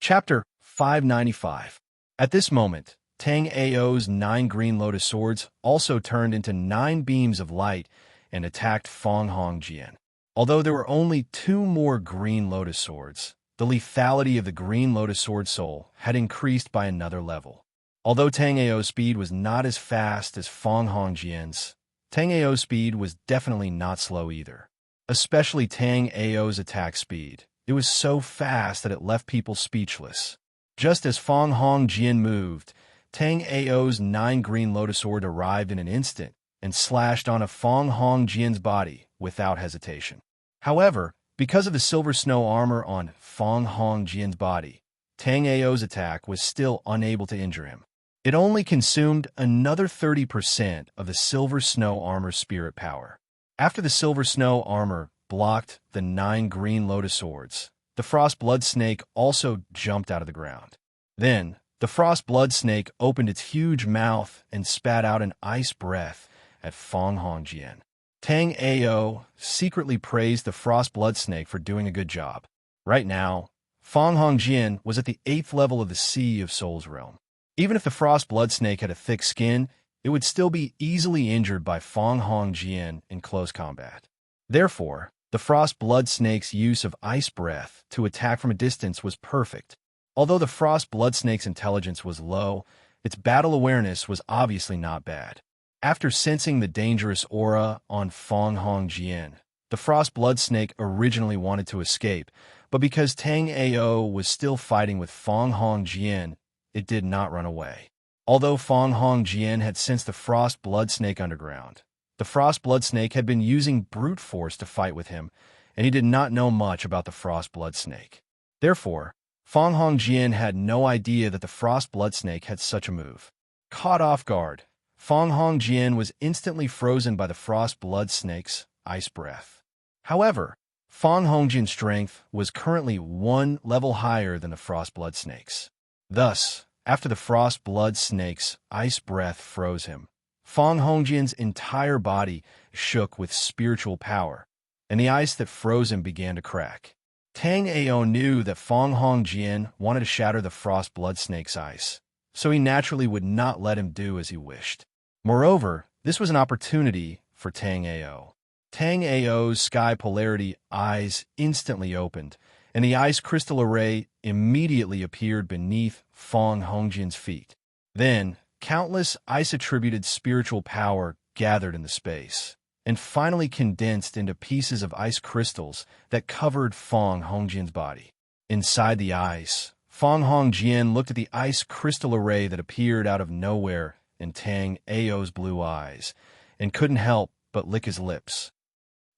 Chapter 595. At this moment, Tang Ao's 9 green lotus swords also turned into 9 beams of light and attacked Feng Hongjian. Although there were only 2 more green lotus swords, the lethality of the green lotus sword soul had increased by another level. Although Tang Ao's speed was not as fast as Feng Hongjian's, Tang Ao's speed was definitely not slow either. Especially Tang Ao's attack speed. It was so fast that it left people speechless. Just as Feng Hongjian moved, Tang Ao's 9 green lotus sword arrived in an instant and slashed on a Feng Hongjian's body without hesitation. However, because of the silver snow armor on Feng Hongjian's body, Tang Ao's attack was still unable to injure him. It only consumed another 30% of the silver snow armor's spirit power. After the silver snow armor blocked the 9 green lotus swords, the frost blood snake also jumped out of the ground. Then, the frost blood snake opened its huge mouth and spat out an ice breath at Feng Hongjian. Tang Ao secretly praised the frost blood snake for doing a good job. Right now, Feng Hongjian was at the 8th level of the Sea of Souls realm. Even if the frost blood snake had a thick skin, it would still be easily injured by Feng Hongjian in close combat. Therefore, the frost blood snake's use of ice breath to attack from a distance was perfect. Although the frost blood snake's intelligence was low, its battle awareness was obviously not bad. After sensing the dangerous aura on Feng Hongjian, the frost blood snake originally wanted to escape, but because Tang Ao was still fighting with Feng Hongjian, it did not run away. Although Feng Hongjian had sensed the frost blood snake underground, the frost blood snake had been using brute force to fight with him, and he did not know much about the frost blood snake. Therefore, Feng Hongjian had no idea that the frost blood snake had such a move. Caught off guard, Feng Hongjian was instantly frozen by the frost blood snake's ice breath. However, Feng Hongjian's strength was currently 1 level higher than the frost blood snake's. Thus, after the frost blood snake's ice breath froze him, Feng Hongjian's entire body shook with spiritual power, and the ice that froze him began to crack. Tang Ao knew that Feng Hongjian wanted to shatter the frost blood snake's ice, so he naturally would not let him do as he wished. Moreover, this was an opportunity for Tang Ao. Tang Ao's sky polarity eyes instantly opened, and the ice crystal array immediately appeared beneath Feng Hongjian's feet. Then, countless ice-attributed spiritual power gathered in the space, and finally condensed into pieces of ice crystals that covered Feng Hongjian's body. Inside the ice, Feng Hongjian looked at the ice crystal array that appeared out of nowhere in Tang Ao's blue eyes, and couldn't help but lick his lips.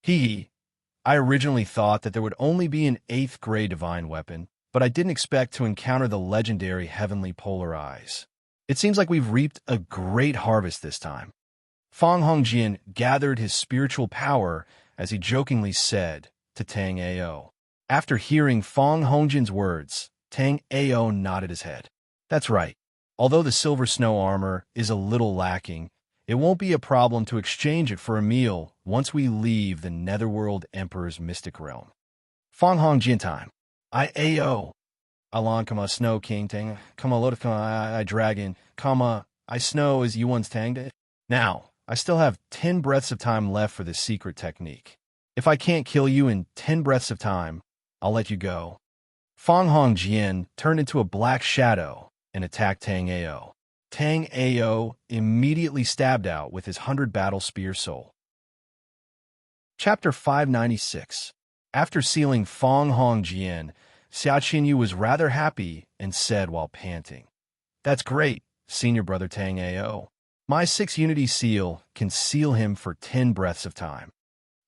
I originally thought that there would only be an 8th grade divine weapon, but I didn't expect to encounter the legendary heavenly polar eyes. It seems like we've reaped a great harvest this time. Feng Hongjian gathered his spiritual power as he jokingly said to Tang Ao. After hearing Feng Hongjian's words, Tang Ao nodded his head. That's right. Although the silver snow armor is a little lacking, it won't be a problem to exchange it for a meal once we leave the Netherworld Emperor's mystic realm. Feng Hongjian time. Ao. Alon, Snow King, Tang, Lotus, I Dragon, I Snow as you once tanged it. Now, I still have 10 breaths of time left for this secret technique. If I can't kill you in 10 breaths of time, I'll let you go. Feng Hongjian turned into a black shadow and attacked Tang Ao. Tang Ao immediately stabbed out with his 100 battle spear soul. Chapter 596. After sealing Feng Hongjian, Xia Qinyu was rather happy and said while panting, "That's great, senior brother Tang Ao. My 6 unity seal can seal him for 10 breaths of time."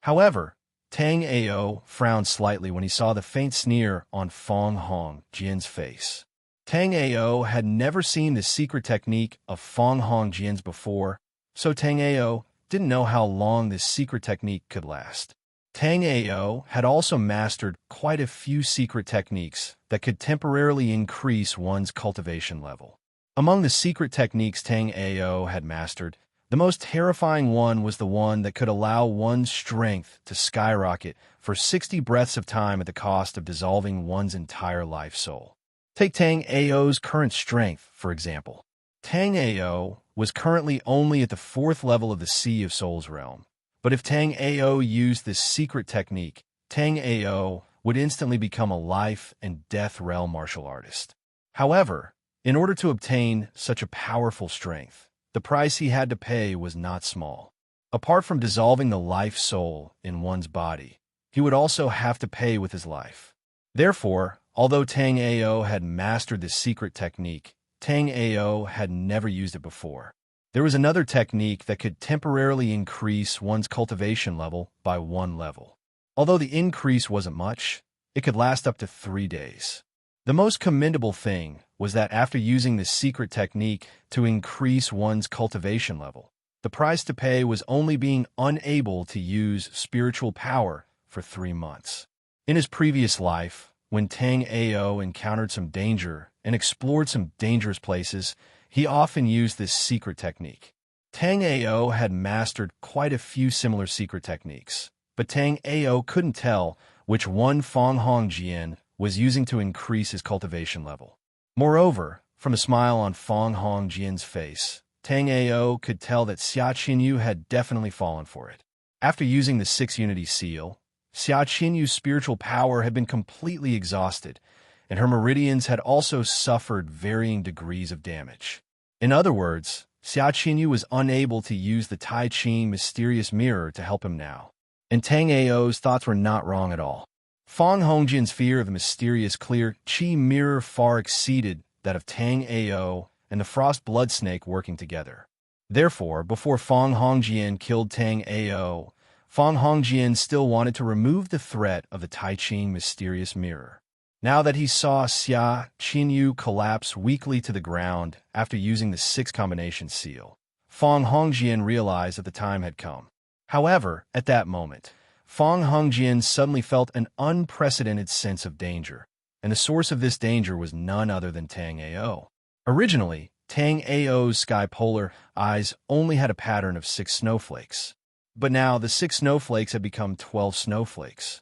However, Tang Ao frowned slightly when he saw the faint sneer on Feng Hongjian's face. Tang Ao had never seen the secret technique of Feng Hongjian's before, so Tang Ao didn't know how long this secret technique could last. Tang Ao had also mastered quite a few secret techniques that could temporarily increase one's cultivation level. Among the secret techniques Tang Ao had mastered, the most terrifying one was the one that could allow one's strength to skyrocket for 60 breaths of time at the cost of dissolving one's entire life soul. Take Tang Ao's current strength, for example. Tang Ao was currently only at the 4th level of the Sea of Souls realm. But if Tang Ao used this secret technique, Tang Ao would instantly become a life and death realm martial artist. However, in order to obtain such a powerful strength, the price he had to pay was not small. Apart from dissolving the life soul in one's body, he would also have to pay with his life. Therefore, although Tang Ao had mastered this secret technique, Tang Ao had never used it before. There was another technique that could temporarily increase one's cultivation level by 1 level. Although the increase wasn't much, it could last up to 3 days. The most commendable thing was that after using this secret technique to increase one's cultivation level, the price to pay was only being unable to use spiritual power for 3 months. In his previous life, when Tang Ao encountered some danger and explored some dangerous places, he often used this secret technique. Tang Ao had mastered quite a few similar secret techniques, but Tang Ao couldn't tell which one Fong Hongjian was using to increase his cultivation level. Moreover, from a smile on Fong Hongjian's face, Tang Ao could tell that Xia Qinyu had definitely fallen for it. After using the 6 Unity Seal, Xia Qinyu's spiritual power had been completely exhausted, and her meridians had also suffered varying degrees of damage. In other words, Xia Qinyu was unable to use the Tai Chi mysterious mirror to help him now. And Tang Ao's thoughts were not wrong at all. Fong Hongjian's fear of the mysterious clear Qi mirror far exceeded that of Tang Ao and the frost blood snake working together. Therefore, before Fong Hongjian killed Tang Ao, Fong Hongjian still wanted to remove the threat of the Tai Chi mysterious mirror. Now that he saw Xia Qinyu collapse weakly to the ground after using the 6 combination seal, Fong Hongjian realized that the time had come. However, at that moment, Fong Hongjian suddenly felt an unprecedented sense of danger, and the source of this danger was none other than Tang Ao. Originally, Tang Ao's sky polar eyes only had a pattern of 6 snowflakes, but now the 6 snowflakes had become 12 snowflakes.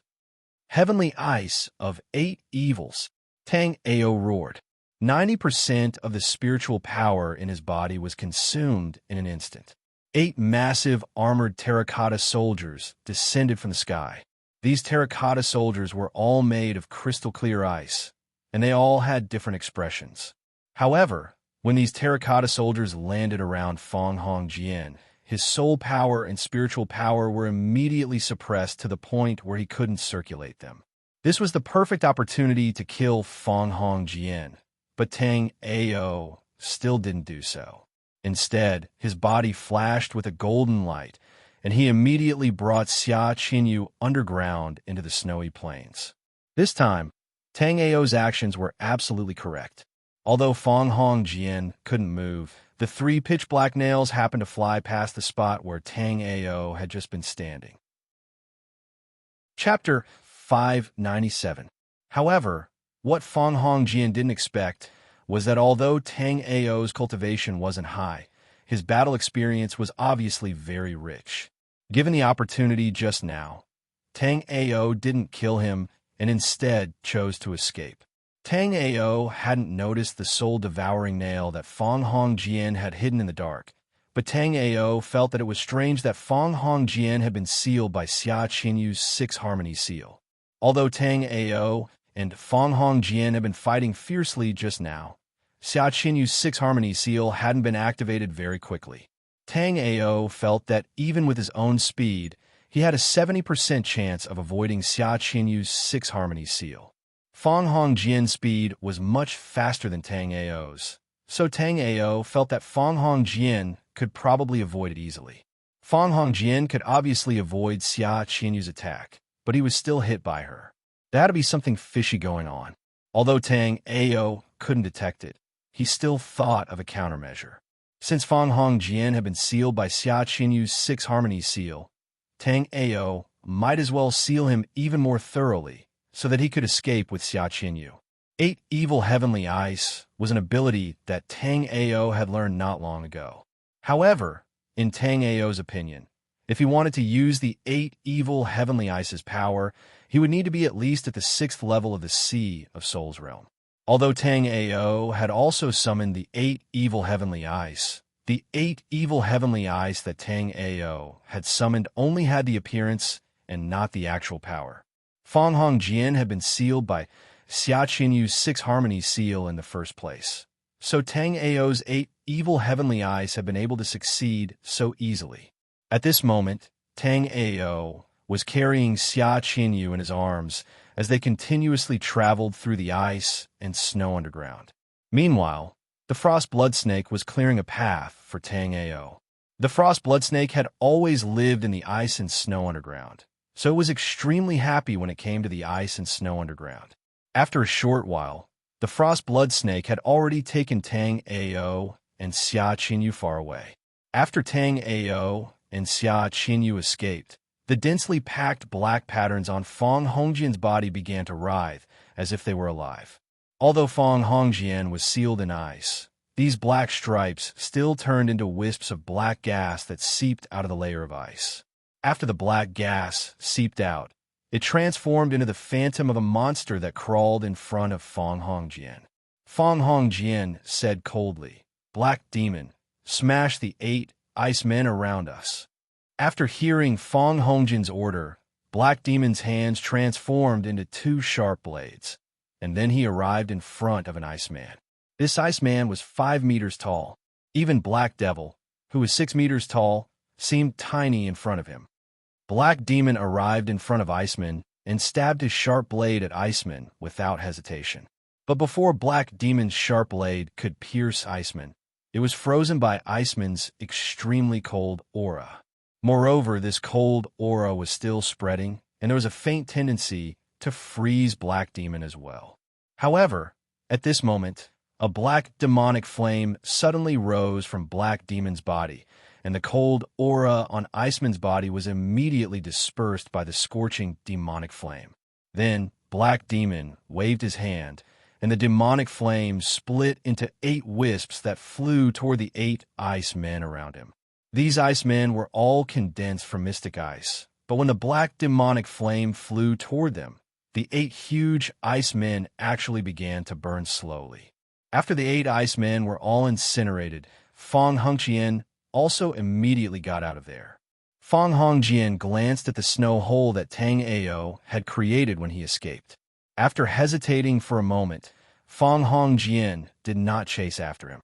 Heavenly ice of 8 evils, Tang Ao roared. 90% of the spiritual power in his body was consumed in an instant. 8 massive armored terracotta soldiers descended from the sky. These terracotta soldiers were all made of crystal clear ice, and they all had different expressions. However, when these terracotta soldiers landed around Fong Hongjian, his soul power and spiritual power were immediately suppressed to the point where he couldn't circulate them. This was the perfect opportunity to kill Fong Hongjian, but Tang Ao still didn't do so. Instead, his body flashed with a golden light, and he immediately brought Xia Qinyu underground into the snowy plains. This time, Tang Ao's actions were absolutely correct. Although Fong Hongjian couldn't move, the 3 pitch-black nails happened to fly past the spot where Tang Ao had just been standing. Chapter 597. However, what Fong Hongjian didn't expect was that although Tang Ao's cultivation wasn't high, his battle experience was obviously very rich. Given the opportunity just now, Tang Ao didn't kill him and instead chose to escape. Tang Ao hadn't noticed the soul-devouring nail that Fong Hongjian had hidden in the dark, but Tang Ao felt that it was strange that Fong Hongjian had been sealed by Xia Qinyu's 6 harmony seal. Although Tang Ao and Fong Hongjian had been fighting fiercely just now, Xia Qinyu's 6 harmony seal hadn't been activated very quickly. Tang Ao felt that even with his own speed, he had a 70% chance of avoiding Xia Qinyu's 6 harmony seal. Fong Hongjian's speed was much faster than Tang Ao's, so Tang Ao felt that Fong Hongjian could probably avoid it easily. Fong Hongjian could obviously avoid Xia Qinyu's attack, but he was still hit by her. There had to be something fishy going on. Although Tang Ao couldn't detect it, he still thought of a countermeasure. Since Fong Hongjian had been sealed by Xia Qinyu's 6 harmony seal, Tang Ao might as well seal him even more thoroughly, so that he could escape with Xia Qinyu. 8 evil heavenly ice was an ability that Tang Ao had learned not long ago. However, in Tang Ao's opinion, if he wanted to use the 8 evil heavenly ice's power, he would need to be at least at the 6th level of the Sea of Souls realm. Although Tang Ao had also summoned the 8 evil heavenly eyes, the 8 evil heavenly eyes that Tang Ao had summoned only had the appearance and not the actual power. Fong Hong Jian had been sealed by Xia Qinyu's 6 harmony seal in the first place. So Tang Ao's 8 evil heavenly eyes had been able to succeed so easily. At this moment, Tang Ao was carrying Xia Qinyu in his arms as they continuously traveled through the ice and snow underground. Meanwhile, the Frost Blood Snake was clearing a path for Tang Ao. The Frost Blood Snake had always lived in the ice and snow underground, so it was extremely happy when it came to the ice and snow underground. After a short while, the Frost Blood Snake had already taken Tang Ao and Xia Qinyu far away. After Tang Ao and Xia Qinyu escaped, the densely packed black patterns on Fong Hongjian's body began to writhe as if they were alive. Although Fong Hongjian was sealed in ice, these black stripes still turned into wisps of black gas that seeped out of the layer of ice. After the black gas seeped out, it transformed into the phantom of a monster that crawled in front of Fong Hongjian. Fong Hongjian said coldly, "Black demon, smash the 8 ice men around us." After hearing Fong Hongjian's order, Black Demon's hands transformed into 2 sharp blades, and then he arrived in front of an Iceman. This Iceman was 5 meters tall. Even Black Devil, who was 6 meters tall, seemed tiny in front of him. Black Demon arrived in front of Iceman and stabbed his sharp blade at Iceman without hesitation. But before Black Demon's sharp blade could pierce Iceman, it was frozen by Iceman's extremely cold aura. Moreover, this cold aura was still spreading, and there was a faint tendency to freeze Black Demon as well. However, at this moment, a black demonic flame suddenly rose from Black Demon's body, and the cold aura on Iceman's body was immediately dispersed by the scorching demonic flame. Then, Black Demon waved his hand, and the demonic flame split into 8 wisps that flew toward the 8 ice men around him. These ice men were all condensed from mystic ice, but when the black demonic flame flew toward them, the 8 huge ice men actually began to burn slowly. After the 8 ice men were all incinerated, Fong Hongjian also immediately got out of there. Fong Hongjian glanced at the snow hole that Tang Ao had created when he escaped. After hesitating for a moment, Fong Hongjian did not chase after him.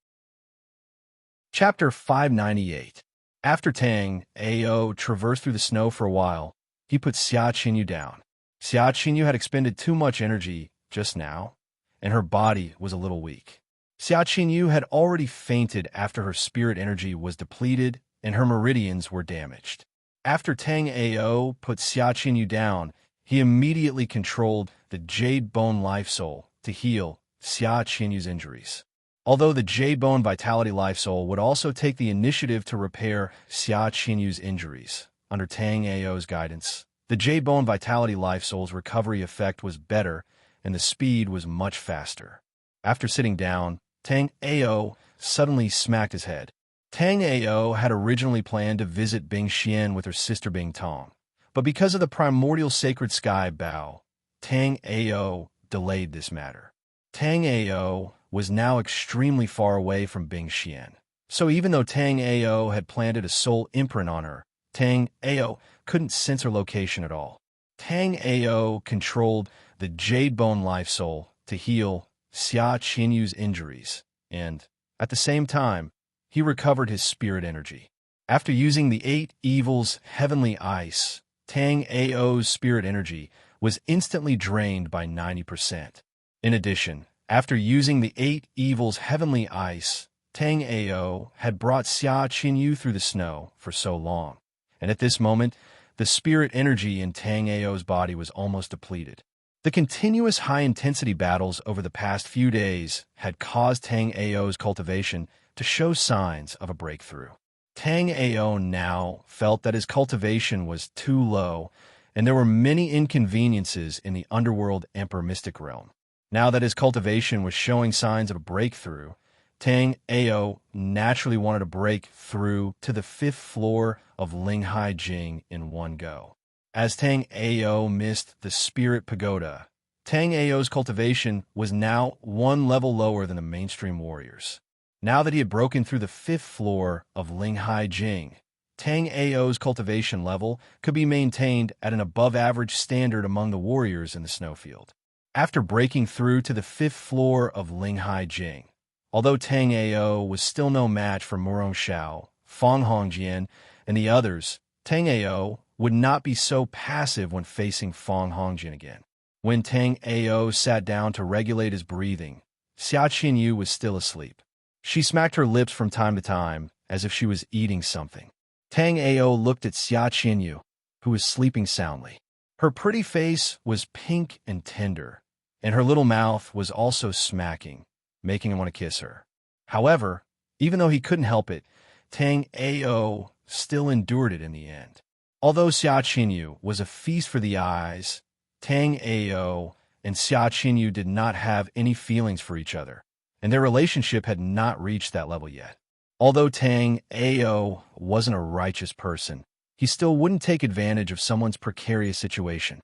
Chapter 598. After Tang Ao traversed through the snow for a while, he put Xia Qinyu down. Xia Qinyu had expended too much energy just now, and her body was a little weak. Xia Qinyu had already fainted after her spirit energy was depleted and her meridians were damaged. After Tang Ao put Xia Qinyu down, he immediately controlled the Jade Bone Life Soul to heal Xia Qinyu's injuries. Although the Jade Bone Vitality Life Soul would also take the initiative to repair Xia Qinyu's injuries, under Tang Ao's guidance, the Jade Bone Vitality Life Soul's recovery effect was better and the speed was much faster. After sitting down, Tang Ao suddenly smacked his head. Tang Ao had originally planned to visit Bing Xian with her sister Bing Tong, but because of the primordial sacred sky Bao, Tang Ao delayed this matter. Tang Ao was now extremely far away from Bing Xian, so even though Tang Ao had planted a soul imprint on her, Tang Ao couldn't sense her location at all. Tang Ao controlled the Jade Bone Life Soul to heal Xia Qinyu's injuries, and, at the same time, he recovered his spirit energy. After using the 8 evils' heavenly ice, Tang Ao's spirit energy was instantly drained by 90%. In addition, after using the 8 evils' heavenly ice, Tang Ao had brought Xia Qinyu through the snow for so long, and at this moment, the spirit energy in Tang Ao's body was almost depleted. The continuous high-intensity battles over the past few days had caused Tang Ao's cultivation to show signs of a breakthrough. Tang Ao now felt that his cultivation was too low, and there were many inconveniences in the underworld Emperor Mystic realm. Now that his cultivation was showing signs of a breakthrough, Tang Ao naturally wanted to break through to the 5th floor of Linghai Jing in one go. As Tang Ao missed the Spirit Pagoda, Tang Ao's cultivation was now one level lower than the mainstream warriors. Now that he had broken through the 5th floor of Linghai Jing, Tang Ao's cultivation level could be maintained at an above-average standard among the warriors in the snowfield. After breaking through to the 5th floor of Linghai Jing, although Tang Ao was still no match for Murong Xiao, Fong Hongjian, and the others, Tang Ao would not be so passive when facing Fong Hongjian again. When Tang Ao sat down to regulate his breathing, Xia Qinyu was still asleep. She smacked her lips from time to time, as if she was eating something. Tang Ao looked at Xia Qinyu, who was sleeping soundly. Her pretty face was pink and tender, and her little mouth was also smacking, making him want to kiss her. However, even though he couldn't help it, Tang Ao still endured it in the end. Although Xia Qinyu was a feast for the eyes, Tang Ao and Xia Qinyu did not have any feelings for each other, and their relationship had not reached that level yet. Although Tang Ao wasn't a righteous person, he still wouldn't take advantage of someone's precarious situation.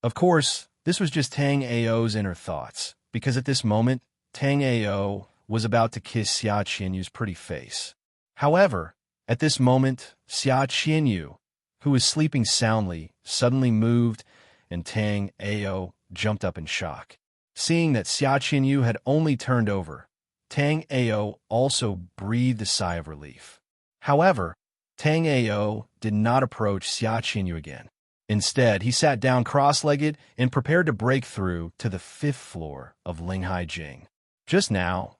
Of course, this was just Tang Ao's inner thoughts, because at this moment, Tang Ao was about to kiss Xia Qinyu's pretty face. However, at this moment, Xia Qinyu, who was sleeping soundly, suddenly moved, and Tang Ao jumped up in shock. Seeing that Xia Qinyu had only turned over, Tang Ao also breathed a sigh of relief. However, Tang Ao did not approach Xia Qinyu again. Instead, he sat down cross-legged and prepared to break through to the 5th floor of Linghai Jing. Just now,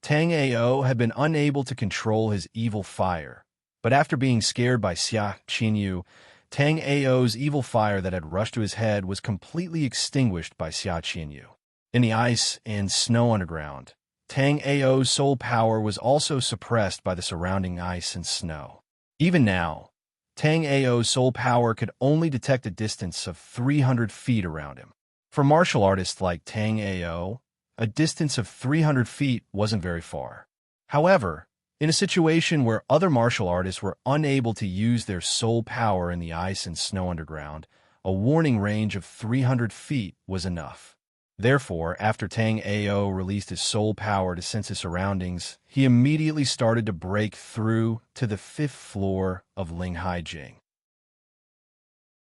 Tang Ao had been unable to control his evil fire, but after being scared by Xia Qinyu, Tang Ao's evil fire that had rushed to his head was completely extinguished by Xia Qinyu. In the ice and snow underground, Tang Ao's soul power was also suppressed by the surrounding ice and snow. Even now, Tang Ao's soul power could only detect a distance of 300 feet around him. For martial artists like Tang Ao, a distance of 300 feet wasn't very far. However, in a situation where other martial artists were unable to use their soul power in the ice and snow underground, a warning range of 300 feet was enough. Therefore, after Tang Ao released his soul power to sense his surroundings, he immediately started to break through to the 5th floor of Linghai Jing.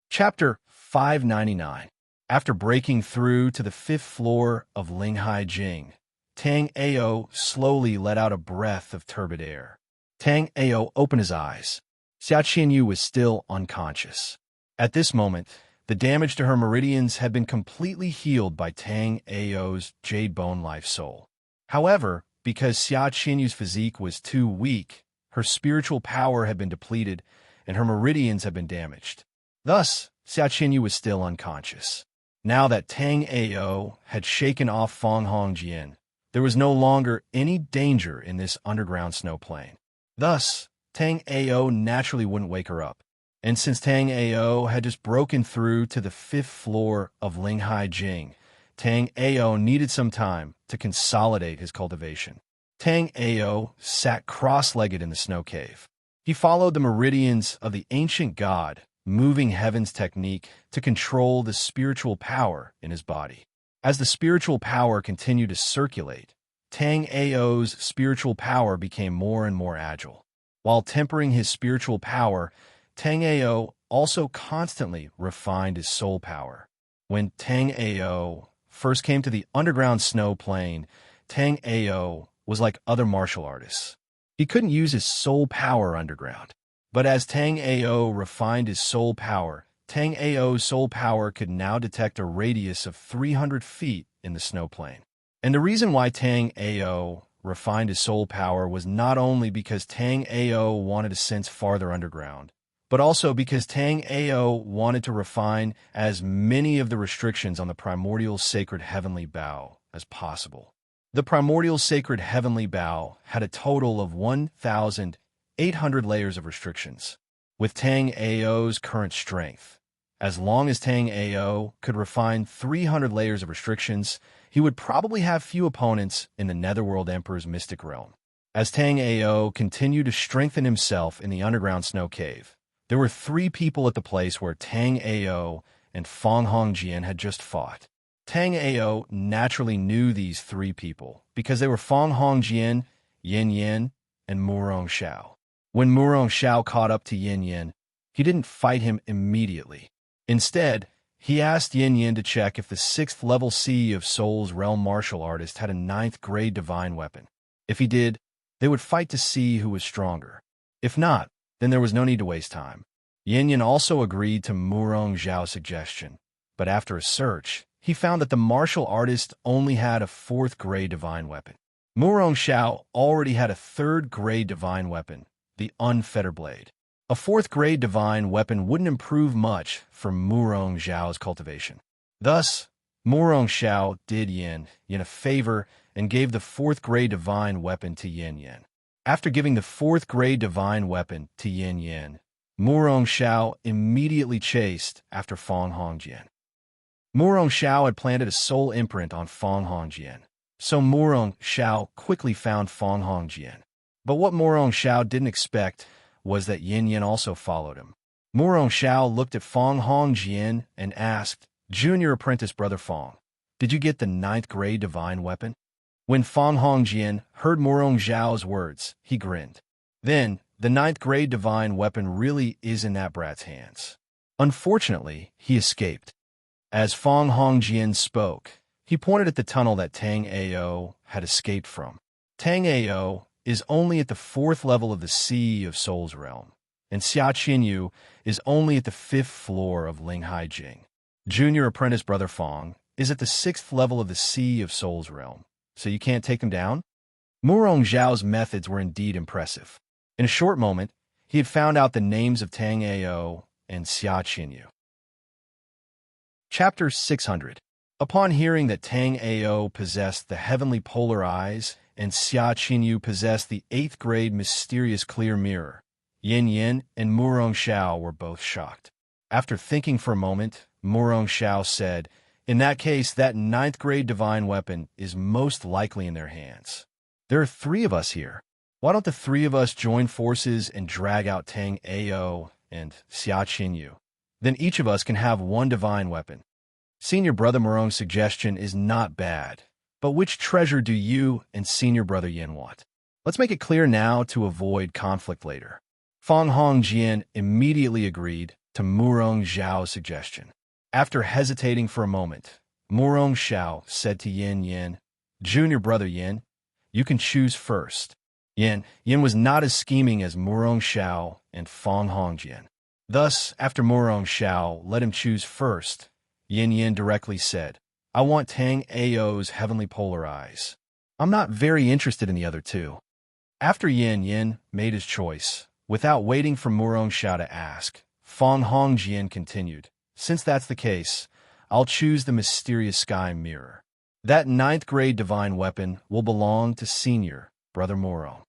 Chapter 599. After breaking through to the 5th floor of Linghai Jing, Tang Ao slowly let out a breath of turbid air. Tang Ao opened his eyes. Xia Qinyu was still unconscious. At this moment, the damage to her meridians had been completely healed by Tang Ao's Jade Bone Life Soul. However, because Xia Qinyu's physique was too weak, her spiritual power had been depleted and her meridians had been damaged. Thus, Xia Qinyu was still unconscious. Now that Tang Ao had shaken off Fong Hongjian, there was no longer any danger in this underground snow plain. Thus, Tang Ao naturally wouldn't wake her up. And since Tang Ao had just broken through to the 5th floor of Linghai Jing, Tang Ao needed some time to consolidate his cultivation. Tang Ao sat cross-legged in the snow cave. He followed the meridians of the ancient god, moving heaven's technique to control the spiritual power in his body. As the spiritual power continued to circulate, Tang Ao's spiritual power became more and more agile. While tempering his spiritual power, Tang Ao also constantly refined his soul power. When Tang Ao first came to the underground snow plain, Tang Ao was like other martial artists. He couldn't use his soul power underground. But as Tang Ao refined his soul power, Tang Ao's soul power could now detect a radius of 300 feet in the snow plain. And the reason why Tang Ao refined his soul power was not only because Tang Ao wanted to sense farther underground, but also because Tang Ao wanted to refine as many of the restrictions on the primordial sacred heavenly bow as possible. The primordial sacred heavenly bow had a total of 1,800 layers of restrictions. With Tang Ao's current strength, as long as Tang Ao could refine 300 layers of restrictions, he would probably have few opponents in the Netherworld Emperor's mystic realm. As Tang Ao continued to strengthen himself in the underground snow cave, there were 3 people at the place where Tang Ao and Fong Hongjian had just fought. Tang Ao naturally knew these three people because they were Fang Hongjian, Yin Yin, and Murong Xiao. When Murong Xiao caught up to Yin Yin, he didn't fight him immediately. Instead, he asked Yin Yin to check if the 6th level Sea of Soul's realm martial artist had a 9th grade divine weapon. If he did, they would fight to see who was stronger. If not, then there was no need to waste time. Yin Yin also agreed to Murong Xiao's suggestion, but after a search, he found that the martial artist only had a 4th grade divine weapon. Murong Xiao already had a 3rd grade divine weapon, the unfettered blade. A 4th grade divine weapon wouldn't improve much for Murong Xiao's cultivation. Thus, Murong Xiao did Yin Yin a favor and gave the 4th grade divine weapon to Yin Yin. After giving the 4th grade divine weapon to Yin Yin, Murong Xiao immediately chased after Fang Hongjian. Murong Xiao had planted a soul imprint on Fang Hongjian, so Murong Xiao quickly found Fang Hongjian. But what Murong Xiao didn't expect was that Yin Yin also followed him. Murong Xiao looked at Fang Hongjian and asked, "Junior apprentice brother Fang, did you get the 9th grade divine weapon?" When Fang Hongjian heard Murong Xiao's words, he grinned. Then, the 9th grade divine weapon really is in that brat's hands. Unfortunately, he escaped. As Fang Hongjian spoke, he pointed at the tunnel that Tang Ao had escaped from. Tang Ao is only at the 4th level of the Sea of Soul's realm, and Xia Qinyu is only at the 5th floor of Linghai Jing. Junior apprentice brother Fang is at the 6th level of the Sea of Soul's realm, so you can't take him down? Murong Xiao's methods were indeed impressive. In a short moment, he had found out the names of Tang Ao and Xia Qinyu. Chapter 600. Upon hearing that Tang Ao possessed the heavenly polar eyes and Xia Qinyu possessed the 8th grade mysterious clear mirror, Yin Yin and Murong Xiao were both shocked. After thinking for a moment, Murong Xiao said, "In that case, that 9th grade divine weapon is most likely in their hands. There are 3 of us here. Why don't the 3 of us join forces and drag out Tang Ao and Xia Qinyu? Then each of us can have 1 divine weapon." Senior brother Murong's suggestion is not bad, but which treasure do you and senior brother Yin want? Let's make it clear now to avoid conflict later. Fang Hongjian immediately agreed to Murong Xiao's suggestion. After hesitating for a moment, Murong Xiao said to Yin Yin, "Junior brother Yin, you can choose first." Yin was not as scheming as Murong Xiao and Fang Hongjian. Thus, after Murong Xiao let him choose first, Yin directly said, "I want Tang Ao's heavenly polar eyes. I'm not very interested in the other 2. After Yin made his choice, without waiting for Murong Xiao to ask, Fang Hongjian continued, "Since that's the case, I'll choose the mysterious sky mirror. That 9th grade divine weapon will belong to senior brother Murong."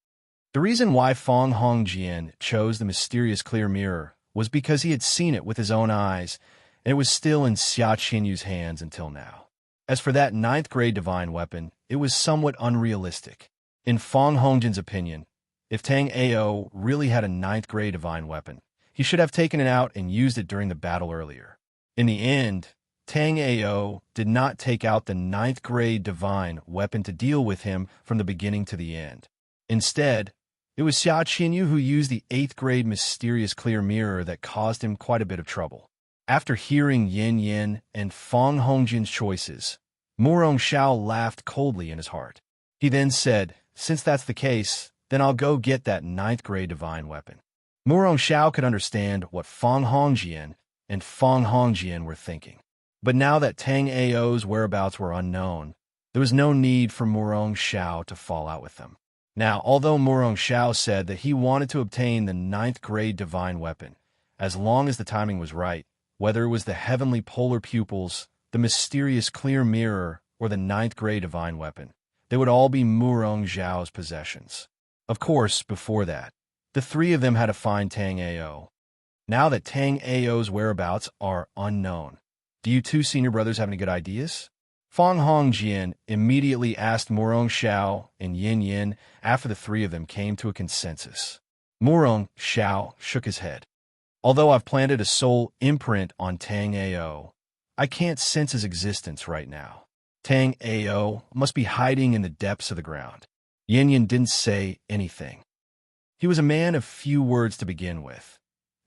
The reason why Fang Hongjian chose the mysterious clear mirror was because he had seen it with his own eyes, and it was still in Xia Qinyu's hands until now. As for that 9th grade divine weapon, it was somewhat unrealistic. In Fang Hongjian's opinion, if Tang Ao really had a 9th grade divine weapon, he should have taken it out and used it during the battle earlier. In the end, Tang Ao did not take out the 9th grade divine weapon to deal with him from the beginning to the end. Instead, it was Xia Qinyu who used the 8th grade mysterious clear mirror that caused him quite a bit of trouble. After hearing Yin and Fang Hongjian's choices, Murong Xiao laughed coldly in his heart. He then said, "Since that's the case, then I'll go get that 9th grade divine weapon." Murong Xiao could understand what Fang Hongjian and Fang Hongjian were thinking. But now that Tang Ao's whereabouts were unknown, there was no need for Murong Xiao to fall out with them. Now, although Murong Xiao said that he wanted to obtain the 9th grade divine weapon, as long as the timing was right, whether it was the heavenly polar pupils, the mysterious clear mirror, or the 9th grade divine weapon, they would all be Murong Xiao's possessions. Of course, before that, the 3 of them had to find Tang Ao. Now that Tang Ao's whereabouts are unknown, do you 2 senior brothers have any good ideas? Fang Hongjian immediately asked Murong Xiao and Yin after the 3 of them came to a consensus. Murong Xiao shook his head. "Although I've planted a soul imprint on Tang Ao, I can't sense his existence right now. Tang Ao must be hiding in the depths of the ground. Yin Yin didn't say anything. He was a man of few words to begin with,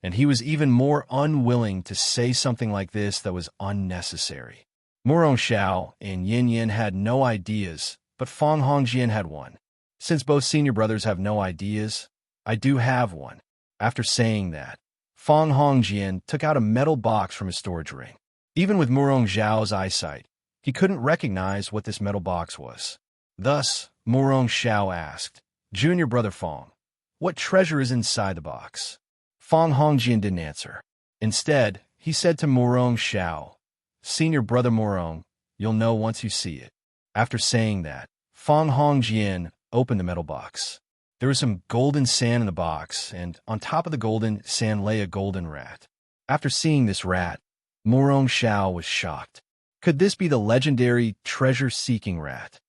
and he was even more unwilling to say something like this that was unnecessary. Murong Xiao and Yin Yin had no ideas, but Fang Hongjian had one. Since both senior brothers have no ideas, I do have one. After saying that, Fang Hongjian took out a metal box from his storage ring. Even with Murong Xiao's eyesight, he couldn't recognize what this metal box was. Thus, Murong Xiao asked, "Junior brother Fang, what treasure is inside the box?" Fang Hongjian didn't answer. Instead, he said to Murong Xiao, "Senior brother Murong, you'll know once you see it." After saying that, Fang Hongjian opened the metal box. There was some golden sand in the box, and on top of the golden sand lay a golden rat. After seeing this rat, Murong Xiao was shocked. Could this be the legendary treasure-seeking rat?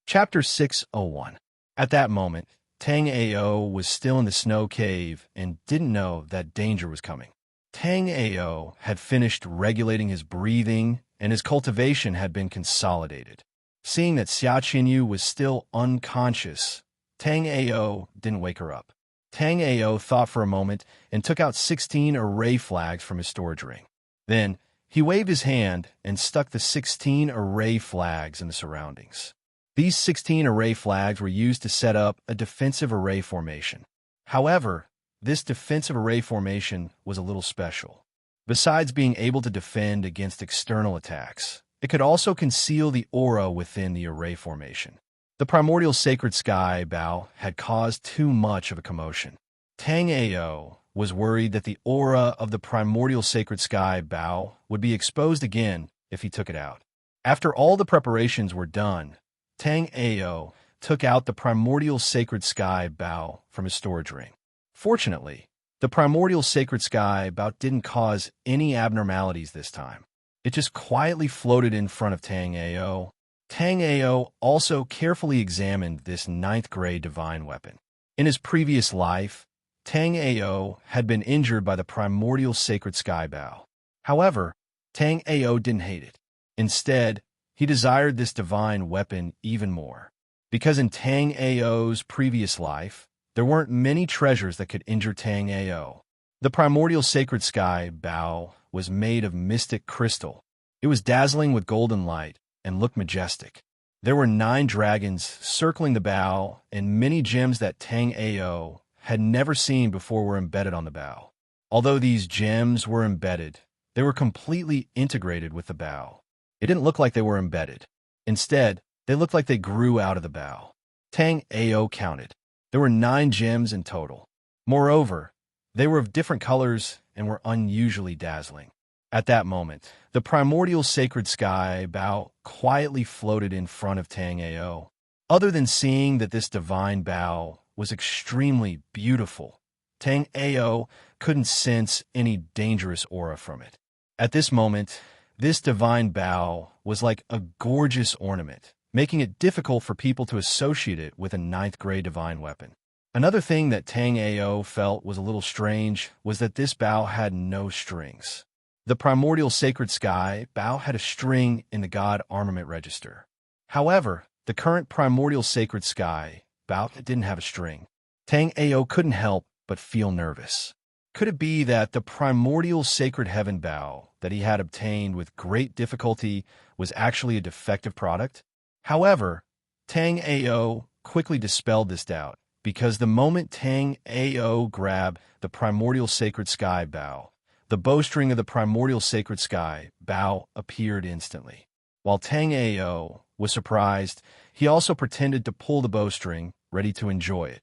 Chapter 601. At that moment, Tang Ao was still in the snow cave and didn't know that danger was coming. Tang Ao had finished regulating his breathing, and his cultivation had been consolidated. Seeing that Xia Qinyu was still unconscious, Tang Ao didn't wake her up. Tang Ao thought for a moment and took out 16 array flags from his storage ring. Then, he waved his hand and stuck the 16 array flags in the surroundings. These 16 array flags were used to set up a defensive array formation. However, this defensive array formation was a little special. Besides being able to defend against external attacks, it could also conceal the aura within the array formation. The primordial sacred sky Bao had caused too much of a commotion. Tang Ao was worried that the aura of the primordial sacred sky Bao would be exposed again if he took it out. After all the preparations were done, Tang Ao took out the primordial sacred sky Bao from his storage ring. Fortunately, the primordial sacred sky Bao didn't cause any abnormalities this time. It just quietly floated in front of Tang Ao. Tang Ao also carefully examined this 9th grade divine weapon. In his previous life, Tang Ao had been injured by the primordial sacred sky Bao. However, Tang Ao didn't hate it. Instead, he desired this divine weapon even more. Because in Tang Ao's previous life, there weren't many treasures that could injure Tang Ao. The primordial sacred sky Bao was made of mystic crystal. It was dazzling with golden light and looked majestic. There were 9 dragons circling the Bao, and many gems that Tang Ao had never seen before were embedded on the Bao. Although these gems were embedded, they were completely integrated with the Bao. It didn't look like they were embedded. Instead, they looked like they grew out of the Bao. Tang Ao counted. There were 9 gems in total. Moreover, they were of different colors and were unusually dazzling. At that moment, the primordial sacred sky Bao quietly floated in front of Tang Ao. Other than seeing that this divine Bao was extremely beautiful, Tang Ao couldn't sense any dangerous aura from it. At this moment, this divine Bao was like a gorgeous ornament, making it difficult for people to associate it with a 9th grade divine weapon. Another thing that Tang Ao felt was a little strange was that this Bao had no strings. The primordial sacred sky Bao had a string in the god armament register. However, the current primordial sacred sky Bao didn't have a string. Tang Ao couldn't help but feel nervous. Could it be that the primordial sacred heaven Bao that he had obtained with great difficulty was actually a defective product? However, Tang Ao quickly dispelled this doubt, because the moment Tang Ao grabbed the primordial sacred sky Bao, the bowstring of the primordial sacred sky Bao appeared instantly. While Tang Ao was surprised, he also pretended to pull the bowstring, ready to enjoy it.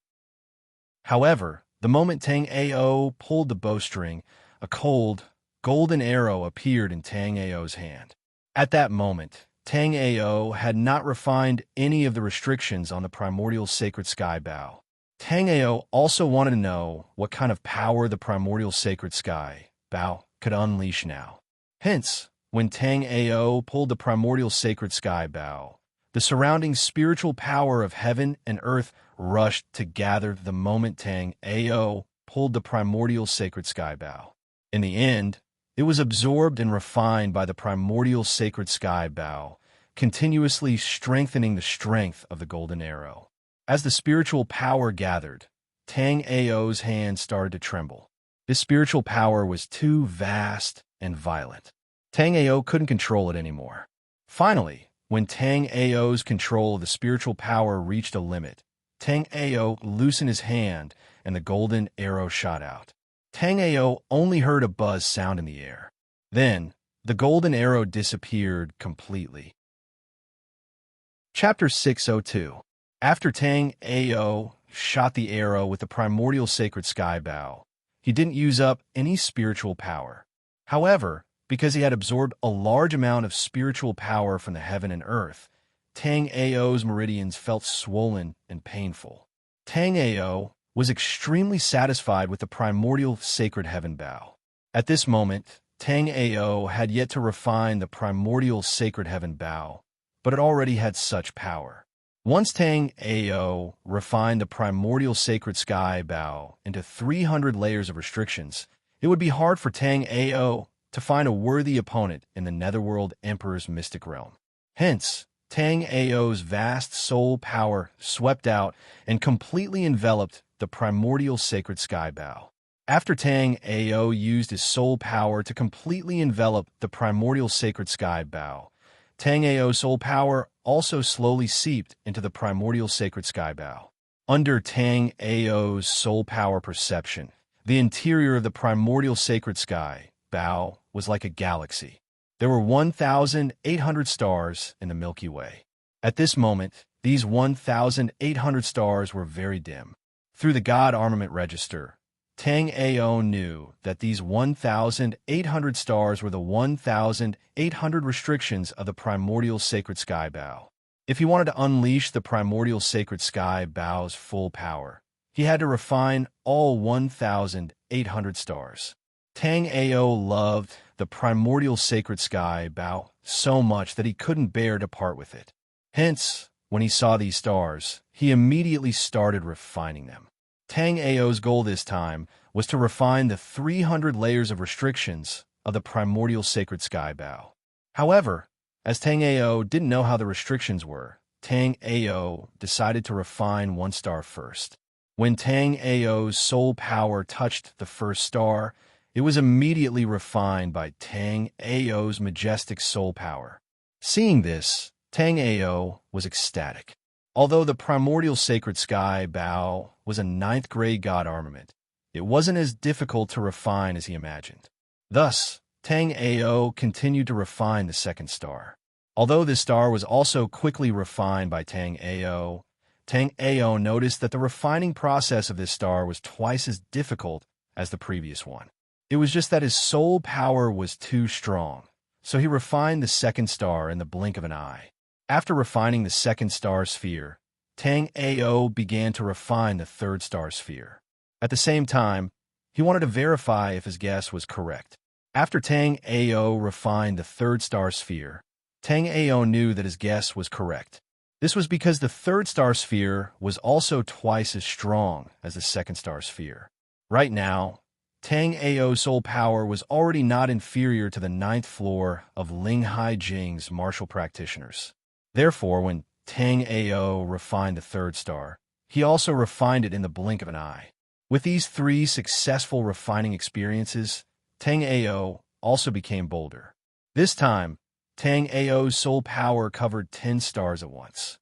However, the moment Tang Ao pulled the bowstring, a cold, golden arrow appeared in Tang Ao's hand. At that moment, Tang Ao had not refined any of the restrictions on the primordial sacred sky Bao. Tang Ao also wanted to know what kind of power the primordial sacred sky Bao could unleash now. Hence, when Tang Ao pulled the primordial sacred sky Bao, the surrounding spiritual power of heaven and earth rushed to gather the moment Tang Ao pulled the primordial sacred sky Bao. In the end, It was absorbed and refined by the primordial sacred sky bow, continuously strengthening the strength of the golden arrow. As the spiritual power gathered, Tang Ao's hand started to tremble. This spiritual power was too vast and violent. Tang Ao couldn't control it anymore. Finally, when Tang Ao's control of the spiritual power reached a limit, Tang Ao loosened his hand and the golden arrow shot out. Tang Ao only heard a buzz sound in the air. Then, the golden arrow disappeared completely. Chapter 602. After Tang Ao shot the arrow with the primordial sacred sky bow, he didn't use up any spiritual power. However, because he had absorbed a large amount of spiritual power from the heaven and earth, Tang Ao's meridians felt swollen and painful. Tang Ao was extremely satisfied with the primordial sacred heaven bow. At this moment, Tang Ao had yet to refine the primordial sacred heaven bow, but it already had such power. Once Tang Ao refined the primordial sacred sky bow into 300 layers of restrictions, it would be hard for Tang Ao to find a worthy opponent in the Netherworld Emperor's mystic realm. Hence, Tang Ao's vast soul power swept out and completely enveloped the primordial sacred sky bow. After Tang Ao used his soul power to completely envelop the primordial sacred sky bow, Tang Ao's soul power also slowly seeped into the primordial sacred sky bow. Under Tang Ao's soul power perception, the interior of the primordial sacred sky bow was like a galaxy. There were 1,800 stars in the Milky Way. At this moment, these 1,800 stars were very dim. Through the God Armament Register, Tang Ao knew that these 1,800 stars were the 1,800 restrictions of the primordial sacred sky bow. If he wanted to unleash the primordial sacred sky bow's full power, he had to refine all 1,800 stars. Tang Ao loved the primordial sacred sky bow so much that he couldn't bear to part with it. Hence, when he saw these stars, he immediately started refining them. Tang Ao's goal this time was to refine the 300 layers of restrictions of the primordial sacred sky bow. However, as Tang Ao didn't know how the restrictions were, Tang Ao decided to refine one star first. When Tang Ao's soul power touched the first star, it was immediately refined by Tang Ao's majestic soul power. Seeing this, Tang Ao was ecstatic. Although the primordial sacred sky bow was a 9th grade god armament, it wasn't as difficult to refine as he imagined. Thus, Tang Ao continued to refine the second star. Although this star was also quickly refined by Tang Ao noticed that the refining process of this star was twice as difficult as the previous one. It was just that his soul power was too strong, so he refined the second star in the blink of an eye. After refining the second star sphere, Tang Ao began to refine the third star sphere. At the same time, he wanted to verify if his guess was correct. After Tang Ao refined the third star sphere, Tang Ao knew that his guess was correct. This was because the third star sphere was also twice as strong as the second star sphere. Right now, Tang Ao's soul power was already not inferior to the 9th floor of Ling Hai Jing's martial practitioners. Therefore, when Tang Ao refined the third star, he also refined it in the blink of an eye. With these 3 successful refining experiences, Tang Ao also became bolder. This time, Tang Ao's soul power covered 10 stars at once.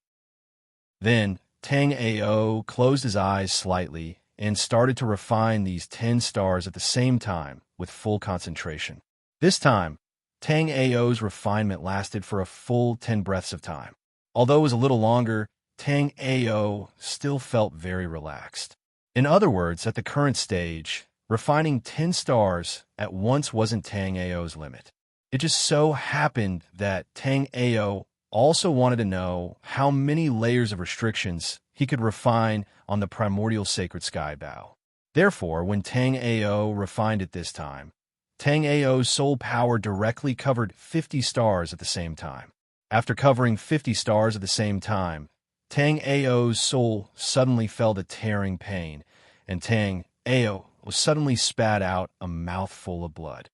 Then, Tang Ao closed his eyes slightly and started to refine these 10 stars at the same time with full concentration. This time, Tang Ao's refinement lasted for a full 10 breaths of time. Although it was a little longer, Tang Ao still felt very relaxed. In other words, at the current stage, refining 10 stars at once wasn't Tang Ao's limit. It just so happened that Tang Ao also wanted to know how many layers of restrictions he could refine on the primordial sacred sky bow. Therefore, when Tang Ao refined it this time, Tang Ao's soul power directly covered 50 stars at the same time. After covering 50 stars at the same time, Tang Ao's soul suddenly felt a tearing pain, and Tang Ao suddenly spat out a mouthful of blood.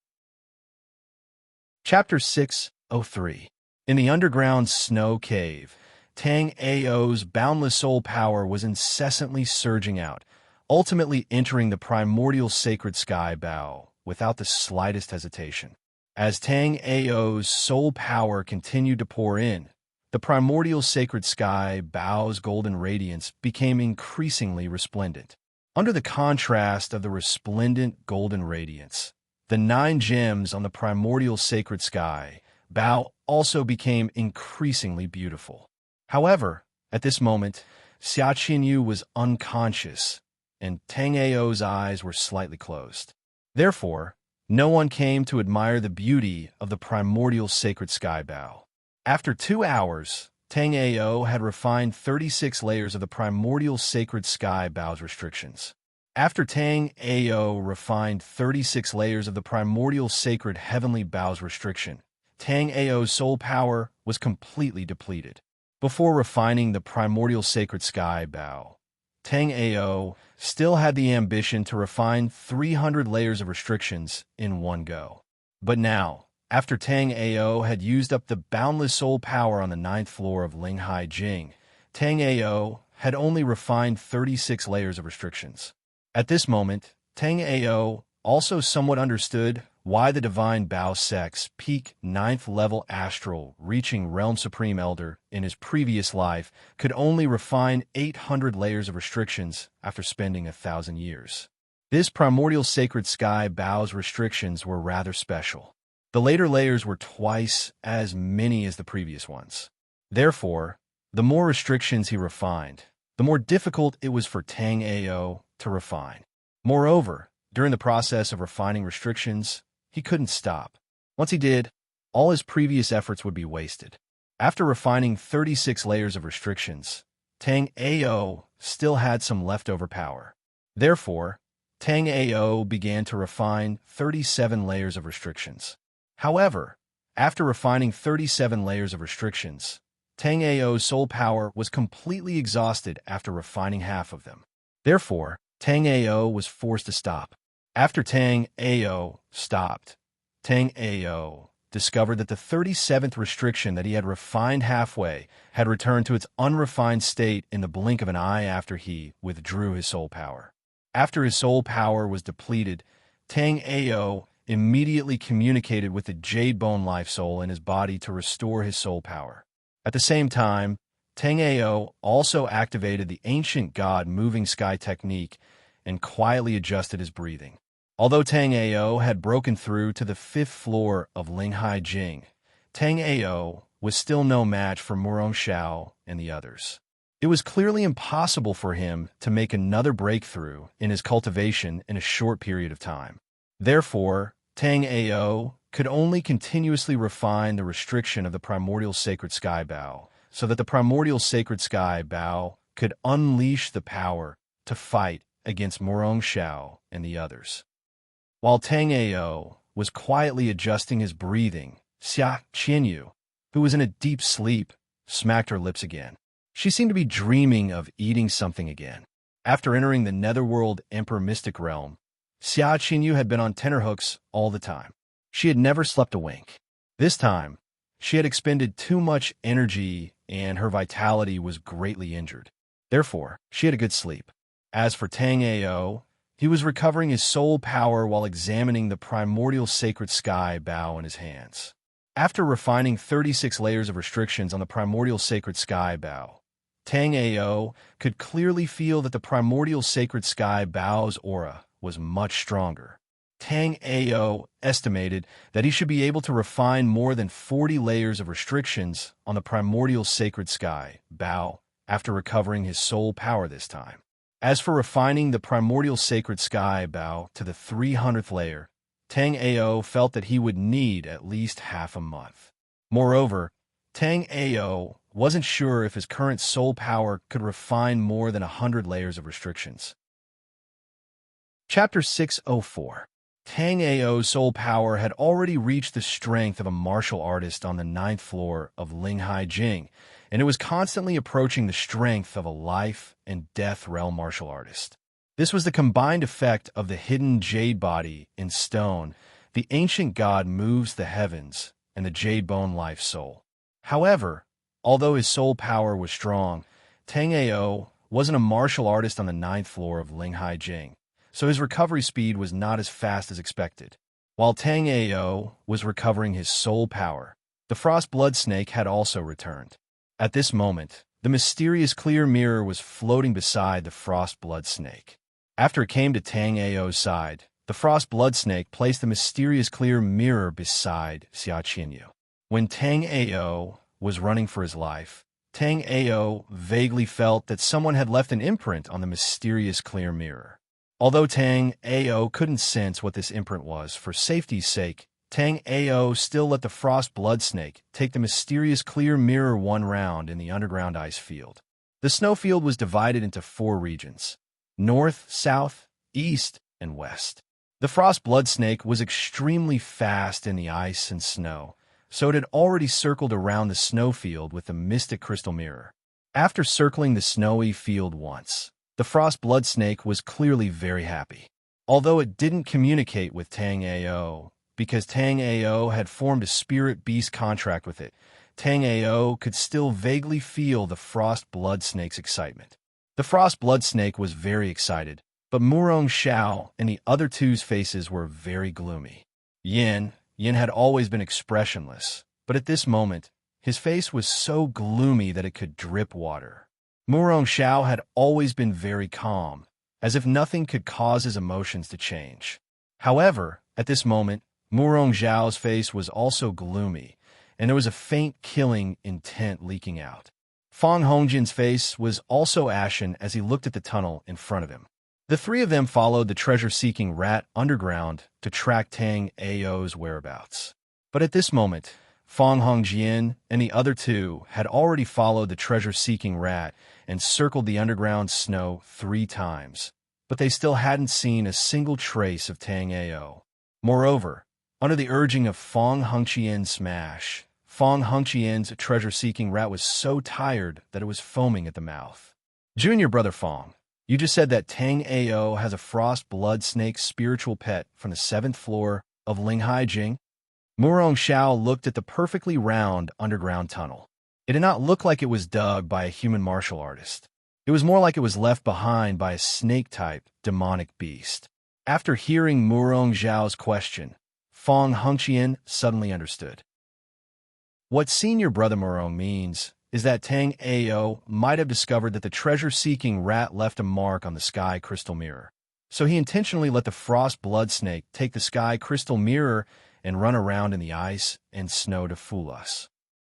Chapter 603. In the underground snow cave, Tang Ao's boundless soul power was incessantly surging out, ultimately entering the primordial sacred sky bow without the slightest hesitation. As Tang Ao's soul power continued to pour in, the primordial sacred sky bow's golden radiance became increasingly resplendent. Under the contrast of the resplendent golden radiance, the 9 gems on the primordial sacred sky bow also became increasingly beautiful. However, at this moment, Xia Qinyu was unconscious, and Tang Ao's eyes were slightly closed. Therefore, no one came to admire the beauty of the primordial sacred sky bow. After 2 hours, Tang Ao had refined 36 layers of the primordial sacred sky bow's restrictions. After Tang Ao refined 36 layers of the primordial sacred heavenly bow's restriction, Tang Ao's soul power was completely depleted. Before refining the primordial sacred sky bow, Tang Ao still had the ambition to refine 300 layers of restrictions in one go. But now, after Tang Ao had used up the boundless soul power on the 9th floor of Linghai Jing, Tang Ao had only refined 36 layers of restrictions. At this moment, Tang Ao also somewhat understood why the divine Bao Sek's peak 9th level astral reaching Realm Supreme Elder in his previous life could only refine 800 layers of restrictions after spending 1,000 years. This primordial sacred sky Bao's restrictions were rather special. The later layers were twice as many as the previous ones. Therefore, the more restrictions he refined, the more difficult it was for Tang Ao to refine. Moreover, during the process of refining restrictions, he couldn't stop. Once he did, all his previous efforts would be wasted. After refining 36 layers of restrictions, Tang Ao still had some leftover power. Therefore, Tang Ao began to refine 37 layers of restrictions. However, after refining 37 layers of restrictions, Tang Ao's soul power was completely exhausted after refining half of them. Therefore, Tang Ao was forced to stop. After Tang Ao stopped, Tang Ao discovered that the 37th restriction that he had refined halfway had returned to its unrefined state in the blink of an eye after he withdrew his soul power. After his soul power was depleted, Tang Ao immediately communicated with the Jade Bone Life Soul in his body to restore his soul power. At the same time, Tang Ao also activated the ancient god moving sky technique and quietly adjusted his breathing. Although Tang Ao had broken through to the 5th floor of Linghai Jing, Tang Ao was still no match for Murong Xiao and the others. It was clearly impossible for him to make another breakthrough in his cultivation in a short period of time. Therefore, Tang Ao could only continuously refine the restriction of the primordial sacred sky bow, so that the primordial sacred sky bow could unleash the power to fight against Murong Xiao and the others. While Tang Ao was quietly adjusting his breathing, Xia Qinyu, who was in a deep sleep, smacked her lips again. She seemed to be dreaming of eating something again. After entering the netherworld Emperor Mystic Realm, Xia Qinyu had been on tenterhooks all the time. She had never slept a wink. This time, she had expended too much energy and her vitality was greatly injured. Therefore, she had a good sleep. As for Tang Ao, he was recovering his soul power while examining the primordial sacred sky bow in his hands. After refining 36 layers of restrictions on the primordial sacred sky bow, Tang Ao could clearly feel that the primordial sacred sky bow's aura was much stronger. Tang Ao estimated that he should be able to refine more than 40 layers of restrictions on the primordial sacred sky bow after recovering his soul power this time. As for refining the primordial sacred sky bow to the 300th layer, Tang Ao felt that he would need at least half a month. Moreover, Tang Ao wasn't sure if his current soul power could refine more than 100 layers of restrictions. Chapter 604. Tang Ao's soul power had already reached the strength of a martial artist on the 9th floor of Linghai Jing, and it was constantly approaching the strength of a life and death realm martial artist. This was the combined effect of the hidden jade body in stone. The ancient god moves the heavens, and the jade bone life soul. However, although his soul power was strong, Tang Ao wasn't a martial artist on the ninth floor of Linghai Jing, so his recovery speed was not as fast as expected. While Tang Ao was recovering his soul power, the frost blood snake had also returned. At this moment, the mysterious clear mirror was floating beside the frost blood snake. After it came to Tang Ao's side, the frost blood snake placed the mysterious clear mirror beside Xia Qinyu. When Tang Ao was running for his life, Tang Ao vaguely felt that someone had left an imprint on the mysterious clear mirror. Although Tang Ao couldn't sense what this imprint was, for safety's sake, Tang Ao still let the frost blood snake take the mysterious clear mirror one round in the underground ice field. The snowfield was divided into 4 regions: north, south, east, and west. The frost blood snake was extremely fast in the ice and snow, so it had already circled around the snowfield with the mystic crystal mirror. After circling the snowy field once, the frost blood snake was clearly very happy. Although it didn't communicate with Tang Ao, because Tang Ao had formed a spirit beast contract with it, Tang Ao could still vaguely feel the frost blood snake's excitement. The frost blood snake was very excited, but Murong Xiao and the other two's faces were very gloomy. Yin had always been expressionless, but at this moment, his face was so gloomy that it could drip water. Murong Xiao had always been very calm, as if nothing could cause his emotions to change. However, at this moment, Murong Xiao's face was also gloomy, and there was a faint killing intent leaking out. Fang Hongjin's face was also ashen as he looked at the tunnel in front of him. The 3 of them followed the treasure-seeking rat underground to track Tang Ao's whereabouts. But at this moment, Fang Hongjin and the other 2 had already followed the treasure-seeking rat and circled the underground snow 3 times, but they still hadn't seen a single trace of Tang Ao. Moreover, under the urging of Fang Hongqian's smash, Fang Hongqian's treasure-seeking rat was so tired that it was foaming at the mouth. Junior brother Fang, you just said that Tang Ao has a frost blood snake spiritual pet from the 7th floor of Linghai Jing? Murong Xiao looked at the perfectly round underground tunnel. It did not look like it was dug by a human martial artist. It was more like it was left behind by a snake-type demonic beast. After hearing Murong Xiao's question, Fang Hongqian suddenly understood. What senior brother Murong means is that Tang Ao might have discovered that the treasure-seeking rat left a mark on the sky crystal mirror. So he intentionally let the frost blood snake take the sky crystal mirror and run around in the ice and snow to fool us.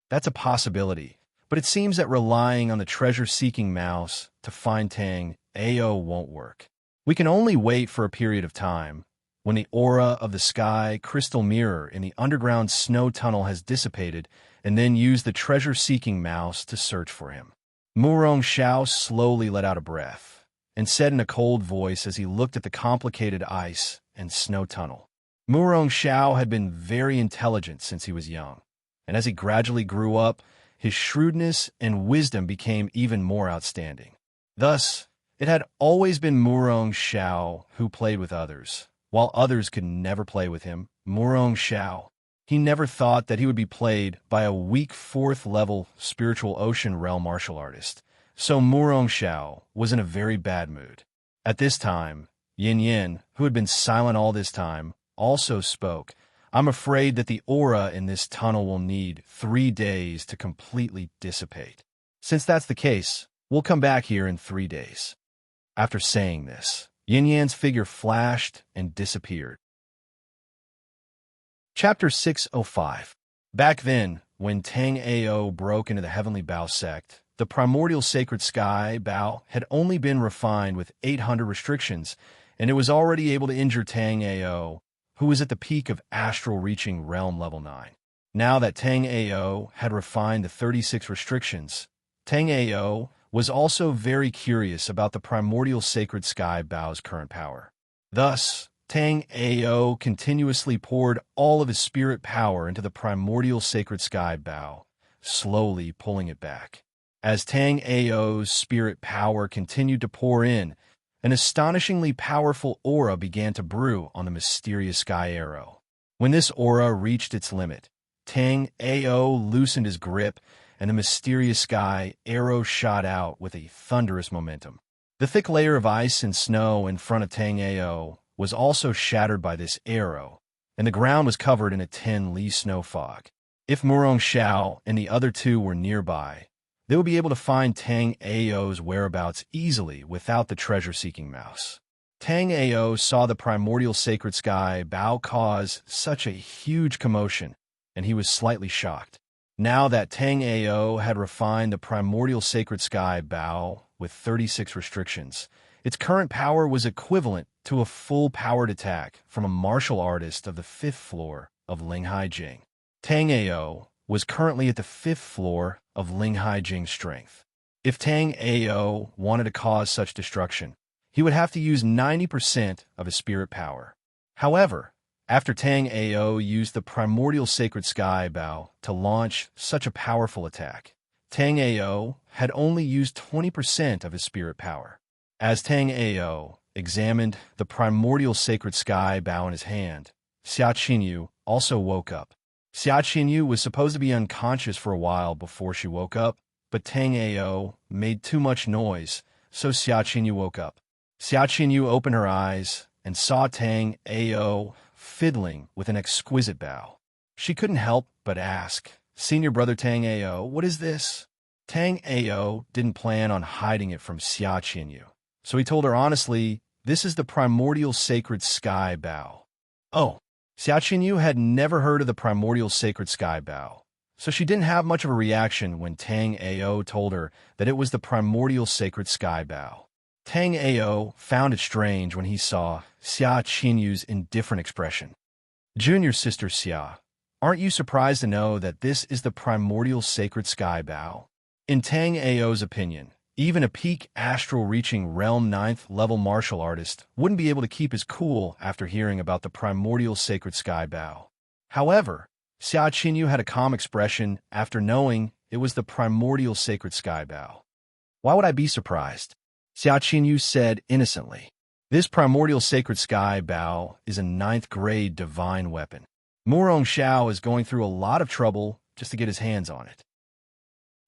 That's a possibility, but it seems that relying on the treasure-seeking mouse to find Tang Ao won't work. We can only wait for a period of time, when the aura of the sky crystal mirror in the underground snow tunnel has dissipated, and then use the treasure-seeking mouse to search for him. Murong Xiao slowly let out a breath, and said in a cold voice as he looked at the complicated ice and snow tunnel. Murong Xiao had been very intelligent since he was young, and as he gradually grew up, his shrewdness and wisdom became even more outstanding. Thus, it had always been Murong Xiao who played with others, while others could never play with him. Murong Xiao, he never thought that he would be played by a weak 4th-level spiritual ocean realm martial artist, so Murong Xiao was in a very bad mood. At this time, Yin, who had been silent all this time, also spoke. I'm afraid that the aura in this tunnel will need 3 days to completely dissipate. Since that's the case, we'll come back here in 3 days. After saying this, Yin Yan's figure flashed and disappeared. Chapter 605. Back then, when Tang Ao broke into the Heavenly Bao sect, the primordial sacred sky Bao had only been refined with 800 restrictions, and it was already able to injure Tang Ao, who was at the peak of astral reaching realm level 9. Now that Tang Ao had refined the 36 restrictions, Tang Ao was also very curious about the primordial sacred sky Bao's current power. Thus, Tang Ao continuously poured all of his spirit power into the primordial sacred sky Bao, slowly pulling it back. As Tang Ao's spirit power continued to pour in, an astonishingly powerful aura began to brew on the mysterious sky arrow. When this aura reached its limit, Tang Ao loosened his grip, and the mysterious sky arrow shot out with a thunderous momentum. The thick layer of ice and snow in front of Tang Ao was also shattered by this arrow, and the ground was covered in a 10-li snow fog. If Murong Xiao and the other two were nearby, they would be able to find Tang Ao's whereabouts easily without the treasure-seeking mouse. Tang Ao saw the primordial sacred sky Bao cause such a huge commotion, and he was slightly shocked. Now that Tang Ao had refined the primordial sacred sky Bao with 36 restrictions, its current power was equivalent to a full-powered attack from a martial artist of the 5th floor of Linghai Jing. Tang Ao was currently at the 5th floor of Linghai Jing's strength. If Tang Ao wanted to cause such destruction, he would have to use 90% of his spirit power. However, after Tang Ao used the primordial sacred sky Bao to launch such a powerful attack, Tang Ao had only used 20% of his spirit power. As Tang Ao examined the primordial sacred sky Bao in his hand, Xia Qinyu also woke up. Xia Qinyu was supposed to be unconscious for a while before she woke up, but Tang Ao made too much noise, so Xia Qinyu woke up. Xia Qinyu opened her eyes and saw Tang Ao fiddling with an exquisite bow. She couldn't help but ask, "Senior brother Tang Ao, what is this?" Tang Ao didn't plan on hiding it from Xia Qinyu, so he told her honestly, "This is the primordial sacred sky Bao." Oh, Xia Qinyu had never heard of the primordial sacred sky Bao, so she didn't have much of a reaction when Tang Ao told her that it was the primordial sacred sky Bao. Tang Ao found it strange when he saw Xia Qinyu's indifferent expression. "Junior sister Xia, aren't you surprised to know that this is the primordial sacred sky Bao?" In Tang Ao's opinion, even a peak astral-reaching realm 9th level martial artist wouldn't be able to keep his cool after hearing about the primordial sacred sky Bao. However, Xia Qinyu had a calm expression after knowing it was the primordial sacred sky Bao. "Why would I be surprised?" Xia Qinyu said innocently. "This primordial sacred sky Bao is a 9th grade divine weapon. Murong Xiao is going through a lot of trouble just to get his hands on it."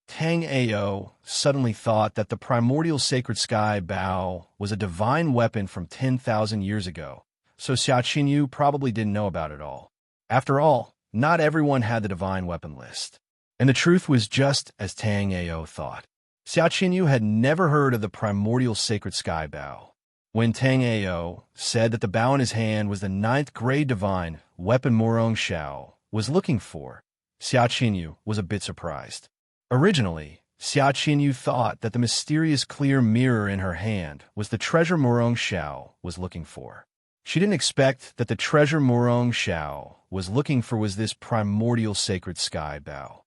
Tang Ao suddenly thought that the primordial sacred sky Bao was a divine weapon from 10,000 years ago, so Xia Qinyu probably didn't know about it all. After all, not everyone had the divine weapon list. And the truth was just as Tang Ao thought. Xia Qinyu had never heard of the primordial sacred sky Bao. When Tang Ao said that the Bao in his hand was the 9th grade divine weapon Murong Xiao was looking for, Xia Qinyu was a bit surprised. Originally, Xia Qinyu thought that the mysterious clear mirror in her hand was the treasure Murong Xiao was looking for. She didn't expect that the treasure Murong Xiao was looking for was this primordial sacred sky Bao.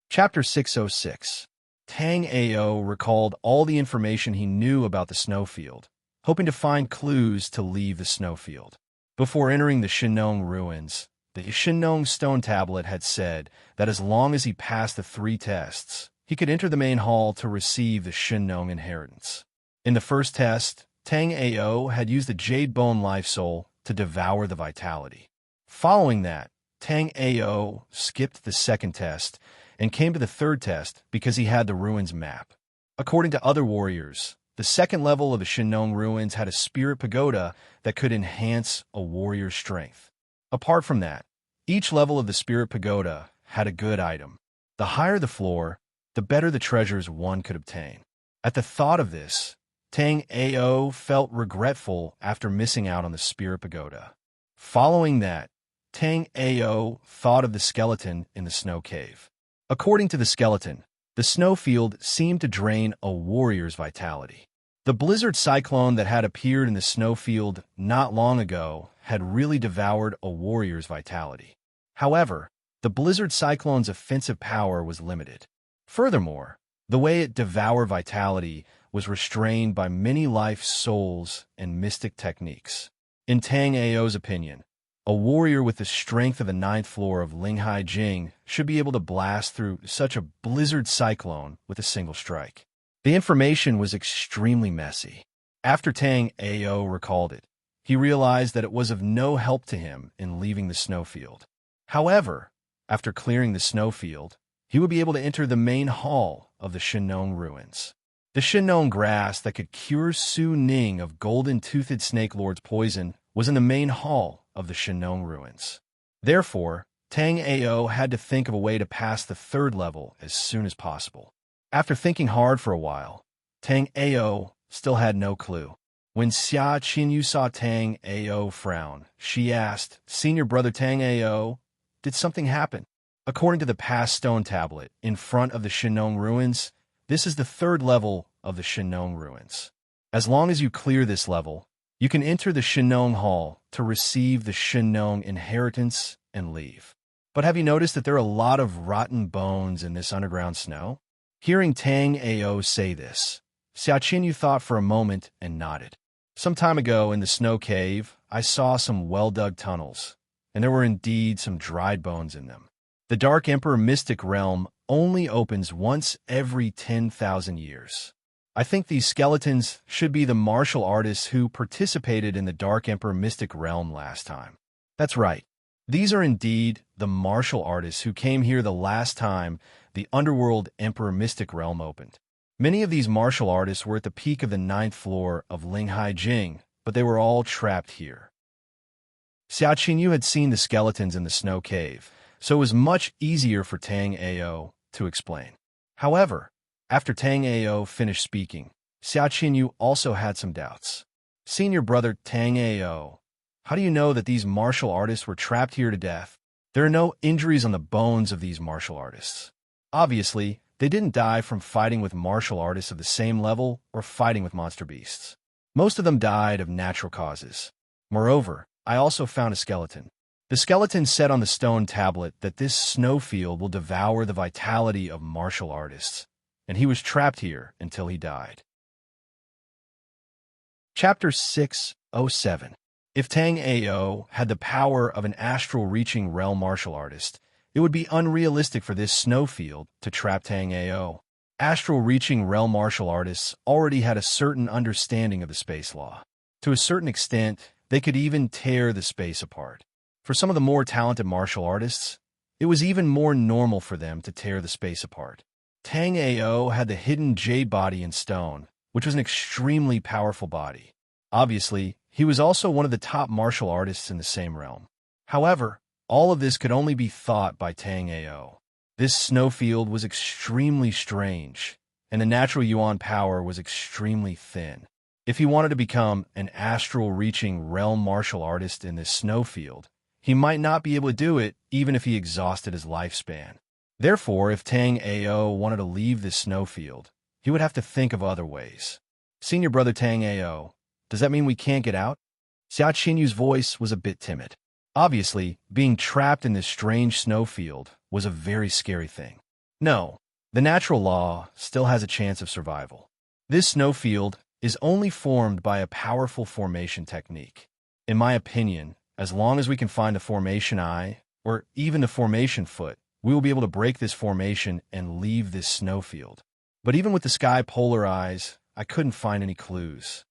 Chapter 606. Tang Ao recalled all the information he knew about the snowfield, hoping to find clues to leave the snowfield. Before entering the Shinong ruins, the Shinong stone tablet had said that as long as he passed the 3 tests, he could enter the main hall to receive the Shinong inheritance. In the first test, Tang Ao had used the Jade Bone Life Soul to devour the vitality. Following that, Tang Ao skipped the second test and came to the third test because he had the ruins map. According to other warriors, the second level of the Shinong ruins had a spirit pagoda that could enhance a warrior's strength. Apart from that, each level of the spirit pagoda had a good item. The higher the floor, the better the treasures one could obtain. At the thought of this, Tang Ao felt regretful after missing out on the spirit pagoda. Following that, Tang Ao thought of the skeleton in the snow cave. According to the skeleton, the snowfield seemed to drain a warrior's vitality. The blizzard cyclone that had appeared in the snowfield not long ago had really devoured a warrior's vitality. However, the blizzard cyclone's offensive power was limited. Furthermore, the way it devoured vitality was restrained by many life souls and mystic techniques. In Tang Ao's opinion, a warrior with the strength of the 9th floor of Linghai Jing should be able to blast through such a blizzard cyclone with a single strike. The information was extremely messy. After Tang Ao recalled it, he realized that it was of no help to him in leaving the snowfield. However, after clearing the snowfield, he would be able to enter the main hall of the Shinong ruins. The Shinong grass that could cure Su Ning of golden-toothed snake lord's poison was in the main hall of the Shinong ruins. Therefore, Tang Ao had to think of a way to pass the third level as soon as possible. After thinking hard for a while, Tang Ao still had no clue. When Xia Qinyu saw Tang Ao frown, she asked, "Senior brother Tang Ao, did something happen?" According to the past stone tablet in front of the Shinong ruins, this is the third level of the Shinong ruins. As long as you clear this level, you can enter the Shinong Hall to receive the Shinong inheritance and leave. But have you noticed that there are a lot of rotten bones in this underground snow? Hearing Tang Ao say this, Xia Qinyu thought for a moment and nodded. Some time ago in the snow cave, I saw some well-dug tunnels, and there were indeed some dried bones in them. The Dark Emperor mystic realm only opens once every 10,000 years. I think these skeletons should be the martial artists who participated in the Dark Emperor mystic realm last time. That's right. These are indeed the martial artists who came here the last time the Underworld Emperor mystic realm opened. Many of these martial artists were at the peak of the 9th floor of Linghai Jing, but they were all trapped here. Xia Qinyu had seen the skeletons in the snow cave, so it was much easier for Tang Ao to explain. However, after Tang Ao finished speaking, Xia Qinyu also had some doubts. Senior brother Tang Ao, how do you know that these martial artists were trapped here to death? There are no injuries on the bones of these martial artists. Obviously, they didn't die from fighting with martial artists of the same level or fighting with monster beasts. Most of them died of natural causes. Moreover, I also found a skeleton. The skeleton said on the stone tablet that this snowfield will devour the vitality of martial artists, and he was trapped here until he died. Chapter 607. If Tang Ao had the power of an astral-reaching realm martial artist, it would be unrealistic for this snowfield to trap Tang Ao. Astral-reaching realm martial artists already had a certain understanding of the space law. To a certain extent, they could even tear the space apart. For some of the more talented martial artists, it was even more normal for them to tear the space apart. Tang Ao had the hidden jade body in stone, which was an extremely powerful body. Obviously, he was also one of the top martial artists in the same realm. However, all of this could only be thought by Tang Ao. This snowfield was extremely strange, and the natural yuan power was extremely thin. If he wanted to become an astral-reaching realm martial artist in this snowfield, he might not be able to do it even if he exhausted his lifespan. Therefore, if Tang Ao wanted to leave this snowfield, he would have to think of other ways. Senior brother Tang Ao, does that mean we can't get out? Xia Qinyu's voice was a bit timid. Obviously, being trapped in this strange snowfield was a very scary thing. No, the natural law still has a chance of survival. This snowfield is only formed by a powerful formation technique. In my opinion, as long as we can find the formation eye, or even the formation foot, we will be able to break this formation and leave this snowfield. But even with the sky polar eyes, I couldn't find any clues.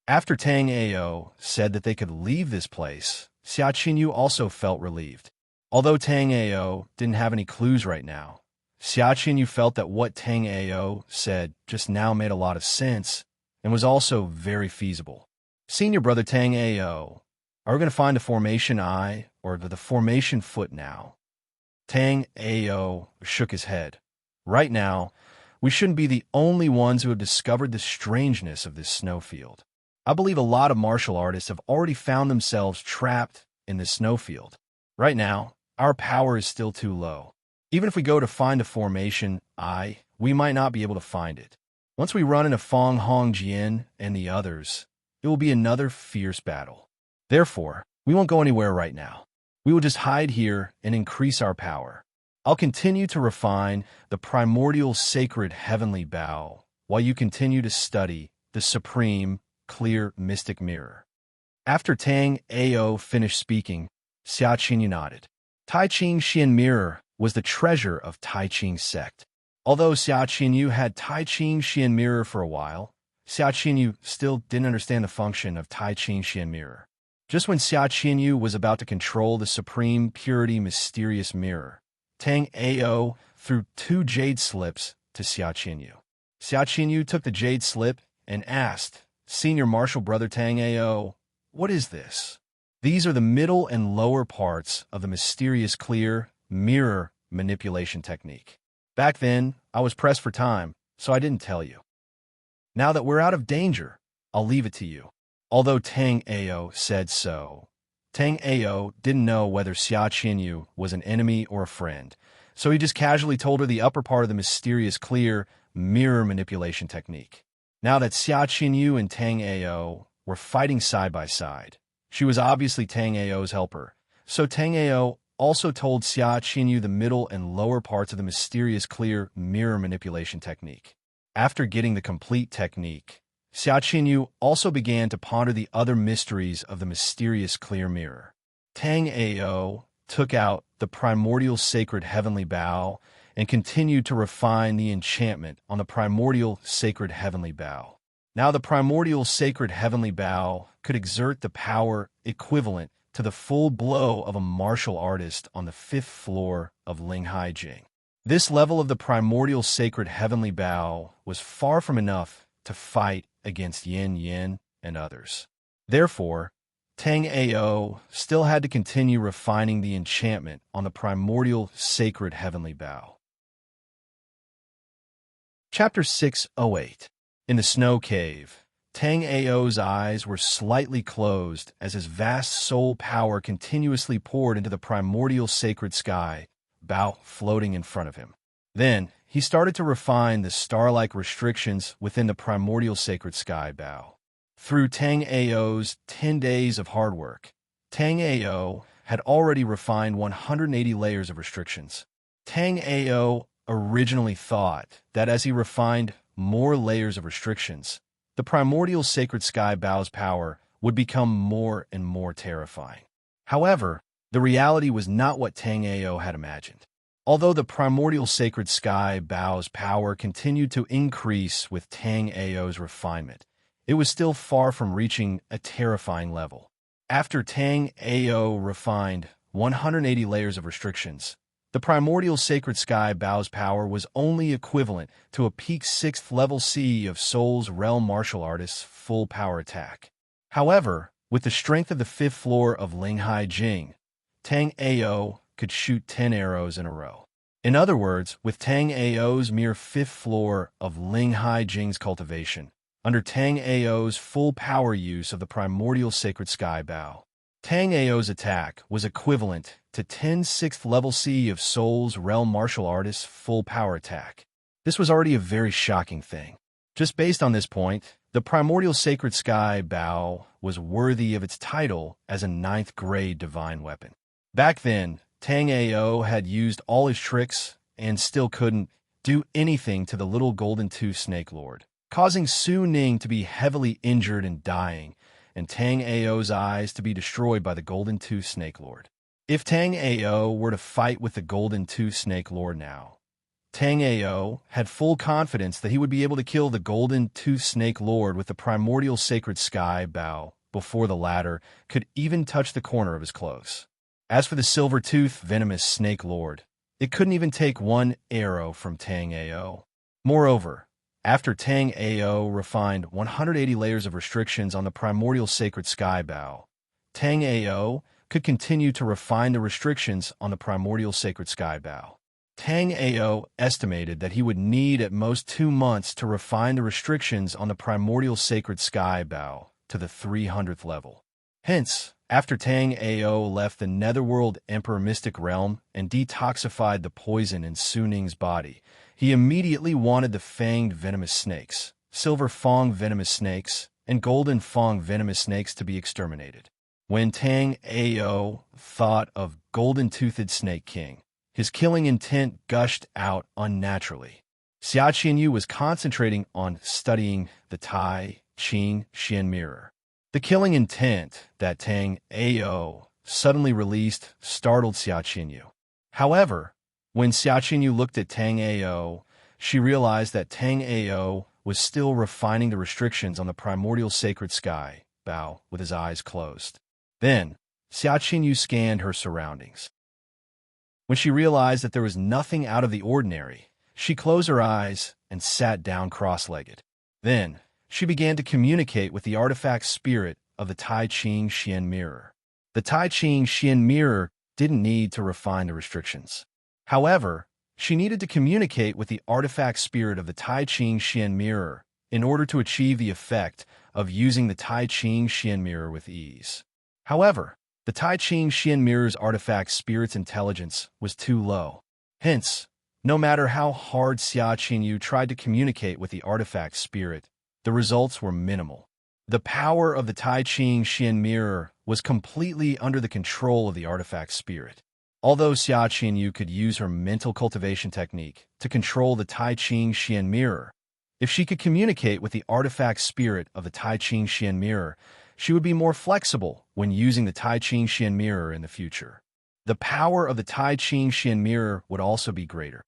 After Tang Ao said that they could leave this place, Xia Qinyu also felt relieved. Although Tang Ao didn't have any clues right now, Xia Qinyu felt that what Tang Ao said just now made a lot of sense and was also very feasible. Senior brother Tang Ao, are we going to find the formation eye or the formation foot now? Tang Ao shook his head. Right now, we shouldn't be the only ones who have discovered the strangeness of this snowfield. I believe a lot of martial artists have already found themselves trapped in this snowfield. Right now, our power is still too low. Even if we go to find a formation eye, we might not be able to find it. Once we run into Fong Hong Jian and the others, it will be another fierce battle. Therefore, we won't go anywhere right now. We will just hide here and increase our power. I'll continue to refine the primordial sacred heavenly bow while you continue to study the supreme, clear mystic mirror. After Tang Ao finished speaking, Xia Qinyu nodded. Tai Ching Xian Mirror was the treasure of Tai Ching sect. Although Xia Qinyu had Tai Ching Xian Mirror for a while, Xia Qinyu still didn't understand the function of Tai Ching Xian Mirror. Just when Xia Qinyu was about to control the supreme purity mysterious mirror, Tang Ao threw 2 jade slips to Xia Qinyu. Xia Qinyu took the jade slip and asked, "Senior Martial Brother Tang Ao, what is this?" These are the middle and lower parts of the mysterious clear mirror manipulation technique. Back then, I was pressed for time, so I didn't tell you. Now that we're out of danger, I'll leave it to you. Although Tang Ao said so, Tang Ao didn't know whether Xia Qinyu was an enemy or a friend, so he just casually told her the upper part of the mysterious clear mirror manipulation technique. Now that Xia Qinyu and Tang Ao were fighting side by side, she was obviously Tang Ao's helper, so Tang Ao also told Xia Qinyu the middle and lower parts of the mysterious clear mirror manipulation technique. After getting the complete technique, Xia Qinyu also began to ponder the other mysteries of the mysterious clear mirror. Tang Ao took out the primordial sacred heavenly bow and continued to refine the enchantment on the primordial sacred heavenly bow. Now the primordial sacred heavenly bow could exert the power equivalent to the full blow of a martial artist on the 5th floor of Linghai Jing. This level of the primordial sacred heavenly bow was far from enough to fight against Yin Yin and others. Therefore, Tang Ao still had to continue refining the enchantment on the primordial sacred heavenly bow. Chapter 608. In the snow cave, Tang Ao's eyes were slightly closed as his vast soul power continuously poured into the primordial sacred sky bow floating in front of him. Then, he started to refine the star-like restrictions within the primordial sacred sky bow. Through Tang Ao's 10 days of hard work, Tang Ao had already refined 180 layers of restrictions. Tang Ao originally thought that as he refined more layers of restrictions, the primordial sacred sky bow's power would become more and more terrifying. However, the reality was not what Tang Ao had imagined. Although the primordial sacred sky bow's power continued to increase with Tang Ao's refinement, it was still far from reaching a terrifying level. After Tang Ao refined 180 layers of restrictions, the primordial sacred sky bow's power was only equivalent to a peak 6th level C of Soul's Realm martial artist's full power attack. However, with the strength of the 5th floor of Linghai Jing, Tang Ao could shoot 10 arrows in a row. In other words, with Tang Ao's mere 5th floor of Linghai Jing's cultivation, under Tang Ao's full power use of the primordial sacred sky bow, Tang Ao's attack was equivalent to 10 6th level C of Soul's Realm martial artist's full power attack. This was already a very shocking thing. Just based on this point, the primordial sacred sky bow was worthy of its title as a 9th grade divine weapon. Back then, Tang Ao had used all his tricks and still couldn't do anything to the little golden tooth snake lord, causing Su Ning to be heavily injured and dying, and Tang Ao's eyes to be destroyed by the golden tooth snake lord. If Tang Ao were to fight with the golden tooth snake lord now, Tang Ao had full confidence that he would be able to kill the golden tooth snake lord with the primordial sacred sky bow before the latter could even touch the corner of his clothes. As for the silver-tooth venomous snake lord, it couldn't even take 1 arrow from Tang Ao. Moreover, after Tang Ao refined 180 layers of restrictions on the primordial sacred sky bow, Tang Ao could continue to refine the restrictions on the primordial sacred sky bow. Tang Ao estimated that he would need at most 2 months to refine the restrictions on the primordial sacred sky bow to the 300th level. Hence, after Tang Ao left the Netherworld Emperor Mystic Realm and detoxified the poison in Su Ning's body, he immediately wanted the fanged venomous snakes, silver fang venomous snakes, and golden fang venomous snakes to be exterminated. When Tang Ao thought of golden-toothed Snake King, his killing intent gushed out unnaturally. Xia Qinyu was concentrating on studying the Tai Ching Xian mirror. The killing intent that Tang Ao suddenly released startled Xia Qinyu. However, when Xia Qinyu looked at Tang Ao, she realized that Tang Ao was still refining the restrictions on the primordial sacred sky bow with his eyes closed. Then, Xia Qinyu scanned her surroundings. When she realized that there was nothing out of the ordinary, she closed her eyes and sat down cross-legged. Then, she began to communicate with the artifact spirit of the Tai Ching Xian mirror. The Tai Ching Xian mirror didn't need to refine the restrictions. However, she needed to communicate with the artifact spirit of the Tai Ching Xian mirror in order to achieve the effect of using the Tai Ching Xian mirror with ease. However, the Tai Ching Xian mirror's artifact spirit's intelligence was too low. Hence, no matter how hard Xia Qinyu tried to communicate with the artifact spirit, the results were minimal. The power of the Tai Ching Xian mirror was completely under the control of the artifact spirit. Although Xia Qinyu could use her mental cultivation technique to control the Tai Ching Xian mirror, if she could communicate with the artifact spirit of the Tai Ching Xian mirror, she would be more flexible when using the Tai Ching Xian mirror in the future. The power of the Tai Ching Xian mirror would also be greater.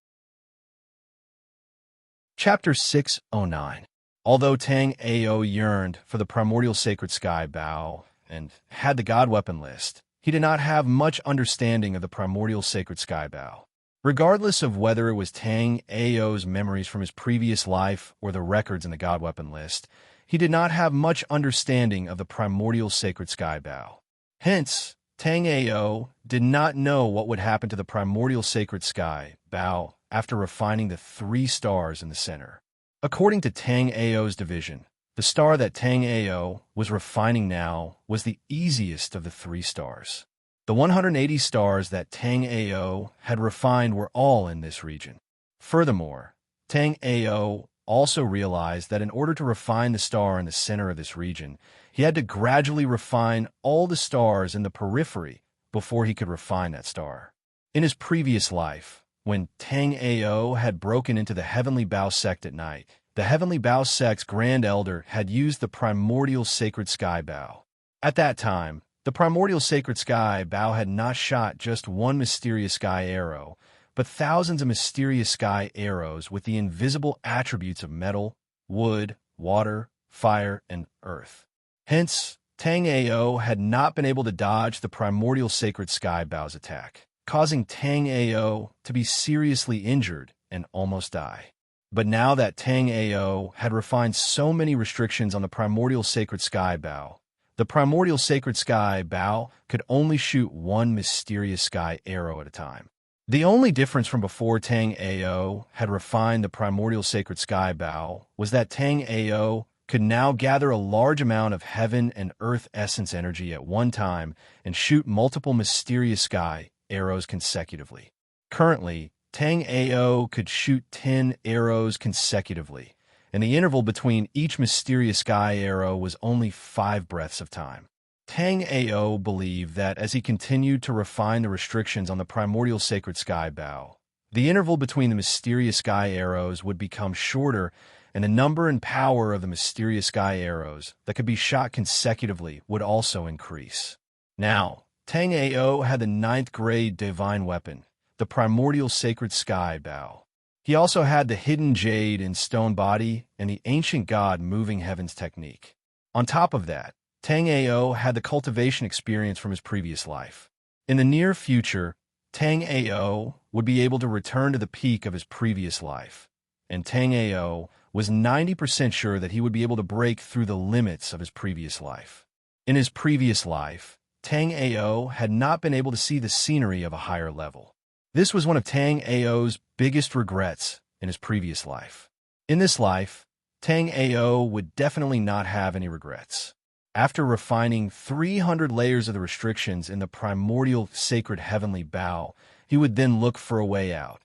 Chapter 609. Although Tang Ao yearned for the primordial sacred sky Bao and had the god weapon list, he did not have much understanding of the primordial sacred sky Bao. Regardless of whether it was Tang Ao's memories from his previous life or the records in the god weapon list, he did not have much understanding of the primordial sacred sky Bao. Hence, Tang Ao did not know what would happen to the primordial sacred sky Bao after refining the 3 stars in the center. According to Tang Ao's division, the star that Tang Ao was refining now was the easiest of the 3 stars. The 180 stars that Tang Ao had refined were all in this region. Furthermore, Tang Ao also realized that in order to refine the star in the center of this region, he had to gradually refine all the stars in the periphery before he could refine that star. In his previous life, when Tang Ao had broken into the Heavenly Bao sect at night, the Heavenly Bao sect's Grand Elder had used the primordial sacred sky Bao. At that time, the primordial sacred sky Bao had not shot just one mysterious sky arrow, but thousands of mysterious sky arrows with the invisible attributes of metal, wood, water, fire, and earth. Hence, Tang Ao had not been able to dodge the primordial sacred sky Bao's attack, causing Tang Ao to be seriously injured and almost die. But now that Tang Ao had refined so many restrictions on the primordial sacred sky Bao, the primordial sacred sky Bao could only shoot one mysterious sky arrow at a time. The only difference from before Tang Ao had refined the primordial sacred sky Bao was that Tang Ao could now gather a large amount of heaven and earth essence energy at one time and shoot multiple mysterious sky arrows consecutively. Currently, Tang Ao could shoot 10 arrows consecutively, and the interval between each mysterious sky arrow was only 5 breaths of time. Tang Ao believed that as he continued to refine the restrictions on the primordial sacred sky Bao, the interval between the mysterious sky arrows would become shorter, and the number and power of the mysterious sky arrows that could be shot consecutively would also increase. Now, Tang Ao had the 9th grade divine weapon, the primordial sacred sky Bao. He also had the hidden jade and stone body and the ancient god moving heavens technique. On top of that, Tang Ao had the cultivation experience from his previous life. In the near future, Tang Ao would be able to return to the peak of his previous life, and Tang Ao was 90% sure that he would be able to break through the limits of his previous life. In his previous life, Tang Ao had not been able to see the scenery of a higher level. This was one of Tang Ao's biggest regrets in his previous life. In this life, Tang Ao would definitely not have any regrets. After refining 300 layers of the restrictions in the primordial sacred heavenly Bao, he would then look for a way out.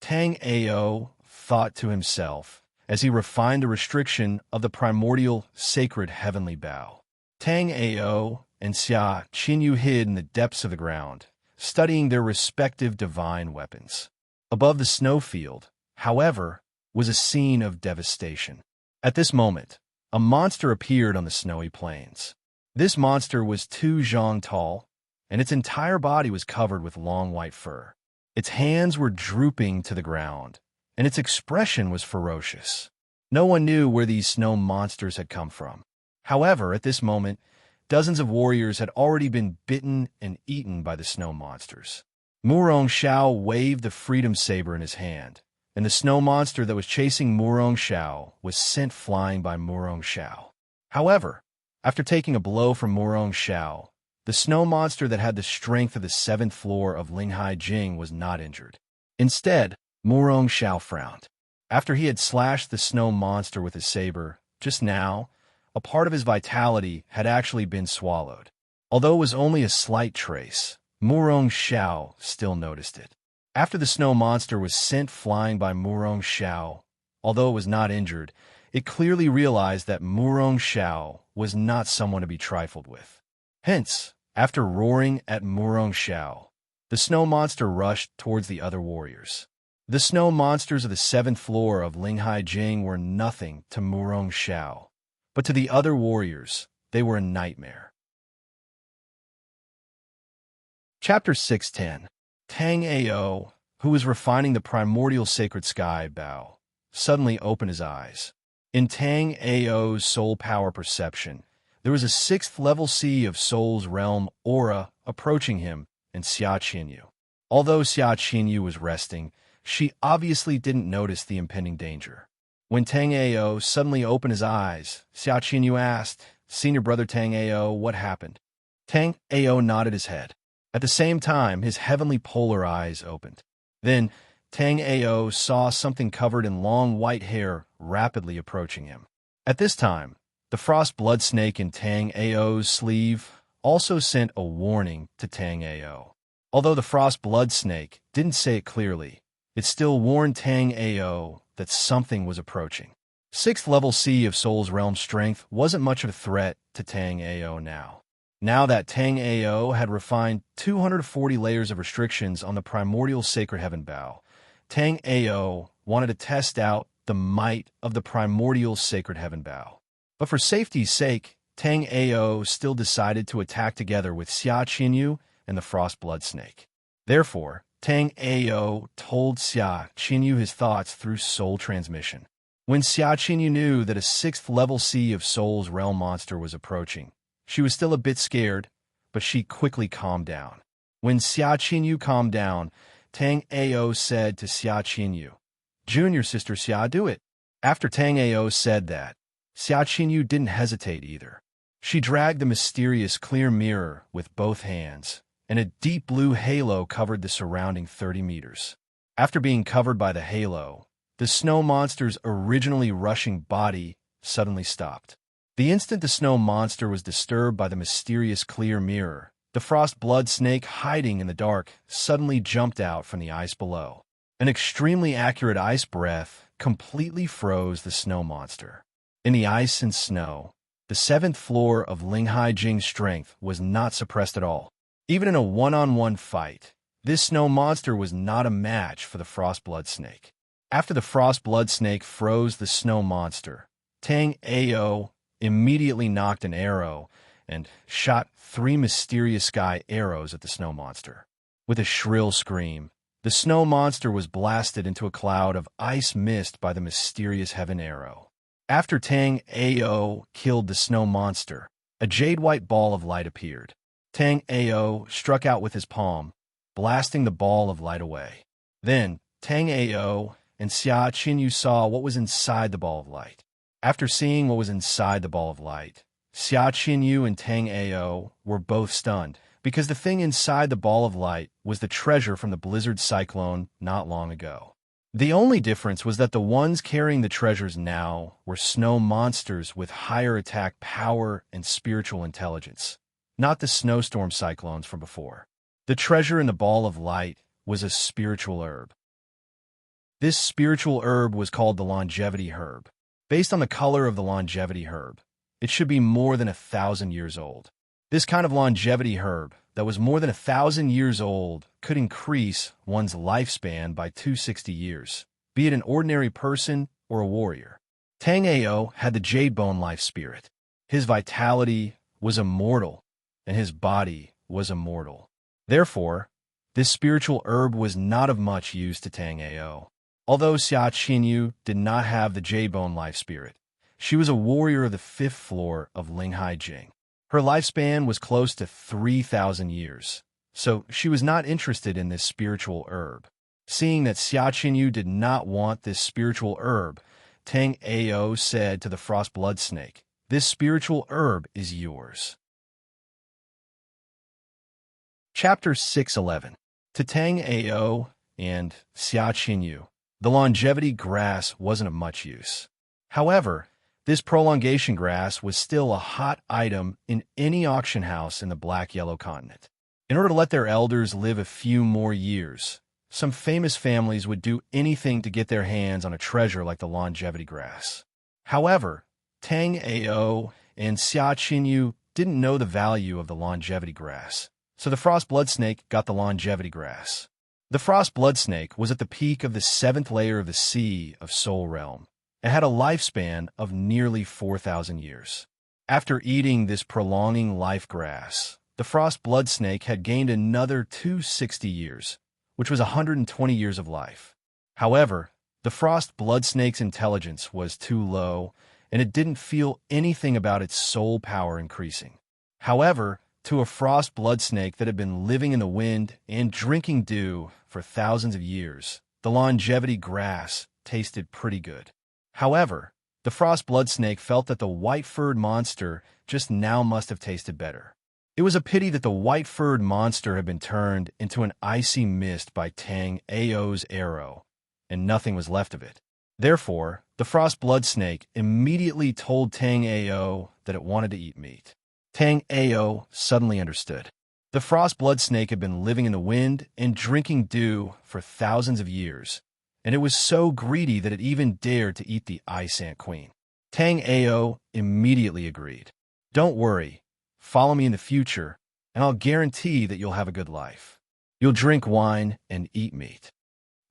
Tang Ao thought to himself as he refined the restriction of the primordial sacred heavenly Bao. Tang Ao and Xia Qinyu hid in the depths of the ground, studying their respective divine weapons. Above the snowfield, however, was a scene of devastation. At this moment, a monster appeared on the snowy plains. This monster was 2 zhang tall, and its entire body was covered with long white fur. Its hands were drooping to the ground, and its expression was ferocious. No one knew where these snow monsters had come from. However, at this moment, dozens of warriors had already been bitten and eaten by the snow monsters. Murong Xiao waved the freedom saber in his hand, and the snow monster that was chasing Murong Xiao was sent flying by Murong Xiao. However, after taking a blow from Murong Xiao, the snow monster that had the strength of the 7th floor of Linghai Jing was not injured. Instead, Murong Xiao frowned. After he had slashed the snow monster with his saber, just now, a part of his vitality had actually been swallowed. Although it was only a slight trace, Murong Xiao still noticed it. After the snow monster was sent flying by Murong Xiao, although it was not injured, it clearly realized that Murong Xiao was not someone to be trifled with. Hence, after roaring at Murong Xiao, the snow monster rushed towards the other warriors. The snow monsters of the 7th floor of Linghai Jing were nothing to Murong Xiao, but to the other warriors, they were a nightmare. Chapter 610. Tang Ao, who was refining the primordial sacred sky bow, suddenly opened his eyes. In Tang Ao's soul power perception, there was a 6th level sea of soul's realm aura approaching him and Xia Qinyu. Although Xia Qinyu was resting, she obviously didn't notice the impending danger. When Tang Ao suddenly opened his eyes, Xia Qinyu asked, "Senior brother Tang Ao, what happened?" Tang Ao nodded his head. At the same time, his heavenly polar eyes opened. Then, Tang Ao saw something covered in long white hair rapidly approaching him. At this time, the frost blood snake in Tang Ao's sleeve also sent a warning to Tang Ao. Although the frost blood snake didn't say it clearly, it still warned Tang Ao that something was approaching. 6th level sea of Soul's realm strength wasn't much of a threat to Tang Ao now. Now that Tang Ao had refined 240 layers of restrictions on the primordial sacred heaven bow, Tang Ao wanted to test out the might of the primordial sacred heaven bow. But for safety's sake, Tang Ao still decided to attack together with Xia Qinyu and the frost blood snake. Therefore, Tang Ao told Xia Qinyu his thoughts through soul transmission. When Xia Qinyu knew that a 6th level sea of Soul's realm monster was approaching, she was still a bit scared, but she quickly calmed down. When Xia Qinyu calmed down, Tang Ao said to Xia Qinyu, "Junior sister Xia, do it." After Tang Ao said that, Xia Qinyu didn't hesitate either. She dragged the mysterious clear mirror with both hands, and a deep blue halo covered the surrounding 30 meters. After being covered by the halo, the snow monster's originally rushing body suddenly stopped. The instant the snow monster was disturbed by the mysterious clear mirror, the frost blood snake hiding in the dark suddenly jumped out from the ice below. An extremely accurate ice breath completely froze the snow monster. In the ice and snow, the 7th floor of Linghai Jing's strength was not suppressed at all. Even in a one-on-one fight, this snow monster was not a match for the frost blood snake. After the frost blood snake froze the snow monster, Tang Ao immediately nocked an arrow and shot 3 mysterious sky arrows at the snow monster. With a shrill scream, the snow monster was blasted into a cloud of ice mist by the mysterious heaven arrow. After Tang Ao killed the snow monster, a jade-white ball of light appeared. Tang Ao struck out with his palm, blasting the ball of light away. Then, Tang Ao and Xia Qinyu saw what was inside the ball of light. After seeing what was inside the ball of light, Xia Qinyu and Tang Ao were both stunned, because the thing inside the ball of light was the treasure from the blizzard cyclone not long ago. The only difference was that the ones carrying the treasures now were snow monsters with higher attack power and spiritual intelligence, not the snowstorm cyclones from before. The treasure in the ball of light was a spiritual herb. This spiritual herb was called the longevity herb. Based on the color of the longevity herb, it should be more than 1,000 years old. This kind of longevity herb that was more than 1,000 years old could increase one's lifespan by 260 years, be it an ordinary person or a warrior. Tang Ao had the jade bone life spirit. His vitality was immortal, and his body was immortal. Therefore, this spiritual herb was not of much use to Tang Ao. Although Xia Qinyu did not have the jade bone life spirit, she was a warrior of the 5th floor of Linghai Jing. Her lifespan was close to 3,000 years, so she was not interested in this spiritual herb. Seeing that Xia Qinyu did not want this spiritual herb, Tang Ao said to the frost blood snake, "This spiritual herb is yours." Chapter 611. To Tang Ao and Xia Qinyu, the longevity grass wasn't of much use. However, this prolongation grass was still a hot item in any auction house in the black-yellow continent. In order to let their elders live a few more years, some famous families would do anything to get their hands on a treasure like the longevity grass. However, Tang Ao and Xia Qinyu didn't know the value of the longevity grass, so the frost blood snake got the longevity grass. The frost blood snake was at the peak of the 7th layer of the Sea of Soul Realm, and had a lifespan of nearly 4,000 years. After eating this prolonging life grass, the frost blood snake had gained another 260 years, which was 120 years of life. However, the frost blood snake's intelligence was too low, and it didn't feel anything about its soul power increasing. However, to a frost blood snake that had been living in the wind and drinking dew for thousands of years, the longevity grass tasted pretty good. However, the frost blood snake felt that the white-furred monster just now must have tasted better. It was a pity that the white-furred monster had been turned into an icy mist by Tang Ao's arrow, and nothing was left of it. Therefore, the frost blood snake immediately told Tang Ao that it wanted to eat meat. Tang Ao suddenly understood. The frost blood snake had been living in the wind and drinking dew for thousands of years, and it was so greedy that it even dared to eat the Ice Ant Queen. Tang Ao immediately agreed. "Don't worry, follow me in the future, and I'll guarantee that you'll have a good life. You'll drink wine and eat meat."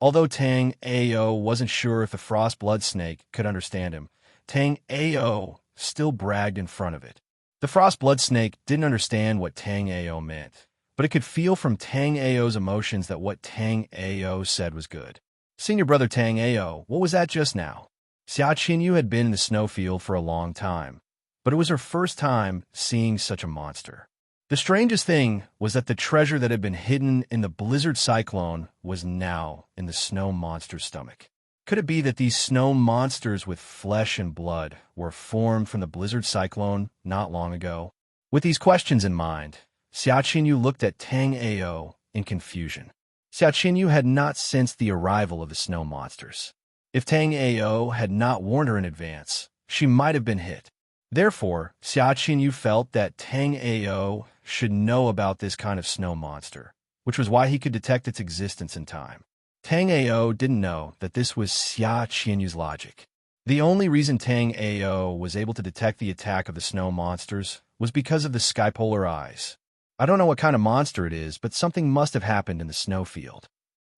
Although Tang Ao wasn't sure if the frost blood snake could understand him, Tang Ao still bragged in front of it. The frost blood snake didn't understand what Tang Ao meant, but it could feel from Tang Ao's emotions that what Tang Ao said was good. "Senior brother Tang Ao, what was that just now?" Xia Qinyu had been in the snowfield for a long time, but it was her first time seeing such a monster. The strangest thing was that the treasure that had been hidden in the blizzard cyclone was now in the snow monster's stomach. Could it be that these snow monsters with flesh and blood were formed from the blizzard cyclone not long ago? With these questions in mind, Xia Qinyu looked at Tang Ao in confusion. Xia Qinyu had not sensed the arrival of the snow monsters. If Tang Ao had not warned her in advance, she might have been hit. Therefore, Xia Qinyu felt that Tang Ao should know about this kind of snow monster, which was why he could detect its existence in time. Tang Ao didn't know that this was Xia Qinyu's logic. The only reason Tang Ao was able to detect the attack of the snow monsters was because of the skypolar eyes. "I don't know what kind of monster it is, but something must have happened in the snowfield."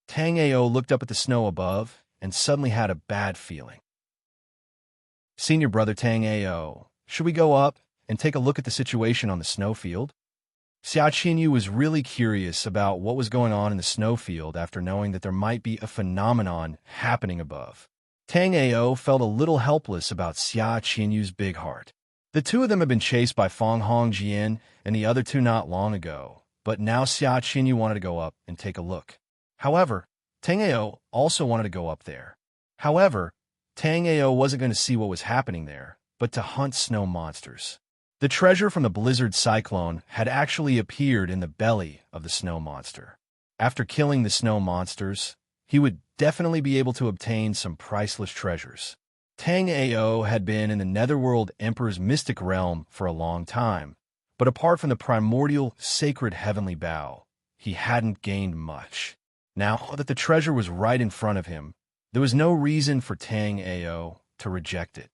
Tang Ao looked up at the snow above and suddenly had a bad feeling. "Senior brother Tang Ao, should we go up and take a look at the situation on the snowfield?" Xia Qinyu was really curious about what was going on in the snowfield after knowing that there might be a phenomenon happening above. Tang Ao felt a little helpless about Xia Qinyu's big heart. The two of them had been chased by Feng Hongjian and the other two not long ago, but now Xia Qinyu wanted to go up and take a look. However, Tang Ao also wanted to go up there. However, Tang Ao wasn't going to see what was happening there, but to hunt snow monsters. The treasure from the blizzard cyclone had actually appeared in the belly of the snow monster. After killing the snow monsters, he would definitely be able to obtain some priceless treasures. Tang Ao had been in the Netherworld Emperor's mystic realm for a long time, but apart from the primordial sacred heavenly bow, he hadn't gained much. Now that the treasure was right in front of him, there was no reason for Tang Ao to reject it.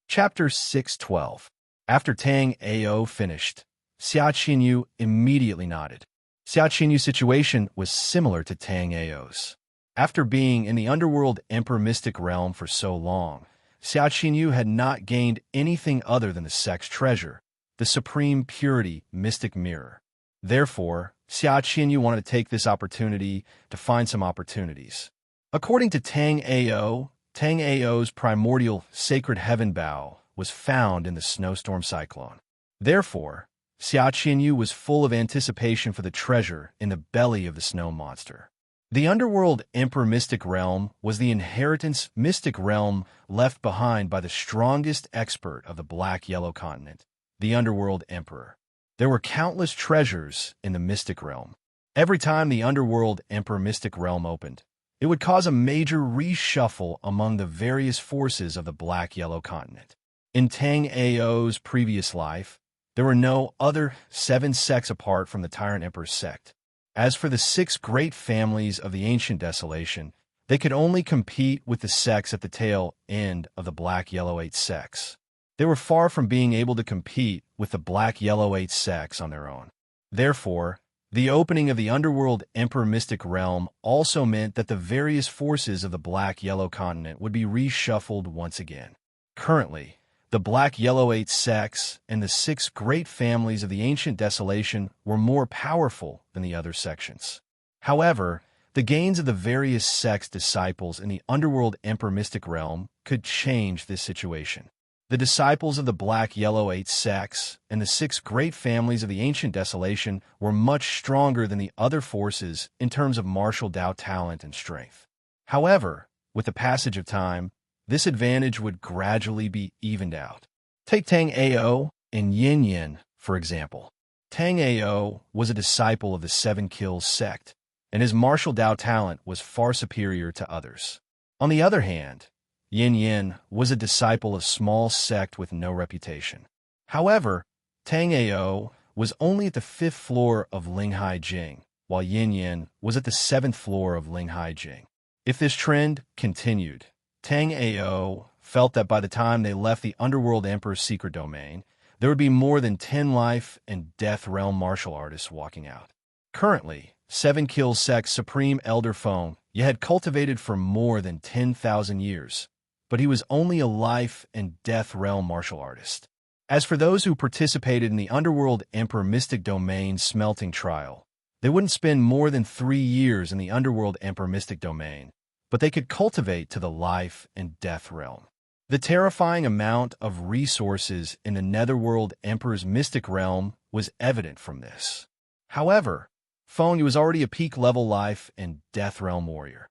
Chapter 612. After Tang Ao finished, Xia Qinyu immediately nodded. Xia Qinyu's situation was similar to Tang Ao's. After being in the underworld Emperor mystic realm for so long, Xia Qinyu had not gained anything other than the sex treasure, the supreme purity mystic mirror. Therefore, Xia Qinyu wanted to take this opportunity to find some opportunities. According to Tang Ao, Tang Ao's primordial sacred heaven bow was found in the snowstorm cyclone. Therefore, Xia Qinyu was full of anticipation for the treasure in the belly of the snow monster. The underworld Emperor Mystic Realm was the inheritance mystic realm left behind by the strongest expert of the Black-Yellow Continent, the Underworld Emperor. There were countless treasures in the Mystic Realm. Every time the Underworld Emperor Mystic Realm opened, it would cause a major reshuffle among the various forces of the Black-Yellow Continent. In Tang Ao's previous life, there were no other 7 sects apart from the Tyrant Emperor's sect. As for the 6 great families of the Ancient Desolation, they could only compete with the sects at the tail end of the Black-Yellow 8 sects. They were far from being able to compete with the Black-Yellow 8 sects on their own. Therefore, the opening of the Underworld Emperor Mystic Realm also meant that the various forces of the Black-Yellow Continent would be reshuffled once again. Currently, the Black-Yellow 8 sects and the 6 great families of the Ancient Desolation were more powerful than the other sections. However, the gains of the various sects' disciples in the Underworld Emperor Mystic Realm could change this situation. The disciples of the Black-Yellow 8 sects and the 6 great families of the Ancient Desolation were much stronger than the other forces in terms of martial Dao talent and strength. However, with the passage of time, this advantage would gradually be evened out. Take Tang Ao and Yin Yin, for example. Tang Ao was a disciple of the 7 Kills sect, and his martial Dao talent was far superior to others. On the other hand, Yin Yin was a disciple of small sect with no reputation. However, Tang Ao was only at the 5th floor of Linghai Jing, while Yin Yin was at the 7th floor of Linghai Jing. If this trend continued, Tang Ao felt that by the time they left the Underworld Emperor's secret domain, there would be more than 10 life and death realm martial artists walking out. Currently, 7 Kills sect's Supreme Elder Feng Ye had cultivated for more than 10,000 years, but he was only a life and death realm martial artist. As for those who participated in the Underworld Emperor Mystic Domain smelting trial, they wouldn't spend more than 3 years in the Underworld Emperor Mystic Domain, but they could cultivate to the life and death realm. The terrifying amount of resources in the Netherworld Emperor's Mystic Realm was evident from this. However, Feng was already a peak-level life and death realm warrior.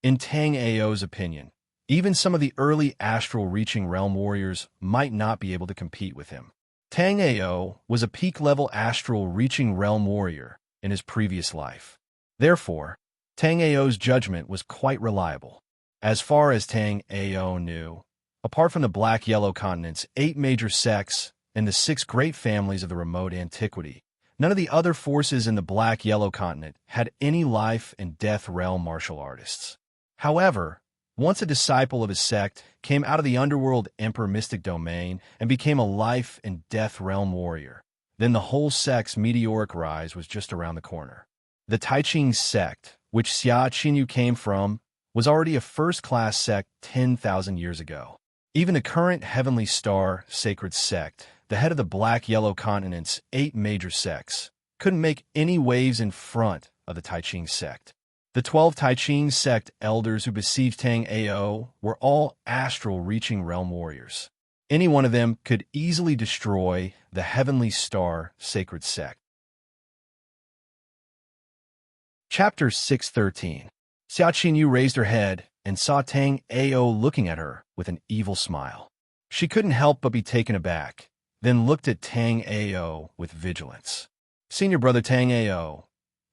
In Tang Ao's opinion, even some of the early astral-reaching realm warriors might not be able to compete with him. Tang Ao was a peak-level astral-reaching realm warrior in his previous life. Therefore, Tang Ao's judgment was quite reliable. As far as Tang Ao knew, apart from the Black-Yellow Continent's 8 major sects and the 6 great families of the remote antiquity, none of the other forces in the Black-Yellow Continent had any life and death realm martial artists. However, once a disciple of his sect came out of the Underworld Emperor Mystic Domain and became a life and death realm warrior, then the whole sect's meteoric rise was just around the corner. The Taiching sect, which Xia Qinyu came from, was already a first-class sect 10,000 years ago. Even the current Heavenly Star Sacred Sect, the head of the Black-Yellow Continent's 8 major sects, couldn't make any waves in front of the Taiching sect. The 12 Taiching sect elders who besieged Tang Ao were all astral-reaching realm warriors. Any one of them could easily destroy the Heavenly Star Sacred Sect. Chapter 613. Xia Qinyu raised her head and saw Tang Ao looking at her with an evil smile. She couldn't help but be taken aback, then looked at Tang Ao with vigilance. "Senior brother Tang Ao,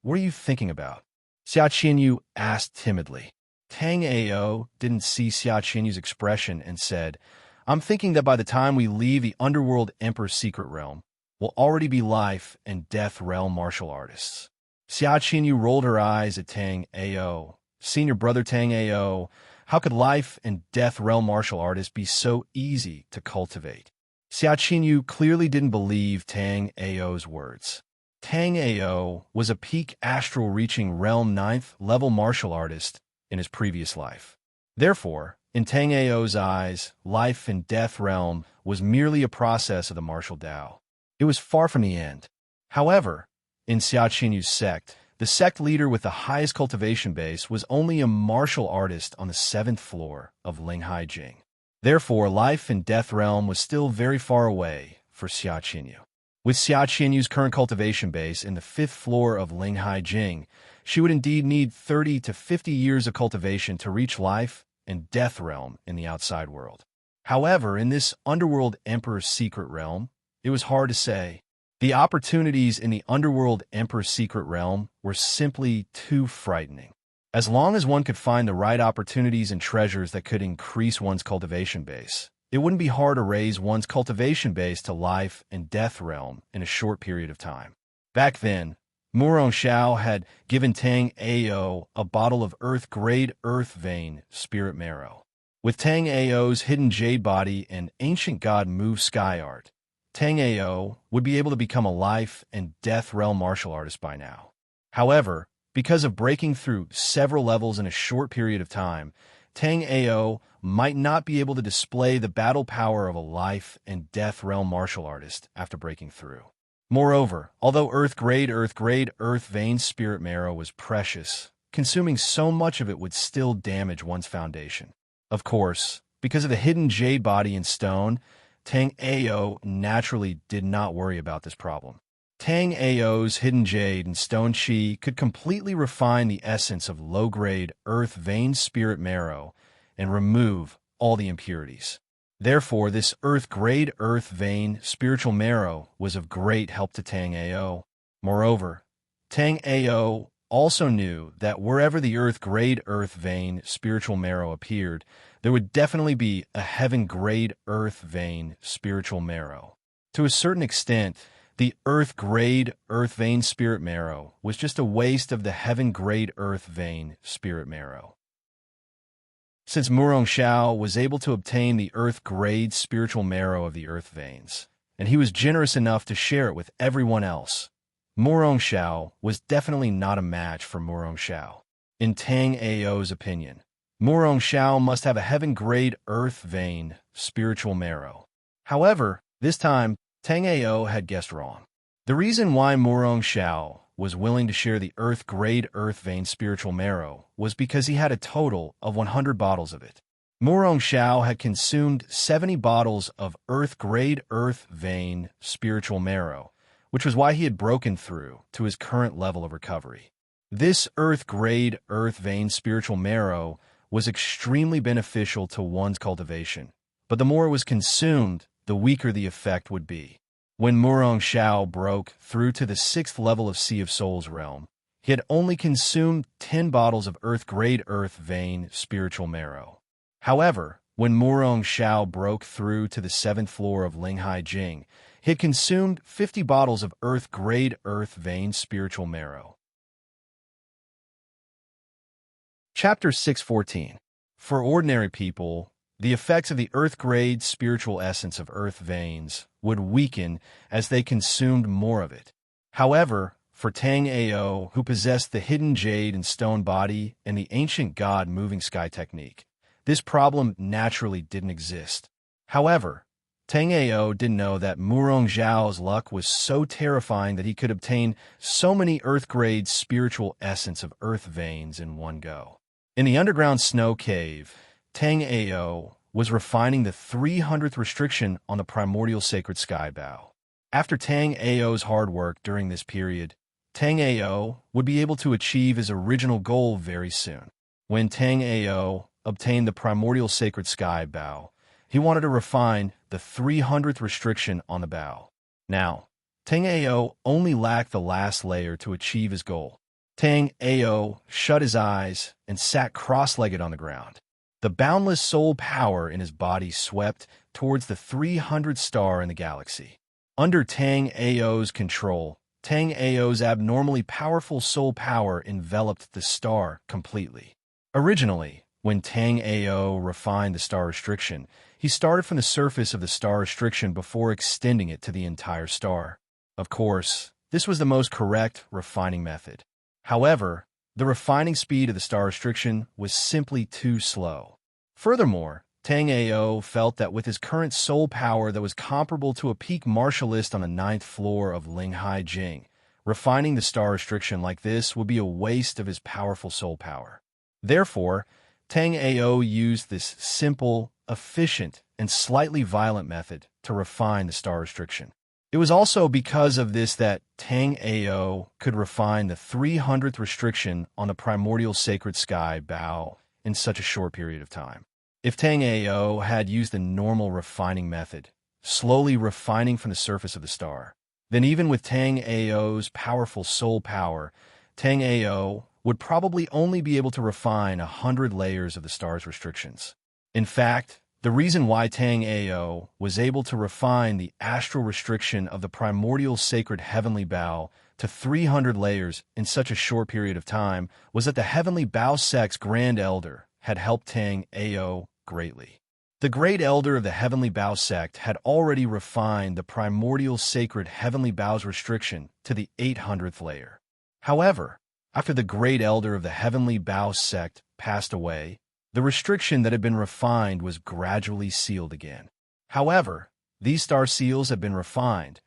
what are you thinking about?" Xia Qinyu asked timidly. Tang Ao didn't see Xia Qinyu's expression and said, "I'm thinking that by the time we leave the Underworld Emperor's secret realm, we'll already be life and death realm martial artists." Xia Qinyu rolled her eyes at Tang Ao. "Senior brother Tang Ao, how could life and death realm martial artists be so easy to cultivate?" Xia Qinyu clearly didn't believe Tang Ao's words. Tang Ao was a peak astral-reaching realm 9th level martial artist in his previous life. Therefore, in Tang Ao's eyes, life and death realm was merely a process of the martial Dao. It was far from the end. However, in Xia Qinyu's sect, the sect leader with the highest cultivation base was only a martial artist on the 7th floor of Linghai Jing. Therefore, life and death realm was still very far away for Xia Qinyu. With Xia Qinyu's current cultivation base in the 5th floor of Linghai Jing, she would indeed need 30 to 50 years of cultivation to reach life and death realm in the outside world. However, in this underworld Emperor's secret realm, it was hard to say. The opportunities in the underworld Emperor's secret realm were simply too frightening. As long as one could find the right opportunities and treasures that could increase one's cultivation base, it wouldn't be hard to raise one's cultivation base to life and death realm in a short period of time. Back then, Murong Xiao had given Tang Ao a bottle of earth-grade earth vein spirit marrow. With Tang Ao's hidden jade body and ancient god move sky art, Tang Ao would be able to become a life and death realm martial artist by now. However, because of breaking through several levels in a short period of time, Tang Ao might not be able to display the battle power of a life and death realm martial artist after breaking through. Moreover, although earth-grade earth vein spirit marrow was precious, consuming so much of it would still damage one's foundation. Of course, because of the hidden jade body in stone, Tang Ao naturally did not worry about this problem. Tang Ao's hidden jade and stone chi could completely refine the essence of low-grade earth vein spirit marrow and remove all the impurities. Therefore, this earth-grade earth vein spiritual marrow was of great help to Tang Ao. Moreover, Tang Ao also knew that wherever the earth-grade earth vein spiritual marrow appeared, there would definitely be a heaven-grade earth vein spiritual marrow. To a certain extent, the earth-grade earth vein spirit marrow was just a waste of the heaven-grade earth vein spirit marrow. Since Murong Xiao was able to obtain the earth-grade spiritual marrow of the earth veins, and he was generous enough to share it with everyone else, Murong Xiao was definitely not a match for Murong Xiao. In Tang Ao's opinion, Murong Xiao must have a heaven-grade earth vein spiritual marrow. However, this time, Tang Ao had guessed wrong. The reason why Murong Xiao was willing to share the earth-grade earth vein spiritual marrow was because he had a total of 100 bottles of it. Murong Xiao had consumed 70 bottles of earth-grade earth vein spiritual marrow, which was why he had broken through to his current level of recovery. This earth-grade earth vein spiritual marrow was extremely beneficial to one's cultivation, but the more it was consumed, the weaker the effect would be. When Murong Xiao broke through to the 6th level of Sea of Souls realm, he had only consumed 10 bottles of earth-grade earth vein spiritual marrow. However, when Murong Xiao broke through to the 7th floor of Linghai Jing, he had consumed 50 bottles of earth-grade earth vein spiritual marrow. Chapter 614. For ordinary people, the effects of the earth-grade spiritual essence of earth veins would weaken as they consumed more of it. However, for Tang Ao, who possessed the hidden jade and stone body and the ancient god moving sky technique, this problem naturally didn't exist. However, Tang Ao didn't know that Murong Xiao's luck was so terrifying that he could obtain so many earth-grade spiritual essence of earth veins in one go. In the underground snow cave, Tang Ao was refining the 300th restriction on the primordial sacred sky bow. After Tang Ao's hard work during this period, Tang Ao would be able to achieve his original goal very soon. When Tang Ao obtained the primordial sacred sky bow, he wanted to refine the 300th restriction on the bow. Now, Tang Ao only lacked the last layer to achieve his goal. Tang Ao shut his eyes and sat cross-legged on the ground. The boundless soul power in his body swept towards the 300th star in the galaxy. Under Tang Ao's control, Tang Ao's abnormally powerful soul power enveloped the star completely. Originally, when Tang Ao refined the star restriction, he started from the surface of the star restriction before extending it to the entire star. Of course, this was the most correct refining method. However, the refining speed of the star restriction was simply too slow. Furthermore, Tang Ao felt that with his current soul power that was comparable to a peak martialist on the 9th floor of Linghai Jing, refining the star restriction like this would be a waste of his powerful soul power. Therefore, Tang Ao used this simple, efficient, and slightly violent method to refine the star restriction. It was also because of this that Tang Ao could refine the 300th restriction on the primordial sacred sky Bao in such a short period of time. If Tang Ao had used the normal refining method, slowly refining from the surface of the star, then even with Tang Ao's powerful soul power, Tang Ao would probably only be able to refine 100 layers of the star's restrictions. In fact, the reason why Tang Ao was able to refine the astral restriction of the primordial sacred heavenly Bao to 300 layers in such a short period of time was that the heavenly Bao sect's Grand Elder had helped Tang Ao greatly. The Great Elder of the Heavenly Bao sect had already refined the primordial sacred Heavenly Bao's restriction to the 800th layer. However, after the Great Elder of the Heavenly Bao sect passed away, the restriction that had been refined was gradually sealed again. However, these star seals had been refined,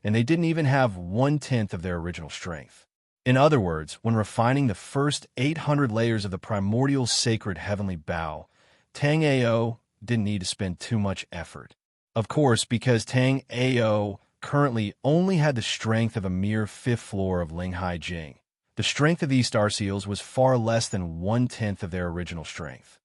and they didn't even have 1/10 of their original strength. In other words, when refining the first 800 layers of the primordial sacred Heavenly Bao, Tang Ao didn't need to spend too much effort. Of course, because Tang Ao currently only had the strength of a mere 5th floor of Linghai Jing, the strength of these star seals was far less than 1/10 of their original strength.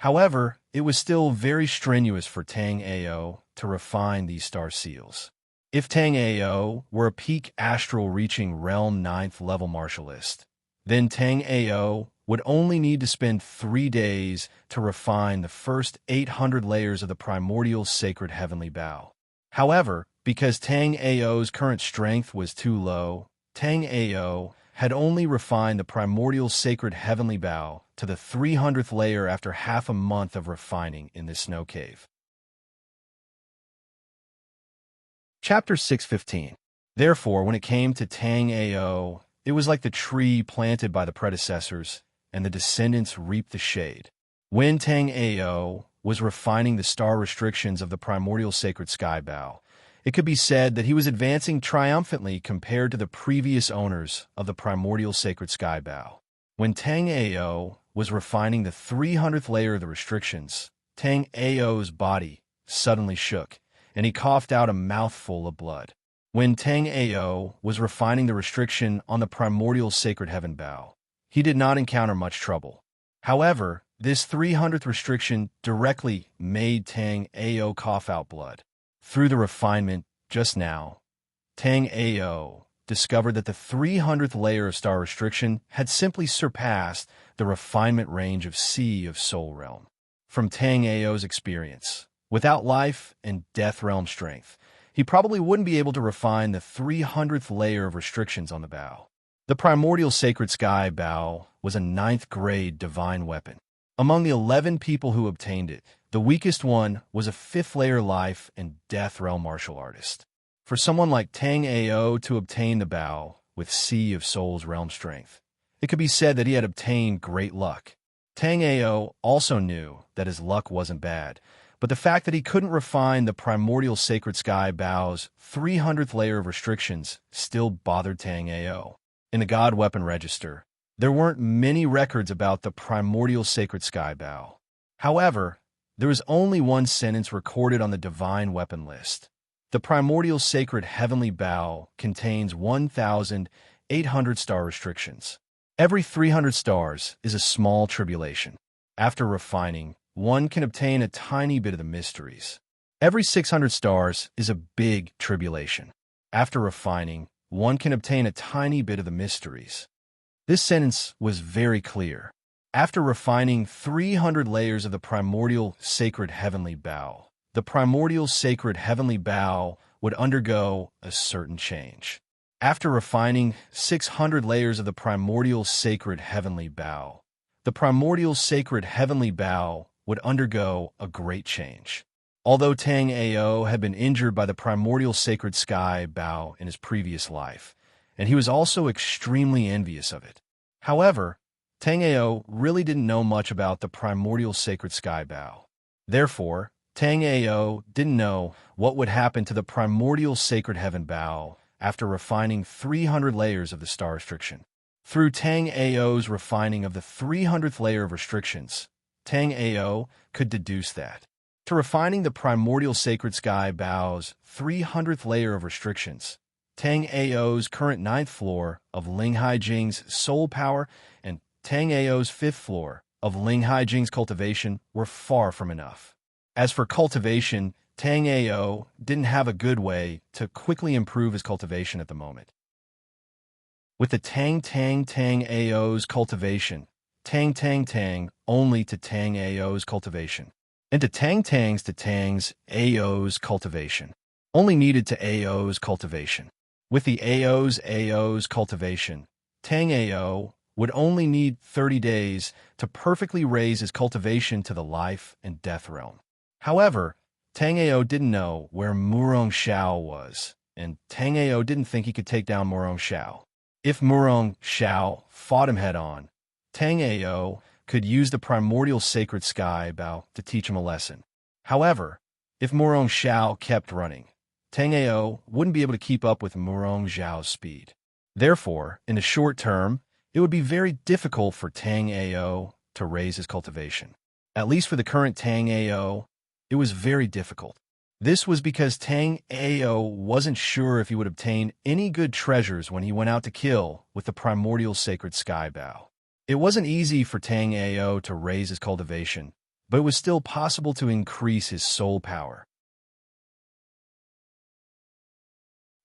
However, it was still very strenuous for Tang Ao to refine these star seals. If Tang Ao were a peak astral reaching realm 9th level martialist, then Tang Ao would only need to spend 3 days to refine the first 800 layers of the primordial sacred heavenly Bao. However, because Tang Ao's current strength was too low, Tang Ao had only refined the primordial sacred heavenly Bao to the 300th layer after half a month of refining in this snow cave. Chapter 615. Therefore, when it came to Tang Ao, it was like the tree planted by the predecessors, and the descendants reaped the shade. When Tang Ao was refining the star restrictions of the primordial sacred sky Bao, it could be said that he was advancing triumphantly compared to the previous owners of the primordial sacred sky Bao. When Tang Ao was refining the 300th layer of the restrictions, Tang Ao's body suddenly shook, and he coughed out a mouthful of blood. When Tang Ao was refining the restriction on the primordial sacred heaven Bao, he did not encounter much trouble. However, this 300th restriction directly made Tang Ao cough out blood. Through the refinement just now, Tang Ao discovered that the 300th layer of star restriction had simply surpassed the refinement range of Sea of Soul Realm. From Tang Ao's experience, without life and death realm strength, he probably wouldn't be able to refine the 300th layer of restrictions on the Bao. The primordial sacred sky Bao was a 9th grade divine weapon. Among the 11 people who obtained it, the weakest one was a 5th layer life and death realm martial artist. For someone like Tang Ao to obtain the Bao with Sea of Soul's realm strength, it could be said that he had obtained great luck. Tang Ao also knew that his luck wasn't bad, but the fact that he couldn't refine the primordial sacred sky Bao's 300th layer of restrictions still bothered Tang Ao. In the God Weapon Register, there weren't many records about the primordial sacred sky Bao. However, there was only one sentence recorded on the divine weapon list. The primordial sacred heavenly Bao contains 1,800 star restrictions. Every 300 stars is a small tribulation. After refining, one can obtain a tiny bit of the mysteries. Every 600 stars is a big tribulation. After refining, one can obtain a tiny bit of the mysteries. This sentence was very clear. After refining 300 layers of the primordial sacred heavenly Bao, the primordial sacred heavenly Bao would undergo a certain change. After refining 600 layers of the primordial sacred heavenly Bao, the primordial sacred heavenly Bao would undergo a great change. Although Tang Ao had been injured by the primordial sacred sky Bao in his previous life, and he was also extremely envious of it. However, Tang Ao really didn't know much about the primordial sacred sky Bao. Therefore, Tang Ao didn't know what would happen to the primordial sacred heaven Bao after refining 300 layers of the star restriction. Through Tang Ao's refining of the 300th layer of restrictions, Tang Ao could deduce that. To refining the primordial sacred sky Bao's 300th layer of restrictions, Tang Ao's current 9th floor of Ling Haijing's soul power and Tang Ao's 5th floor of Ling Haijing's cultivation were far from enough. As for cultivation, Tang Ao didn't have a good way to quickly improve his cultivation at the moment. With the Tang Ao's cultivation, Tang only to Tang Ao's cultivation, and to Tang's Ao's cultivation, only needed to Ao's cultivation. With the Ao's cultivation, Tang Ao would only need 30 days to perfectly raise his cultivation to the life and death realm. However, Tang Ao didn't know where Murong Xiao was, and Tang Ao didn't think he could take down Murong Xiao. If Murong Xiao fought him head-on, Tang Ao could use the primordial sacred sky Bao to teach him a lesson. However, if Murong Xiao kept running, Tang Ao wouldn't be able to keep up with Murong Xiao's speed. Therefore, in the short term, it would be very difficult for Tang Ao to raise his cultivation. At least for the current Tang Ao, it was very difficult. This was because Tang Ao wasn't sure if he would obtain any good treasures when he went out to kill with the primordial sacred sky Bao. It wasn't easy for Tang Ao to raise his cultivation, but it was still possible to increase his soul power.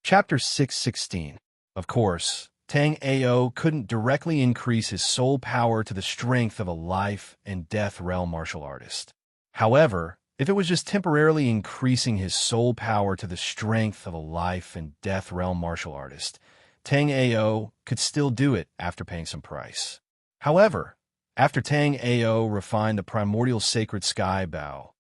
Chapter 6:16. Of course, Tang Ao couldn't directly increase his soul power to the strength of a life and death realm martial artist. However, if it was just temporarily increasing his soul power to the strength of a life and death realm martial artist, Tang Ao could still do it after paying some price. However, after Tang Ao refined the primordial sacred sky Bao,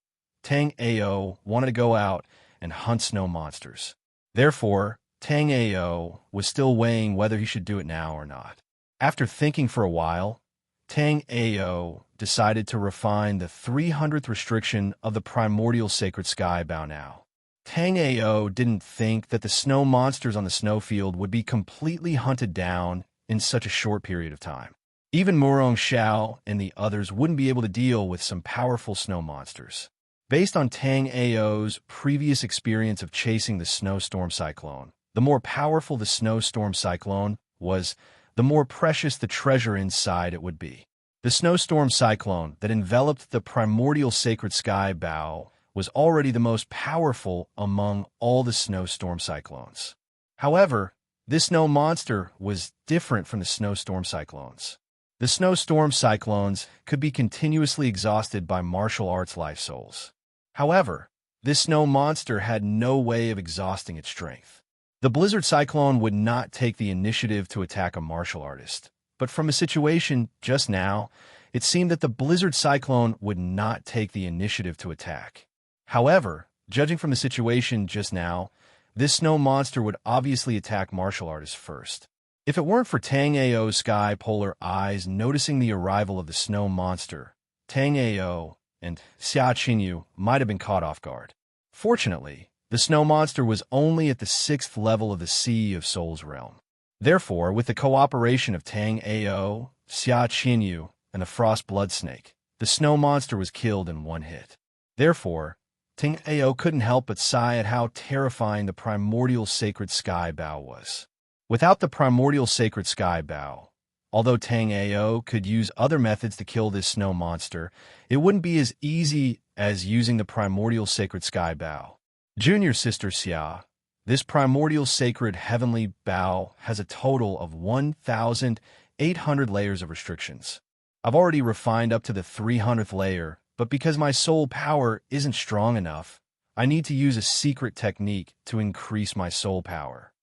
Tang Ao wanted to go out and hunt snow monsters. Therefore, Tang Ao was still weighing whether he should do it now or not. After thinking for a while, Tang Ao decided to refine the 300th restriction of the primordial sacred sky Bao now. Tang Ao didn't think that the snow monsters on the snowfield would be completely hunted down in such a short period of time. Even Murong Xiao and the others wouldn't be able to deal with some powerful snow monsters. Based on Tang Ao's previous experience of chasing the snowstorm cyclone, the more powerful the snowstorm cyclone was, the more precious the treasure inside it would be. The snowstorm cyclone that enveloped the primordial sacred sky Bao was already the most powerful among all the snowstorm cyclones. However, this snow monster was different from the snowstorm cyclones. The snowstorm cyclones could be continuously exhausted by martial arts life souls. However, this snow monster had no way of exhausting its strength. The blizzard cyclone would not take the initiative to attack a martial artist, but from a situation just now, it seemed that the blizzard cyclone would not take the initiative to attack. However, judging from the situation just now, this snow monster would obviously attack martial artists first. If it weren't for Tang Ao's sky polar eyes noticing the arrival of the snow monster, Tang Ao and Xia Qinyu might have been caught off guard. Fortunately, the snow monster was only at the 6th level of the Sea of Souls realm. Therefore, with the cooperation of Tang Ao, Xia Qinyu, and the frost blood snake, the snow monster was killed in one hit. Therefore, Tang Ao couldn't help but sigh at how terrifying the primordial sacred sky Bao was. Without the primordial sacred sky Bao, although Tang Ao could use other methods to kill this snow monster, it wouldn't be as easy as using the primordial sacred sky Bao. Junior sister Xia, this primordial sacred heavenly Bao has a total of 1,800 layers of restrictions. I've already refined up to the 300th layer, but because my soul power isn't strong enough, I need to use a secret technique to increase my soul power.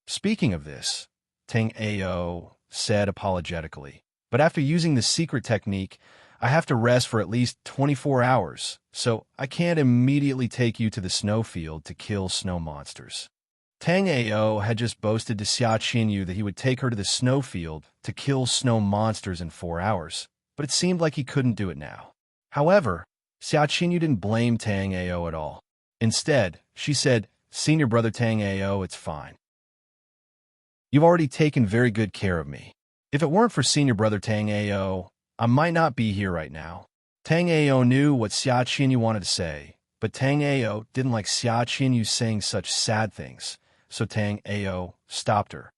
Speaking of this, Tang Ao said apologetically, but after using the secret technique, I have to rest for at least 24 hours, so I can't immediately take you to the snowfield to kill snow monsters. Tang Ao had just boasted to Xia Qinyu that he would take her to the snowfield to kill snow monsters in 4 hours, but it seemed like he couldn't do it now. However, Xia Qinyu didn't blame Tang Ao at all. Instead, she said, "Senior brother Tang Ao, it's fine. You've already taken very good care of me. If it weren't for senior brother Tang Ao, I might not be here right now. Tang Ao knew what Xia Qinyu wanted to say, but Tang Ao didn't like Xia Qinyu saying such sad things, so Tang Ao stopped her.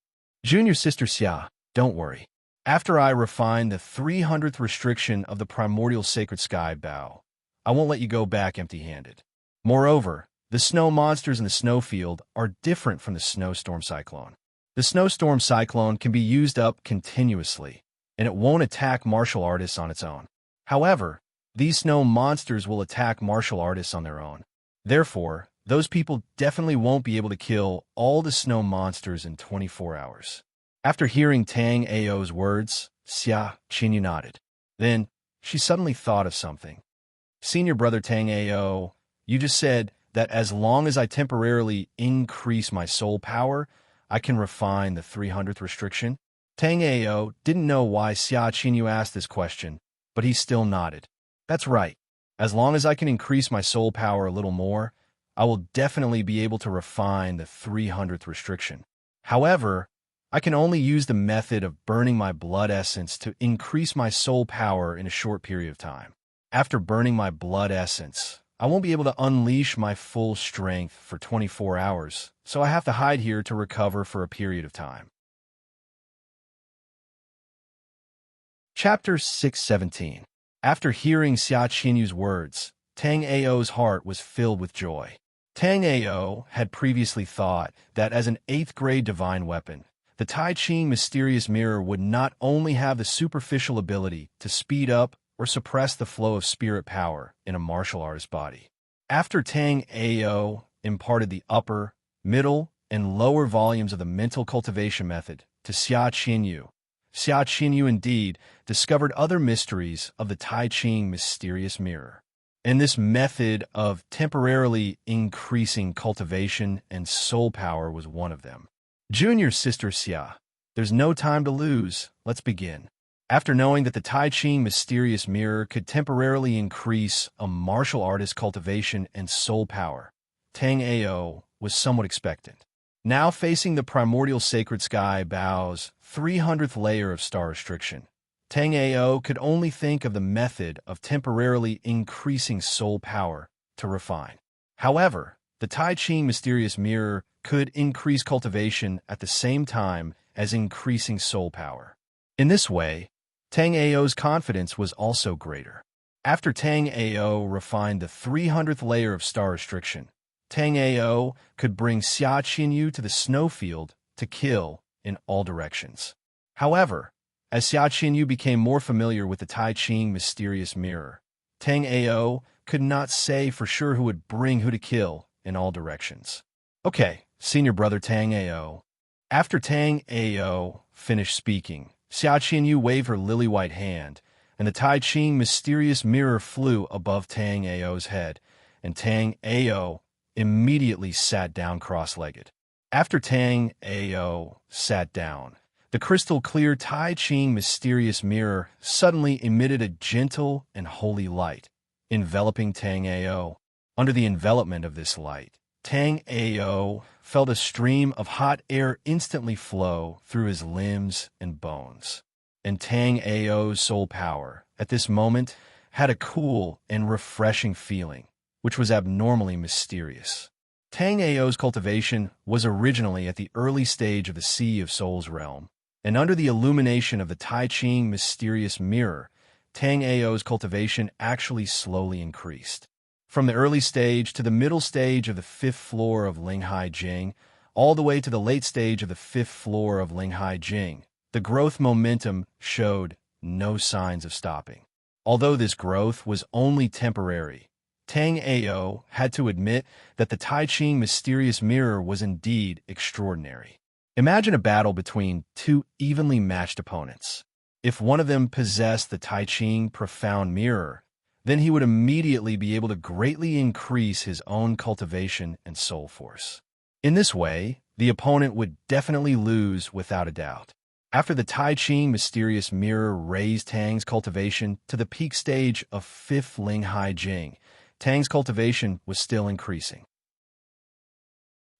Junior sister Xia, don't worry. After I refine the 300th restriction of the primordial sacred sky bow, I won't let you go back empty-handed. Moreover, the snow monsters in the snowfield are different from the snowstorm cyclone. The snowstorm cyclone can be used up continuously, and it won't attack martial artists on its own. However, these snow monsters will attack martial artists on their own. Therefore, those people definitely won't be able to kill all the snow monsters in 24 hours. After hearing Tang Ao's words, Xia Qinyu nodded. Then, she suddenly thought of something. Senior brother Tang Ao, you just said that as long as I temporarily increase my soul power, I can refine the 300th restriction? Tang Ao didn't know why Xia Qinyu asked this question, but he still nodded. That's right. As long as I can increase my soul power a little more, I will definitely be able to refine the 300th restriction. However, I can only use the method of burning my blood essence to increase my soul power in a short period of time. After burning my blood essence, I won't be able to unleash my full strength for 24 hours, so I have to hide here to recover for a period of time. Chapter 617. After hearing Xia Qinyu's words, Tang Ao's heart was filled with joy. Tang Ao had previously thought that as an 8th grade divine weapon, the Tai Ching mysterious mirror would not only have the superficial ability to speed up or suppress the flow of spirit power in a martial artist's body. After Tang Ao imparted the upper, middle, and lower volumes of the mental cultivation method to Xia Qinyu indeed discovered other mysteries of the Tai Ching mysterious mirror. And this method of temporarily increasing cultivation and soul power was one of them. Junior sister Xia, there's no time to lose. Let's begin. After knowing that the Tai Ching mysterious mirror could temporarily increase a martial artist's cultivation and soul power, Tang Ao was somewhat expectant. Now facing the primordial sacred sky bow's 300th layer of star restriction, Tang Ao could only think of the method of temporarily increasing soul power to refine. However, the Tai Ching mysterious mirror could increase cultivation at the same time as increasing soul power. In this way, Tang Ao's confidence was also greater. After Tang Ao refined the 300th layer of star restriction, Tang Ao could bring Xia Qinyu to the snowfield to kill in all directions. However, as Xia Qinyu became more familiar with the Tai Ching mysterious mirror, Tang Ao could not say for sure who would bring who to kill in all directions. Okay, senior brother Tang Ao. After Tang Ao finished speaking, Xia Qinyu waved her lily-white hand, and the Tai Ching mysterious mirror flew above Tang Ao's head, and Tang Ao immediately sat down cross-legged. After Tang Ao sat down, the crystal-clear Tai Ching mysterious mirror suddenly emitted a gentle and holy light, enveloping Tang Ao. Under the envelopment of this light, Tang Ao felt a stream of hot air instantly flow through his limbs and bones. And Tang Ao's soul power, at this moment, had a cool and refreshing feeling, which was abnormally mysterious. Tang Ao's cultivation was originally at the early stage of the Sea of Souls realm, and under the illumination of the Tai Ching mysterious mirror, Tang Ao's cultivation actually slowly increased. From the early stage to the middle stage of the 5th floor of Linghai Jing, all the way to the late stage of the 5th floor of Linghai Jing, the growth momentum showed no signs of stopping. Although this growth was only temporary, Tang Ao had to admit that the Tai Ching mysterious mirror was indeed extraordinary. Imagine a battle between two evenly matched opponents. If one of them possessed the Tai Ching profound mirror, then he would immediately be able to greatly increase his own cultivation and soul force. In this way, the opponent would definitely lose without a doubt. After the Tai Ching mysterious mirror raised Tang's cultivation to the peak stage of 5th Linghai Jing, Tang's cultivation was still increasing.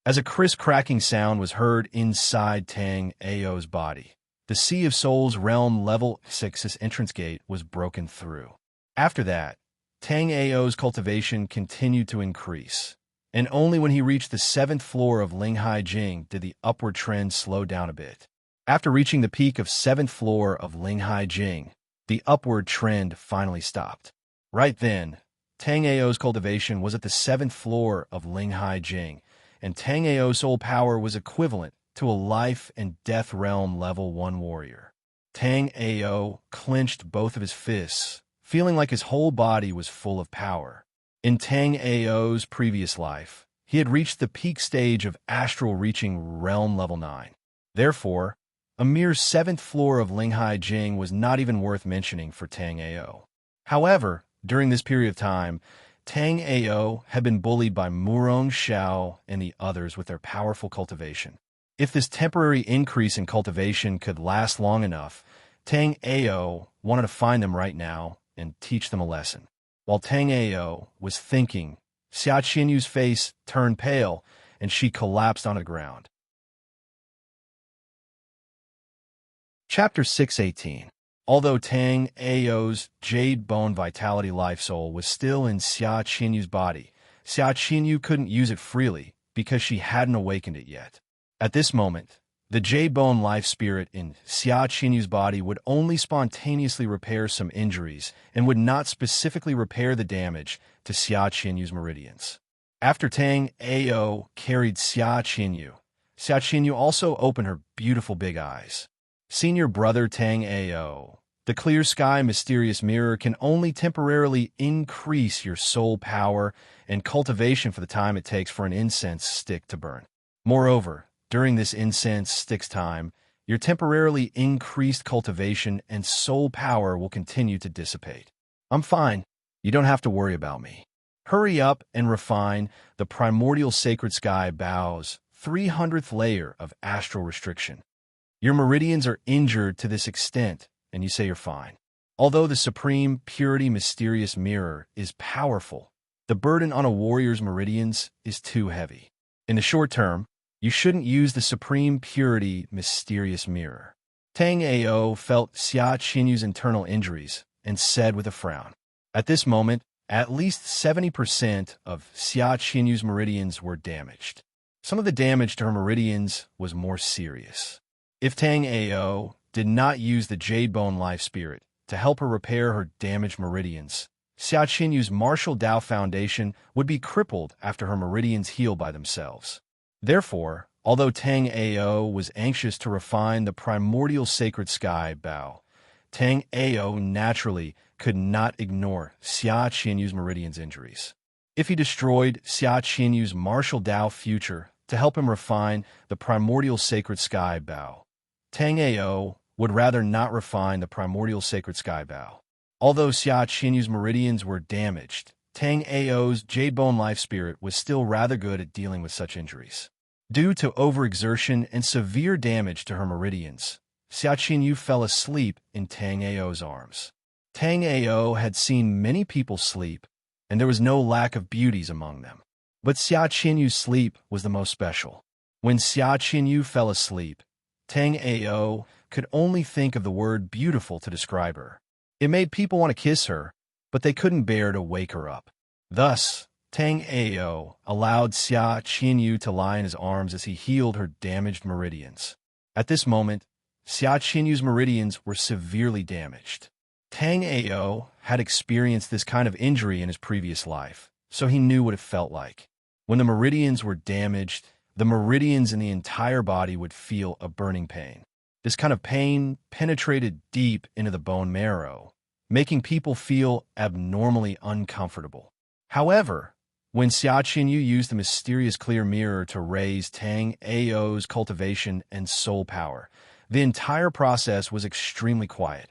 As a crisp cracking sound was heard inside Tang Ao's body, the Sea of Souls realm level 6's entrance gate was broken through. After that, Tang Ao's cultivation continued to increase, and only when he reached the 7th floor of Linghai Jing did the upward trend slow down a bit. After reaching the peak of 7th floor of Linghai Jing, the upward trend finally stopped. Right then, Tang Ao's cultivation was at the 7th floor of Linghai Jing, and Tang Ao's soul power was equivalent to a life and death realm level 1 warrior. Tang Ao clenched both of his fists, feeling like his whole body was full of power. In Tang Ao's previous life, he had reached the peak stage of astral reaching realm level 9. Therefore, a mere 7th floor of Linghai Jing was not even worth mentioning for Tang Ao. However, during this period of time, Tang Ao had been bullied by Murong Xiao and the others with their powerful cultivation. If this temporary increase in cultivation could last long enough, Tang Ao wanted to find them right now and teach them a lesson. While Tang Ao was thinking, Xia Qinyu's face turned pale and she collapsed on the ground. Chapter 618. Although Tang Ao's Jade Bone Vitality Life Soul was still in Xia Qinyu's body, Xia Qinyu couldn't use it freely because she hadn't awakened it yet. At this moment, the Jade Bone Life Spirit in Xia Qinyu's body would only spontaneously repair some injuries and would not specifically repair the damage to Xia Qinyu's meridians. After Tang Ao carried Xia Qinyu also opened her beautiful big eyes. Senior brother Tang Ao, the clear sky mysterious mirror can only temporarily increase your soul power and cultivation for the time it takes for an incense stick to burn. Moreover, during this incense stick's time, your temporarily increased cultivation and soul power will continue to dissipate. I'm fine. You don't have to worry about me. Hurry up and refine the primordial sacred sky Bao's 300th layer of astral restriction. Your meridians are injured to this extent, and you say you're fine. Although the supreme purity mysterious mirror is powerful, the burden on a warrior's meridians is too heavy. In the short term, you shouldn't use the supreme purity mysterious mirror. Tang Ao felt Xia Qinyu's internal injuries and said with a frown. At this moment, at least 70% of Xia Qinyu's meridians were damaged. Some of the damage to her meridians was more serious. If Tang Ao did not use the Jade Bone Life Spirit to help her repair her damaged meridians, Xia Qinyu's Martial Dao Foundation would be crippled after her meridians heal by themselves. Therefore, although Tang Ao was anxious to refine the primordial sacred sky Bao, Tang Ao naturally could not ignore Xia Qinyu's meridians injuries. If he destroyed Xia Qinyu's Martial Dao future to help him refine the primordial sacred sky Bao, Tang Ao would rather not refine the primordial sacred sky Bao. Although Xia Qinyu's meridians were damaged, Tang Ao's Jade Bone Life Spirit was still rather good at dealing with such injuries. Due to overexertion and severe damage to her meridians, Xia Qinyu fell asleep in Tang Ao's arms. Tang Ao had seen many people sleep, and there was no lack of beauties among them. But Xia Qinyu's sleep was the most special. When Xia Qinyu fell asleep, Tang Ao could only think of the word beautiful to describe her. It made people want to kiss her, but they couldn't bear to wake her up. Thus, Tang Ao allowed Xia Qinyu to lie in his arms as he healed her damaged meridians. At this moment, Xia Qinyu's meridians were severely damaged. Tang Ao had experienced this kind of injury in his previous life, so he knew what it felt like. When the meridians were damaged, the meridians in the entire body would feel a burning pain. This kind of pain penetrated deep into the bone marrow, making people feel abnormally uncomfortable. However, when Xia Qinyu used the mysterious clear mirror to raise Tang Ao's cultivation and soul power, the entire process was extremely quiet.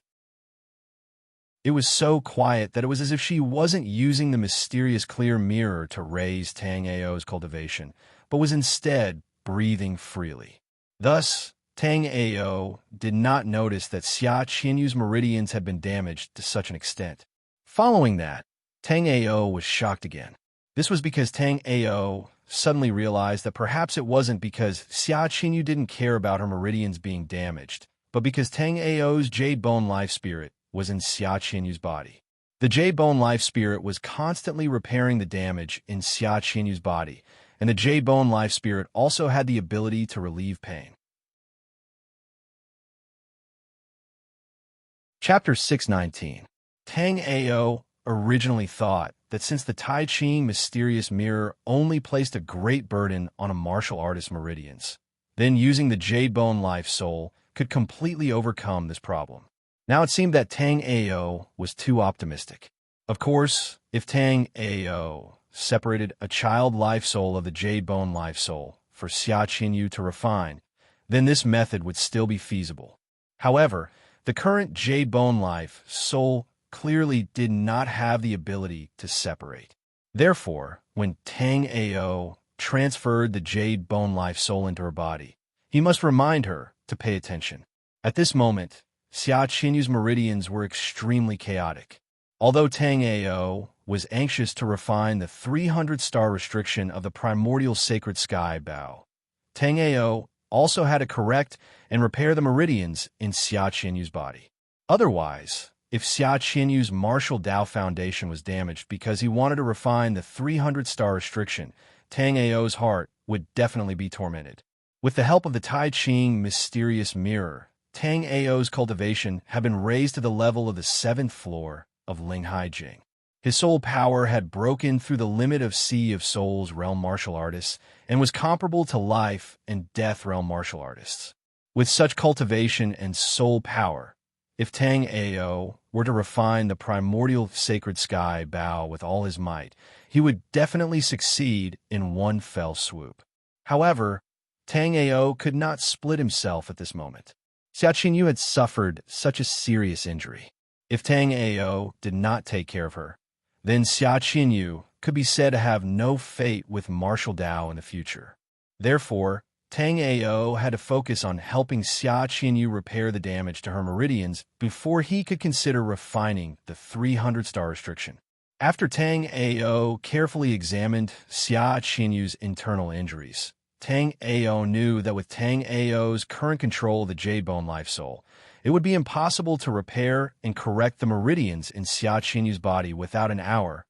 It was so quiet that it was as if she wasn't using the mysterious clear mirror to raise Tang Ao's cultivation, but was instead breathing freely. Thus, Tang Ao did not notice that Xia Qinyu's meridians had been damaged to such an extent. Following that, Tang Ao was shocked again. This was because Tang Ao suddenly realized that perhaps it wasn't because Xia Qinyu didn't care about her meridians being damaged, but because Tang Ao's Jade Bone Life Spirit was in Xia Qinyu's body. The J-Bone Life Spirit was constantly repairing the damage in Xia Qinyu's body, and the J-Bone Life Spirit also had the ability to relieve pain. Chapter 619. Tang Ao originally thought that since the Tai Ching mysterious mirror only placed a great burden on a martial artist's meridians, then using the J-Bone Life Soul could completely overcome this problem. Now it seemed that Tang Ao was too optimistic. Of course, if Tang Ao separated a child life soul of the J-Bone Life Soul for Xia Qinyu to refine, then this method would still be feasible. However, the current J-Bone Life Soul clearly did not have the ability to separate. Therefore, when Tang Ao transferred the J-Bone Life Soul into her body, he must remind her to pay attention. At this moment, Xia Qinyu's meridians were extremely chaotic. Although Tang Ao was anxious to refine the 300-star restriction of the primordial sacred sky Bao, Tang Ao also had to correct and repair the meridians in Xia Qinyu's body. Otherwise, if Xia Qinyu's martial Dao foundation was damaged because he wanted to refine the 300-star restriction, Tang Ao's heart would definitely be tormented. With the help of the Tai Ching mysterious mirror, Tang Ao's cultivation had been raised to the level of the 7th floor of Linghai Jing. His soul power had broken through the limit of Sea of Souls realm martial artists and was comparable to life and death realm martial artists. With such cultivation and soul power, if Tang Ao were to refine the primordial sacred sky Bao with all his might, he would definitely succeed in one fell swoop. However, Tang Ao could not split himself at this moment. Xia Qinyu had suffered such a serious injury. If Tang Ao did not take care of her, then Xia Qinyu could be said to have no fate with martial Dao in the future. Therefore, Tang Ao had to focus on helping Xia Qinyu repair the damage to her meridians before he could consider refining the 300-star restriction. After Tang Ao carefully examined Xia Qinyu's internal injuries, Tang Ao knew that with Tang Ao's current control of the J-Bone Life Soul, it would be impossible to repair and correct the meridians in Xia Qinyu's body without an hour,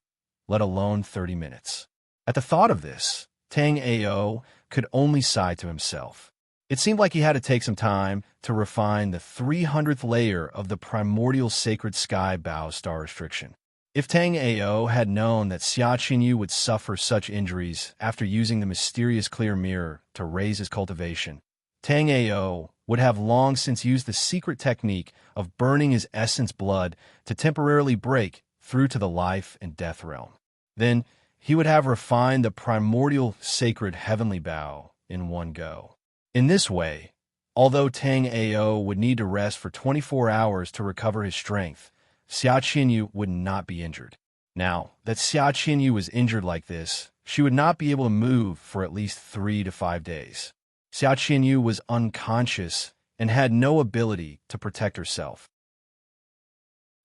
let alone 30 minutes. At the thought of this, Tang Ao could only sigh to himself. It seemed like he had to take some time to refine the 300th layer of the primordial sacred sky Bao star restriction. If Tang Ao had known that Xia Qinyu would suffer such injuries after using the mysterious clear mirror to raise his cultivation, Tang Ao would have long since used the secret technique of burning his essence blood to temporarily break through to the life and death realm. Then he would have refined the primordial sacred heavenly Bao in one go. In this way, although Tang Ao would need to rest for 24 hours to recover his strength, Xia Qinyu would not be injured. Now that Xia Qinyu was injured like this, she would not be able to move for at least 3 to 5 days. Xia Qinyu was unconscious and had no ability to protect herself.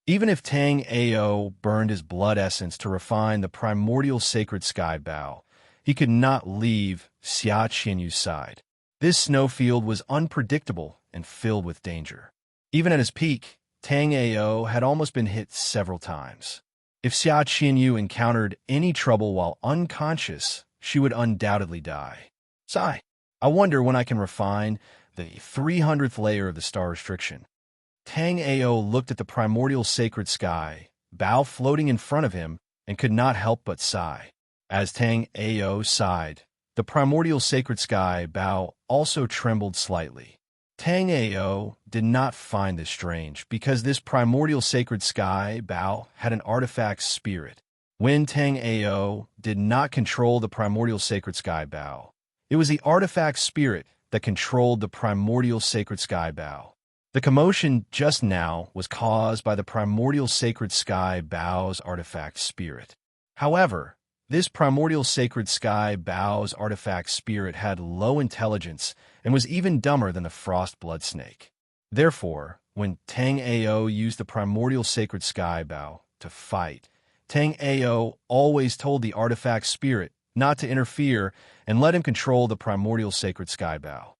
Even if Tang Ao burned his blood essence to refine the primordial sacred sky Bao, he could not leave Xia Qinyu's side. This snowfield was unpredictable and filled with danger. Even at his peak, Tang Ao had almost been hit several times. If Xia Qinyu encountered any trouble while unconscious, she would undoubtedly die. Sigh. I wonder when I can refine the 300th layer of the star restriction. Tang Ao looked at the primordial sacred sky, Bao floating in front of him, and could not help but sigh. As Tang Ao sighed, the primordial sacred sky, Bao, also trembled slightly. Tang Ao did not find this strange because this primordial sacred sky, Bao, had an artifact spirit. When Tang Ao did not control the primordial sacred sky, Bao, it was the artifact spirit that controlled the primordial sacred sky Bao. The commotion just now was caused by the primordial sacred sky Bao's artifact spirit. However, this primordial sacred sky Bao's artifact spirit had low intelligence and was even dumber than the frost blood snake. Therefore, when Tang Ao used the primordial sacred sky Bao to fight, Tang Ao always told the artifact spirit not to interfere and let him control the primordial sacred sky Bao.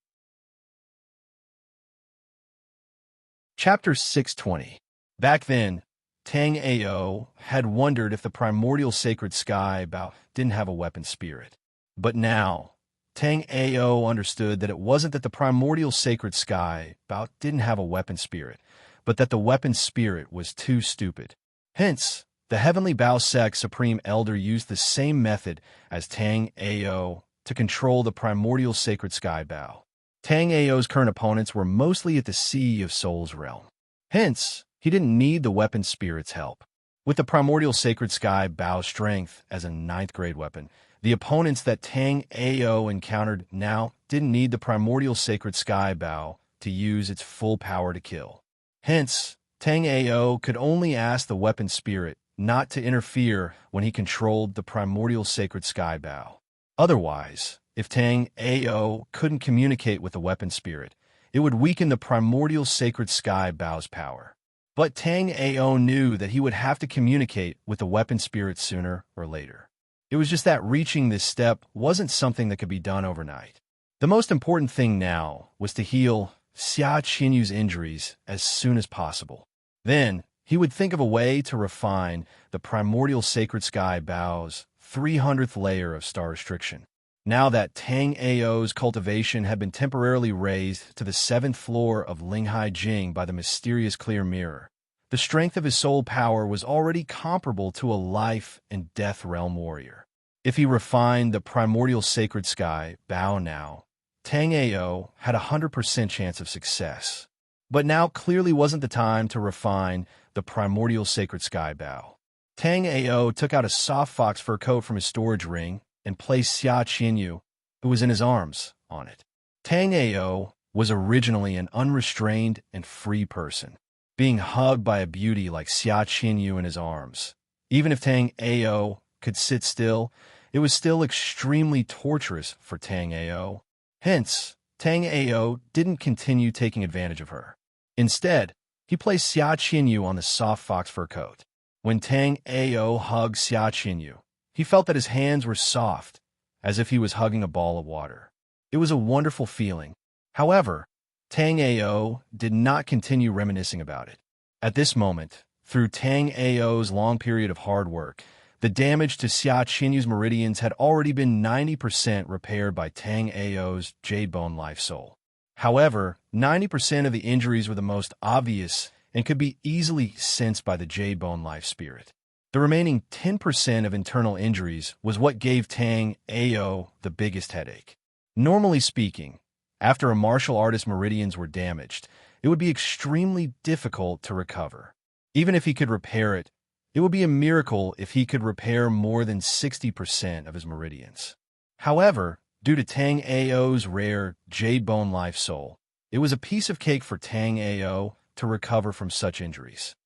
Chapter 620. Back then, Tang Ao had wondered if the primordial sacred sky Bao didn't have a weapon spirit. But now, Tang Ao understood that it wasn't that the primordial sacred sky Bao didn't have a weapon spirit, but that the weapon spirit was too stupid. Hence, the heavenly Bao Sec Supreme Elder used the same method as Tang Ao to control the primordial sacred sky Bao. Tang Ao's current opponents were mostly at the Sea of Souls realm. Hence, he didn't need the weapon spirit's help. With the primordial sacred sky Bao's strength as a 9th grade weapon, the opponents that Tang Ao encountered now didn't need the primordial sacred sky Bao to use its full power to kill. Hence, Tang Ao could only ask the weapon spirit not to interfere when he controlled the primordial sacred sky Bao. Otherwise, if Tang Ao couldn't communicate with the weapon spirit, it would weaken the primordial sacred sky Bao's power. But Tang Ao knew that he would have to communicate with the weapon spirit sooner or later. It was just that reaching this step wasn't something that could be done overnight. The most important thing now was to heal Xia Qinyu's injuries as soon as possible. Then, he would think of a way to refine the primordial sacred sky Bao's 300th layer of star restriction. Now that Tang Ao's cultivation had been temporarily raised to the 7th floor of Linghai Jing by the mysterious clear mirror, the strength of his soul power was already comparable to a life and death realm warrior. If he refined the primordial sacred sky Bao now, Tang Ao had a 100% chance of success. But now clearly wasn't the time to refine the primordial sacred sky Bao. Tang Ao took out a soft fox fur coat from his storage ring and placed Xia Qinyu, who was in his arms, on it. Tang Ao was originally an unrestrained and free person, being hugged by a beauty like Xia Qinyu in his arms. Even if Tang Ao could sit still, it was still extremely torturous for Tang Ao. Hence, Tang Ao didn't continue taking advantage of her. Instead, he placed Xia Qinyu on the soft fox fur coat. When Tang Ao hugged Xia Qinyu, he felt that his hands were soft, as if he was hugging a ball of water. It was a wonderful feeling. However, Tang Ao did not continue reminiscing about it. At this moment, through Tang Ao's long period of hard work, the damage to Xia Qinyu's meridians had already been 90% repaired by Tang Ao's Jade Bone Life Soul. However, 90% of the injuries were the most obvious and could be easily sensed by the Jade Bone Life Spirit. The remaining 10% of internal injuries was what gave Tang Ao the biggest headache. Normally speaking, after a martial artist's meridians were damaged, it would be extremely difficult to recover. Even if he could repair it, it would be a miracle if he could repair more than 60% of his meridians. However, due to Tang Ao's rare Jade Bone Life Soul, it was a piece of cake for Tang Ao to recover from such injuries.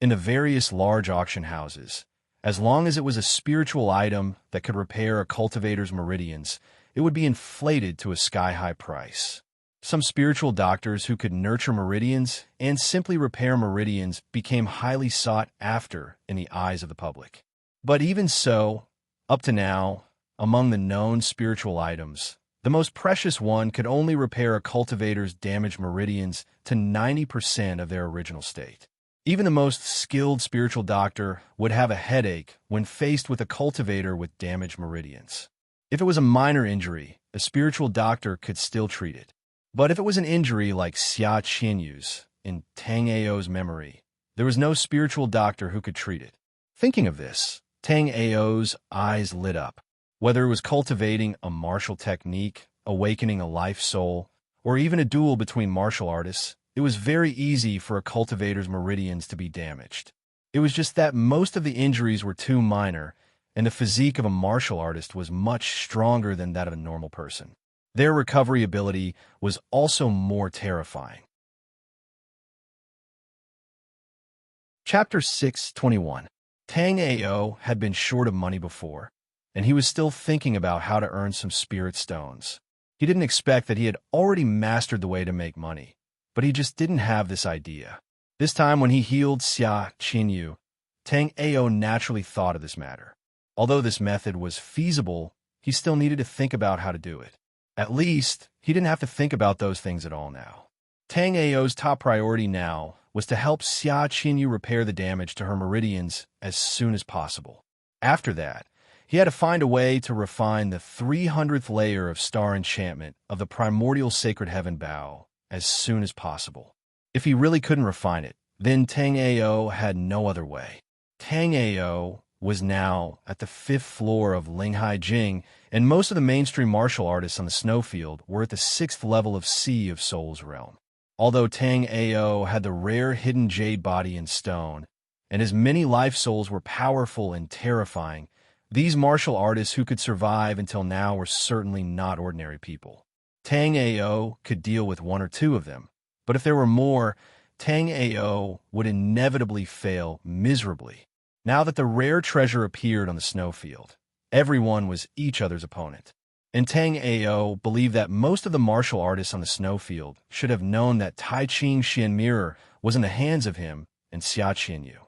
In the various large auction houses, as long as it was a spiritual item that could repair a cultivator's meridians, it would be inflated to a sky-high price. Some spiritual doctors who could nurture meridians and simply repair meridians became highly sought after in the eyes of the public. But even so, up to now, among the known spiritual items, the most precious one could only repair a cultivator's damaged meridians to 90% of their original state. Even the most skilled spiritual doctor would have a headache when faced with a cultivator with damaged meridians. If it was a minor injury, a spiritual doctor could still treat it. But if it was an injury like Xia Qinyu's in Tang Ao's memory, there was no spiritual doctor who could treat it. Thinking of this, Tang Ao's eyes lit up. Whether it was cultivating a martial technique, awakening a life soul, or even a duel between martial artists, it was very easy for a cultivator's meridians to be damaged. It was just that most of the injuries were too minor, and the physique of a martial artist was much stronger than that of a normal person. Their recovery ability was also more terrifying. Chapter 621. Tang Ao had been short of money before, and he was still thinking about how to earn some spirit stones. He didn't expect that he had already mastered the way to make money, but he just didn't have this idea. This time when he healed Xia Qinyu, Tang Ao naturally thought of this matter. Although this method was feasible, he still needed to think about how to do it. At least, he didn't have to think about those things at all now. Tang Ao's top priority now was to help Xia Qinyu repair the damage to her meridians as soon as possible. After that, he had to find a way to refine the 300th layer of star enchantment of the primordial sacred heaven bow as soon as possible. If he really couldn't refine it, then Tang Ao had no other way. Tang Ao was now at the 5th floor of Linghai Jing, and most of the mainstream martial artists on the snowfield were at the 6th level of Sea of Souls realm. Although Tang Ao had the rare hidden jade body in stone, and his many life souls were powerful and terrifying, these martial artists who could survive until now were certainly not ordinary people. Tang Ao could deal with one or two of them, but if there were more, Tang Ao would inevitably fail miserably. Now that the rare treasure appeared on the snowfield, everyone was each other's opponent. And Tang Ao believed that most of the martial artists on the snowfield should have known that Tai Ching Xian Mirror was in the hands of him and Xia Qinyu.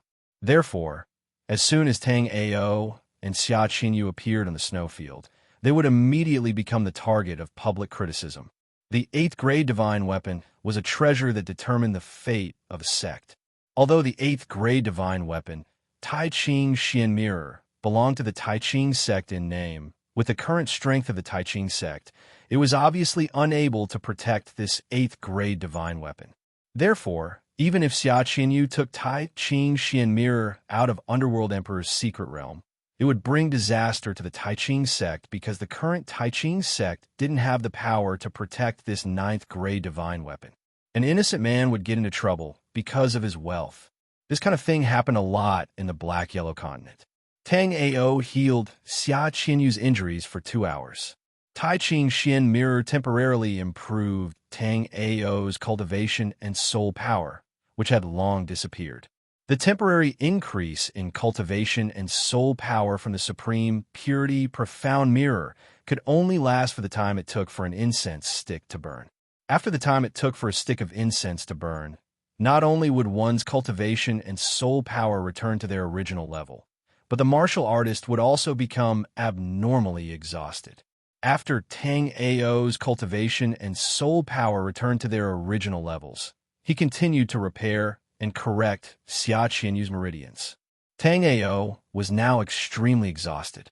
Therefore, as soon as Tang Ao and Xia Qinyu appeared on the snowfield, they would immediately become the target of public criticism. The 8th grade divine weapon was a treasure that determined the fate of a sect. Although the 8th grade divine weapon, Tai Ching Xian Mirror, belonged to the Tai Ching sect in name, with the current strength of the Tai Ching sect, it was obviously unable to protect this 8th grade divine weapon. Therefore, even if Xia Qinyu took Tai Ching Xian Mirror out of Underworld Emperor's secret realm, it would bring disaster to the Tai Ching sect because the current Tai Ching sect didn't have the power to protect this 9th grade divine weapon. An innocent man would get into trouble because of his wealth. This kind of thing happened a lot in the Black-Yellow continent. Tang Ao healed Xia Qinyu's injuries for 2 hours. Tai Ching Xian Mirror temporarily improved Tang Ao's cultivation and soul power, which had long disappeared. The temporary increase in cultivation and soul power from the supreme purity profound mirror could only last for the time it took for an incense stick to burn. After the time it took for a stick of incense to burn, not only would one's cultivation and soul power return to their original level, but the martial artist would also become abnormally exhausted. After Tang Ao's cultivation and soul power returned to their original levels, he continued to repair and correct Xia Qinyu's meridians. Tang Ao was now extremely exhausted.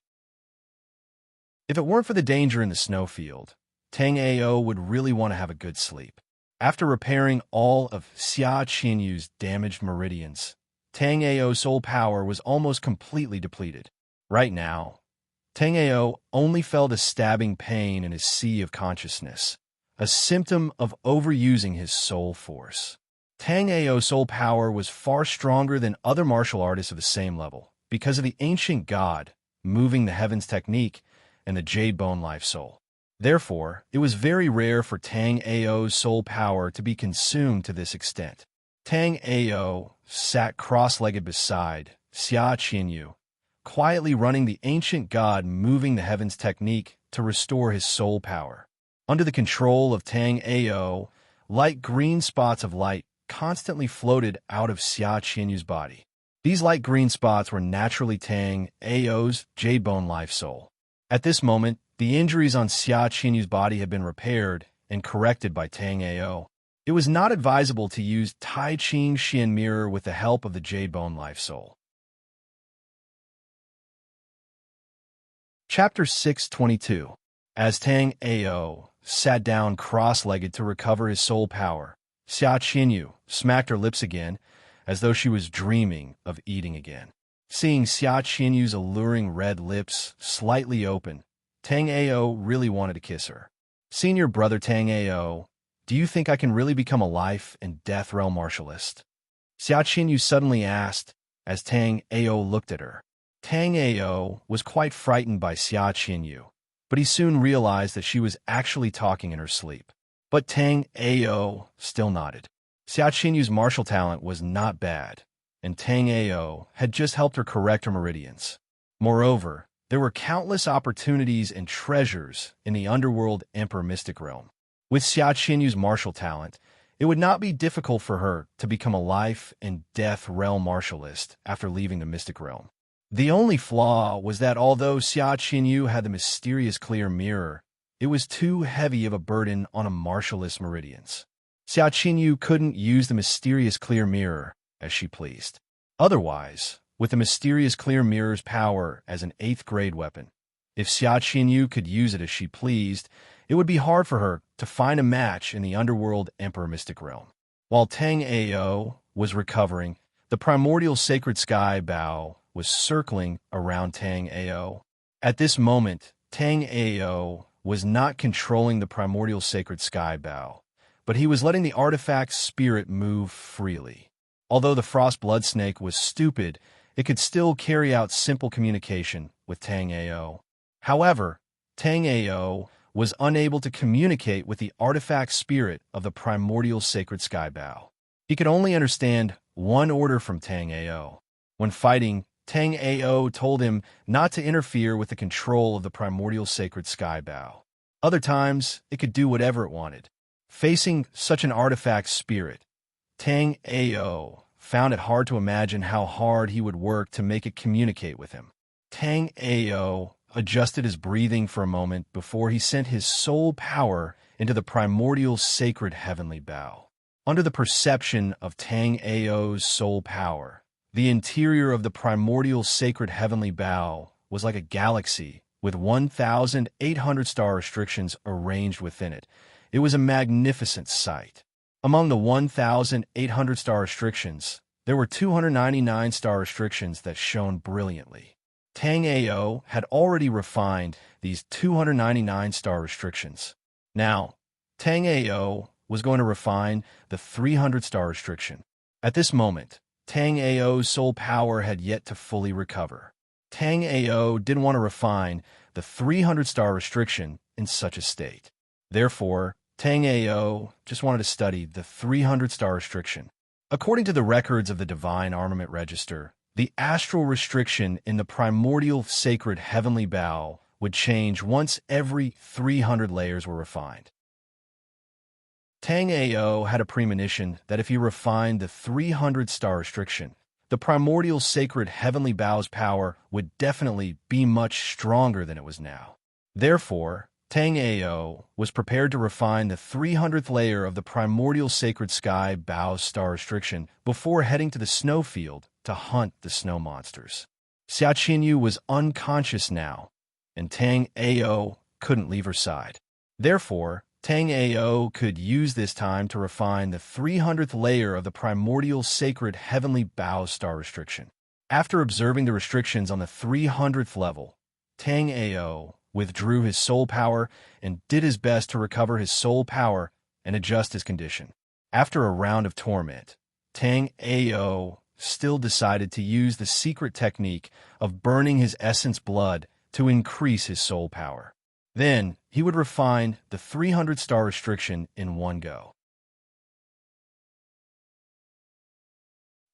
If it weren't for the danger in the snowfield, Tang Ao would really want to have a good sleep. After repairing all of Xia Qinyu's damaged meridians, Tang Ao's soul power was almost completely depleted. Right now, Tang Ao only felt a stabbing pain in his sea of consciousness, a symptom of overusing his soul force. Tang Ao's soul power was far stronger than other martial artists of the same level because of the ancient god, moving the heavens technique, and the jade bone life soul. Therefore, it was very rare for Tang Ao's soul power to be consumed to this extent. Tang Ao sat cross-legged beside Xia Qinyu, quietly running the ancient god moving the heavens technique to restore his soul power. Under the control of Tang Ao, light green spots of light constantly floated out of Xia Qinyu's body. These light green spots were naturally Tang Ao's jade bone life soul. At this moment, the injuries on Xia Qinyu's body had been repaired and corrected by Tang Ao. It was not advisable to use Tai Ching Xian Mirror with the help of the jade bone life soul. Chapter 622. As Tang Ao sat down cross-legged to recover his soul power, Xia Qinyu smacked her lips again, as though she was dreaming of eating again. Seeing Xia Qinyu's alluring red lips slightly open, Tang Ao really wanted to kiss her. Senior brother Tang Ao, do you think I can really become a life and death realm martialist? Xia Qinyu suddenly asked as Tang Ao looked at her. Tang Ao was quite frightened by Xia Qinyu, but he soon realized that she was actually talking in her sleep. But Tang Ao still nodded. Xia Qinyu's martial talent was not bad, and Tang Ao had just helped her correct her meridians. Moreover, there were countless opportunities and treasures in the underworld Emperor Mystic realm. With Xia Qinyu's martial talent, it would not be difficult for her to become a life and death realm martialist after leaving the Mystic realm. The only flaw was that although Xia Qinyu had the mysterious clear mirror, it was too heavy of a burden on a martialist's meridians. Xia Qinyu couldn't use the mysterious clear mirror as she pleased. Otherwise, with the mysterious clear mirror's power as an 8th grade weapon, if Xia Qinyu could use it as she pleased, it would be hard for her to find a match in the underworld Emperor Mystic Realm. While Tang Ao was recovering, the primordial sacred sky Bao was circling around Tang Ao. At this moment, Tang Ao was not controlling the primordial sacred sky Bao, but he was letting the artifact spirit move freely. Although the frost blood snake was stupid, it could still carry out simple communication with Tang Ao. However, Tang Ao was unable to communicate with the artifact spirit of the primordial sacred sky Bao. He could only understand one order from Tang Ao. When fighting, Tang Ao told him not to interfere with the control of the primordial sacred sky Bao. Other times, it could do whatever it wanted. Facing such an artifact spirit, Tang Ao found it hard to imagine how hard he would work to make it communicate with him. Tang Ao adjusted his breathing for a moment before he sent his soul power into the primordial sacred heavenly Bao. Under the perception of Tang Ao's soul power, the interior of the primordial sacred heavenly Bao was like a galaxy with 1,800 star restrictions arranged within it. It was a magnificent sight. Among the 1,800 star restrictions, there were 299 star restrictions that shone brilliantly. Tang Ao had already refined these 299 star restrictions. Now, Tang Ao was going to refine the 300 star restriction. At this moment, Tang Ao's soul power had yet to fully recover. Tang Ao didn't want to refine the 300 star restriction in such a state. Therefore, Tang Ao just wanted to study the 300 star restriction. According to the records of the Divine Armament Register, the astral restriction in the primordial sacred heavenly Bao would change once every 300 layers were refined. Tang Ao had a premonition that if he refined the 300 star restriction, the primordial sacred heavenly Bao's power would definitely be much stronger than it was now. Therefore, Tang Ao was prepared to refine the 300th layer of the primordial sacred sky Bao's star restriction before heading to the snowfield to hunt the snow monsters. Xia Qinyu was unconscious now, and Tang Ao couldn't leave her side. Therefore, Tang Ao could use this time to refine the 300th layer of the primordial sacred heavenly Bao star restriction. After observing the restrictions on the 300th level, Tang Ao withdrew his soul power and did his best to recover his soul power and adjust his condition. After a round of torment, Tang Ao still decided to use the secret technique of burning his essence blood to increase his soul power. Then, he would refine the 300 star restriction in one go.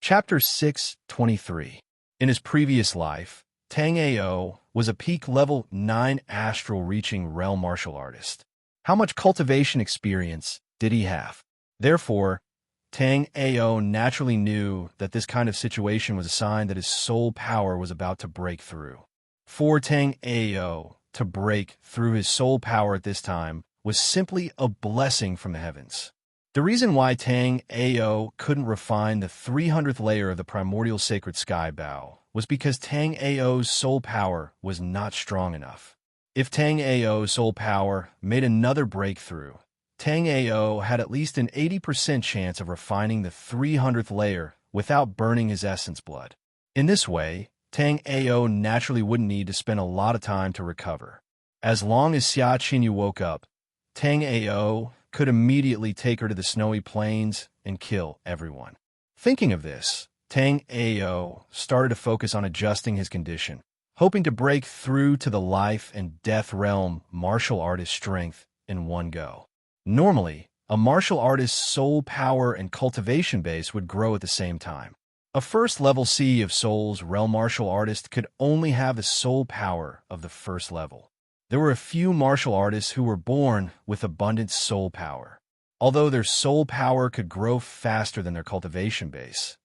Chapter 623. In his previous life, Tang Ao was a peak level 9 astral reaching realm martial artist. How much cultivation experience did he have? Therefore, Tang Ao naturally knew that this kind of situation was a sign that his soul power was about to break through. For Tang Ao to break through his soul power at this time was simply a blessing from the heavens. The reason why Tang Ao couldn't refine the 300th layer of the primordial sacred sky Bao was because Tang Ao's soul power was not strong enough. If Tang Ao's soul power made another breakthrough, Tang Ao had at least an 80% chance of refining the 300th layer without burning his essence blood. In this way, Tang Ao naturally wouldn't need to spend a lot of time to recover. As long as Xia Qinyu woke up, Tang Ao could immediately take her to the snowy plains and kill everyone. Thinking of this, Tang Ao started to focus on adjusting his condition, hoping to break through to the life and death realm martial artist strength in one go. Normally, a martial artist's soul power and cultivation base would grow at the same time. A first-level Sea of Souls realm martial artist could only have the soul power of the first level. There were a few martial artists who were born with abundant soul power. Although their soul power could grow faster than their cultivation base,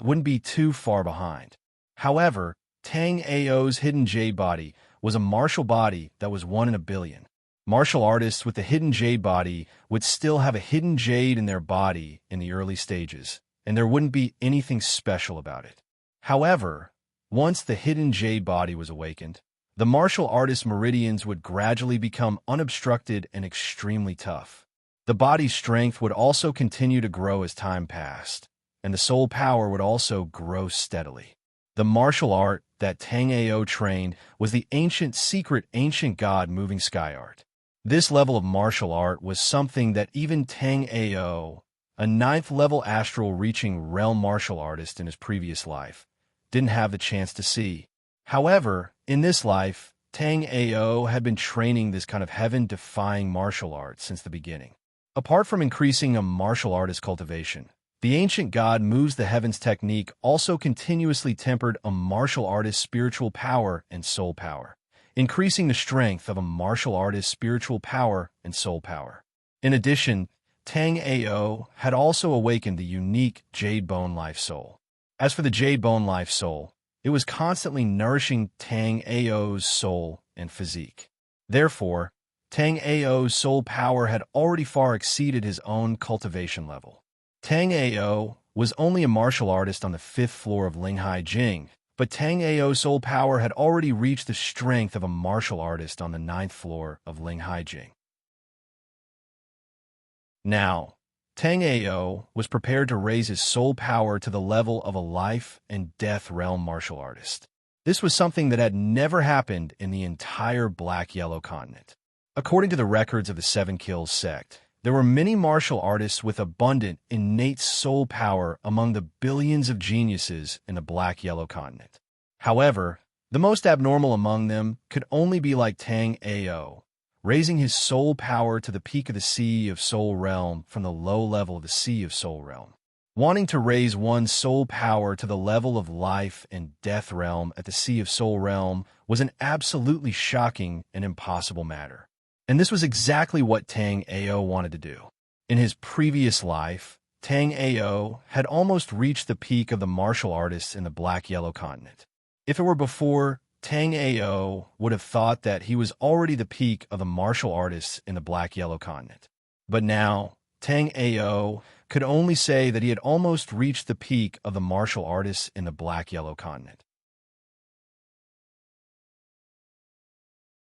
it wouldn't be too far behind. However, Tang Ao's hidden jade body was a martial body that was 1 in a billion. Martial artists with the hidden jade body would still have a hidden jade in their body in the early stages, and there wouldn't be anything special about it. However, once the hidden jade body was awakened, the martial artist's meridians would gradually become unobstructed and extremely tough. The body's strength would also continue to grow as time passed, and the soul power would also grow steadily. The martial art that Tang Ao trained was the ancient secret ancient god moving sky art. This level of martial art was something that even Tang Ao, a 9th-level astral-reaching realm martial artist in his previous life, didn't have the chance to see. However, in this life, Tang Ao had been training this kind of heaven-defying martial art since the beginning. Apart from increasing a martial artist's cultivation, the ancient god moves the heavens technique also continuously tempered a martial artist's spiritual power and soul power, increasing the strength of a martial artist's spiritual power and soul power. In addition, Tang Ao had also awakened the unique Jade Bone Life Soul. As for the Jade Bone Life Soul, it was constantly nourishing Tang Ao's soul and physique. Therefore, Tang Ao's soul power had already far exceeded his own cultivation level. Tang Ao was only a martial artist on the 5th floor of Linghai Jing, but Tang Ao's soul power had already reached the strength of a martial artist on the 9th floor of Linghai Jing. Now, Tang Ao was prepared to raise his soul power to the level of a life and death realm martial artist. This was something that had never happened in the entire Black-Yellow continent. According to the records of the Seven Kills sect, there were many martial artists with abundant, innate soul power among the billions of geniuses in the Black-Yellow continent. However, the most abnormal among them could only be like Tang Ao, raising his soul power to the peak of the Sea of Soul Realm from the low level of the Sea of Soul Realm. Wanting to raise one's soul power to the level of life and death realm at the Sea of Soul Realm was an absolutely shocking and impossible matter. And this was exactly what Tang Ao wanted to do. In his previous life, Tang Ao had almost reached the peak of the martial artists in the Black-Yellow continent. If it were before, Tang Ao would have thought that he was already the peak of the martial artists in the Black-Yellow continent. But now, Tang Ao could only say that he had almost reached the peak of the martial artists in the Black-Yellow continent.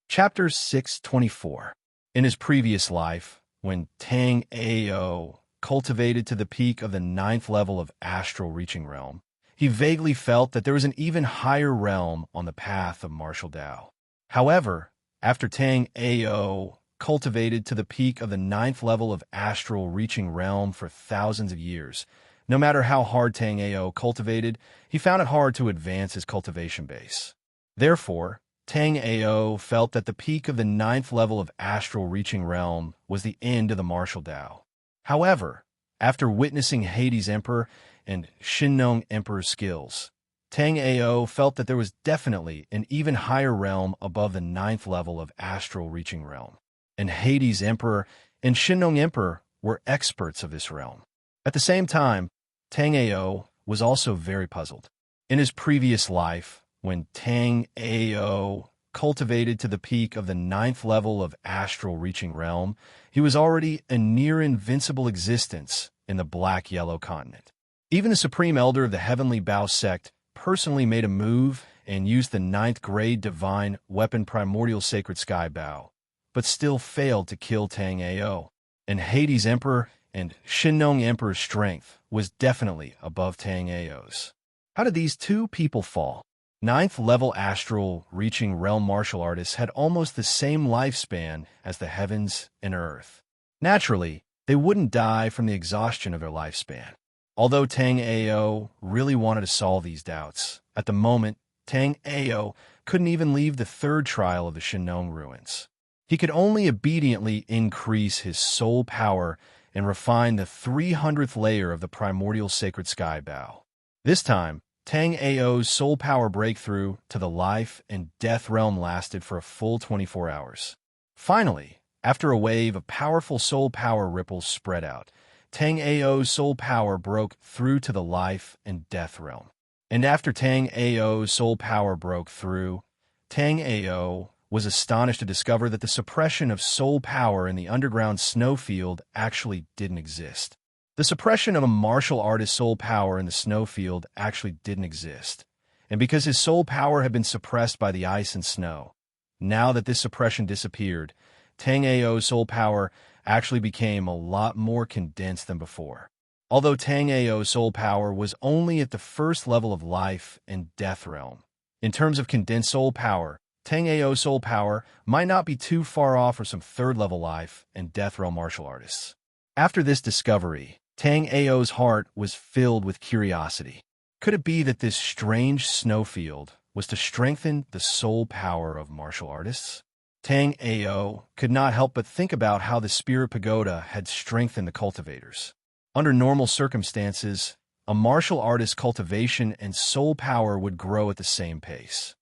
Chapter 624. In his previous life, when Tang Ao cultivated to the peak of the 9th level of astral reaching realm, he vaguely felt that there was an even higher realm on the path of martial Tao. However, after Tang Ao cultivated to the peak of the 9th level of astral reaching realm for thousands of years, no matter how hard Tang Ao cultivated, he found it hard to advance his cultivation base. Therefore, Tang Ao felt that the peak of the 9th level of astral reaching realm was the end of the martial Tao. However, after witnessing Hades Emperor and Shinnong Emperor's skills, Tang Ao felt that there was definitely an even higher realm above the 9th level of astral reaching realm, and Hades Emperor and Shinnong Emperor were experts of this realm. At the same time, Tang Ao was also very puzzled. In his previous life, when Tang Ao cultivated to the peak of the 9th level of astral reaching realm, he was already a near-invincible existence in the Black-Yellow continent. Even the Supreme Elder of the Heavenly Bao sect personally made a move and used the 9th grade divine weapon Primordial Sacred Sky Bao, but still failed to kill Tang Ao. And Hades Emperor and Shinnong Emperor's strength was definitely above Tang Ao's. How did these two people fall? 9th level astral reaching realm martial artists had almost the same lifespan as the heavens and earth. Naturally, they wouldn't die from the exhaustion of their lifespan. Although Tang Ao really wanted to solve these doubts, at the moment, Tang Ao couldn't even leave the 3rd trial of the Shinnong ruins. He could only obediently increase his soul power and refine the 300th layer of the primordial sacred sky Bao. This time, Tang Ao's soul power breakthrough to the life and death realm lasted for a full 24 hours. Finally, after a wave of powerful soul power ripples spread out, Tang Ao's soul power broke through to the life and death realm. And after Tang Ao's soul power broke through, Tang Ao was astonished to discover that the suppression of soul power in the underground snowfield actually didn't exist. The suppression of a martial artist's soul power in the snowfield actually didn't exist. And because his soul power had been suppressed by the ice and snow, now that this suppression disappeared, Tang Ao's soul power actually became a lot more condensed than before. Although Tang Ao's soul power was only at the first level of life and death realm, in terms of condensed soul power, Tang Ao's soul power might not be too far off for some third-level life and death realm martial artists. After this discovery, Tang Ao's heart was filled with curiosity. Could it be that this strange snowfield was to strengthen the soul power of martial artists? Tang Ao could not help but think about how the Spirit Pagoda had strengthened the cultivators. Under normal circumstances, a martial artist's cultivation and soul power would grow at the same pace.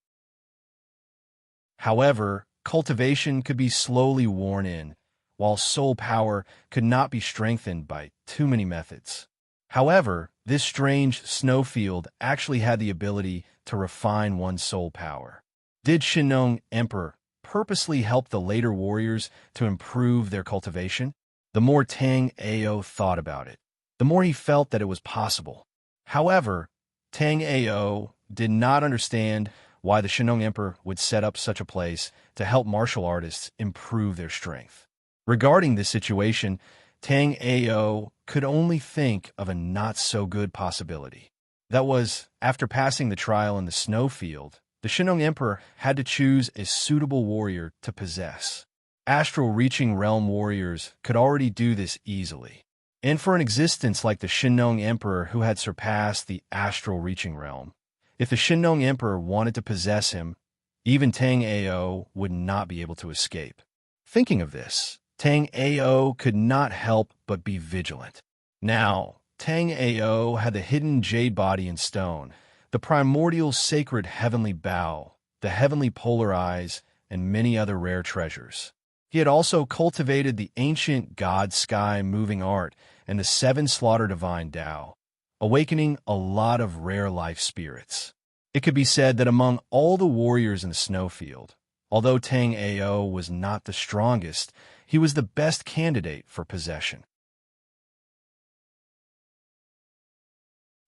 However, cultivation could be slowly worn in, while soul power could not be strengthened by too many methods. However, this strange snowfield actually had the ability to refine one's soul power. Did Shinong Emperor purposely help the later warriors to improve their cultivation? The more Tang Ao thought about it, the more he felt that it was possible. However, Tang Ao did not understand why the Shinong Emperor would set up such a place to help martial artists improve their strength. Regarding this situation, Tang Ao could only think of a not-so-good possibility. That was, after passing the trial in the snowfield, the Shinong Emperor had to choose a suitable warrior to possess. Astral reaching realm warriors could already do this easily. And for an existence like the Shinong Emperor who had surpassed the astral reaching realm, if the Shinong Emperor wanted to possess him, even Tang Ao would not be able to escape. Thinking of this, Tang Ao could not help but be vigilant. Now, Tang Ao had the hidden jade body in stone, the primordial sacred heavenly bow, the heavenly polar eyes, and many other rare treasures. He had also cultivated the ancient god sky moving art and the seven slaughter divine Tao, awakening a lot of rare life spirits. It could be said that among all the warriors in the snowfield, although Tang Ao was not the strongest, he was the best candidate for possession.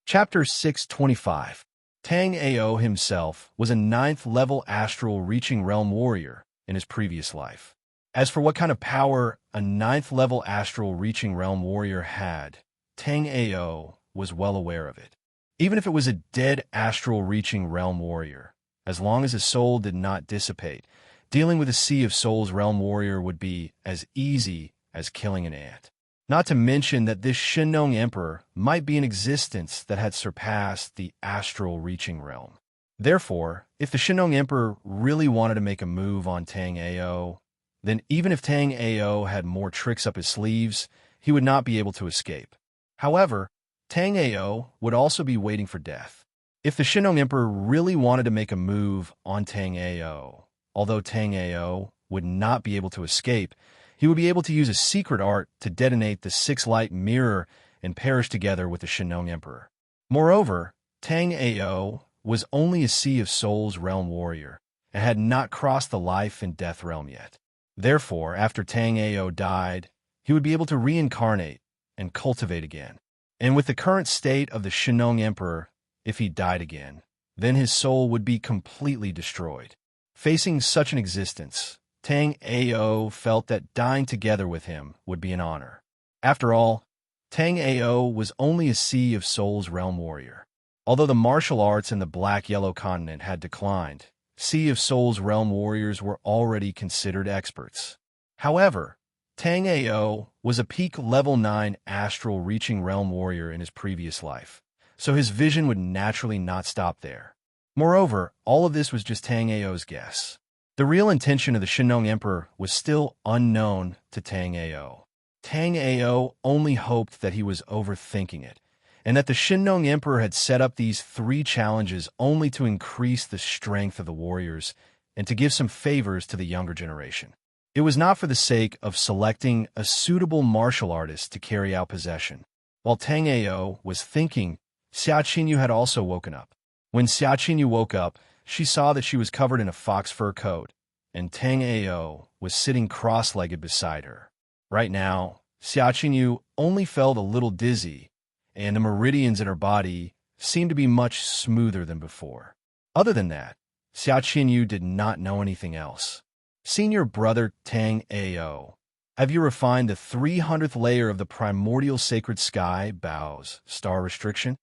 Chapter 625. Tang Ao himself was a 9th-level astral reaching realm warrior in his previous life. As for what kind of power a 9th-level astral reaching realm warrior had, Tang Ao was well aware of it. Even if it was a dead astral reaching realm warrior, as long as his soul did not dissipate, dealing with a Sea of Souls realm warrior would be as easy as killing an ant. Not to mention that this Shinong Emperor might be an existence that had surpassed the astral reaching realm. Therefore, if the Shinong Emperor really wanted to make a move on Tang Ao, then even if Tang Ao had more tricks up his sleeves, he would not be able to escape. However, Tang Ao would also be waiting for death. If the Shinong Emperor really wanted to make a move on Tang Ao, although Tang Ao would not be able to escape, he would be able to use a secret art to detonate the 6-light mirror and perish together with the Shinong Emperor. Moreover, Tang Ao was only a Sea of Souls realm warrior and had not crossed the life and death realm yet. Therefore, after Tang Ao died, he would be able to reincarnate and cultivate again. And with the current state of the Shinong Emperor, if he died again, then his soul would be completely destroyed. Facing such an existence, Tang Ao felt that dying together with him would be an honor. After all, Tang Ao was only a Sea of Souls realm warrior. Although the martial arts in the Black-Yellow continent had declined, Sea of Souls realm warriors were already considered experts. However, Tang Ao was a peak level 9 astral reaching realm warrior in his previous life, so his vision would naturally not stop there. Moreover, all of this was just Tang Ao's guess. The real intention of the Shinong Emperor was still unknown to Tang Ao. Tang Ao only hoped that he was overthinking it, and that the Shinong Emperor had set up these 3 challenges only to increase the strength of the warriors and to give some favors to the younger generation. It was not for the sake of selecting a suitable martial artist to carry out possession. While Tang Ao was thinking, Xia Qinyu had also woken up. When Xia Qinyu woke up, she saw that she was covered in a fox fur coat, and Tang Ao was sitting cross-legged beside her. Right now, Xia Qinyu only felt a little dizzy, and the meridians in her body seemed to be much smoother than before. Other than that, Xia Qinyu did not know anything else. Senior brother Tang Ao, have you refined the 300th layer of the primordial sacred sky Bao's star restriction?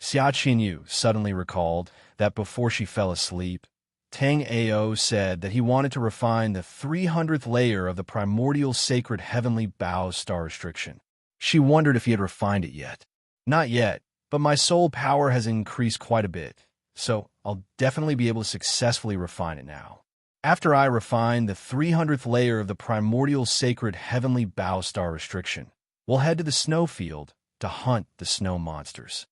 Xia Qinyu suddenly recalled that before she fell asleep, Tang Ao said that he wanted to refine the 300th layer of the primordial sacred heavenly Bao's star restriction. She wondered if he had refined it yet. Not yet, but my soul power has increased quite a bit, so I'll definitely be able to successfully refine it now. After I refine the 300th layer of the primordial sacred heavenly Bao star restriction, we'll head to the snowfield to hunt the snow monsters.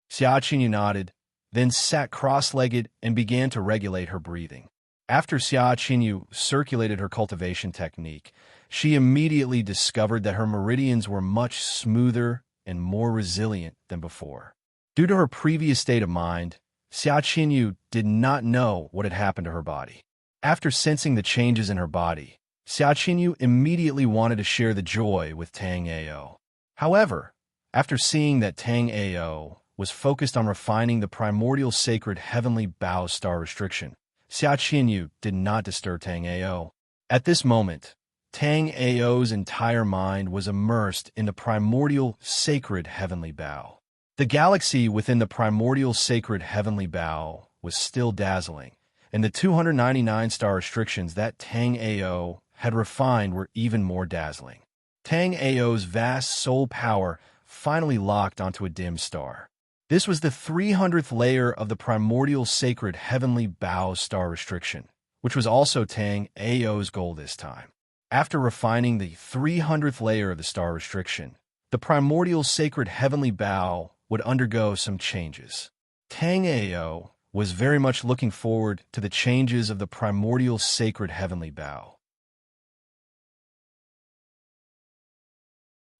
Xia Qinyu nodded, then sat cross-legged and began to regulate her breathing. After Xia Qinyu circulated her cultivation technique, she immediately discovered that her meridians were much smoother and more resilient than before. Due to her previous state of mind, Xia Qinyu did not know what had happened to her body. After sensing the changes in her body, Xia Qinyu immediately wanted to share the joy with Tang Ao. However, after seeing that Tang Ao was focused on refining the primordial sacred heavenly Bao star restriction, Xia Qinyu did not disturb Tang Ao. At this moment, Tang Ao's entire mind was immersed in the primordial sacred heavenly Bao. The galaxy within the primordial sacred heavenly Bao was still dazzling, and the 299 star restrictions that Tang Ao had refined were even more dazzling. Tang Ao's vast soul power finally locked onto a dim star. This was the 300th layer of the primordial sacred heavenly Bao star restriction, which was also Tang Ao's goal this time. After refining the 300th layer of the star restriction, the primordial sacred heavenly Bao would undergo some changes. Tang Ao was very much looking forward to the changes of the primordial sacred heavenly Bao.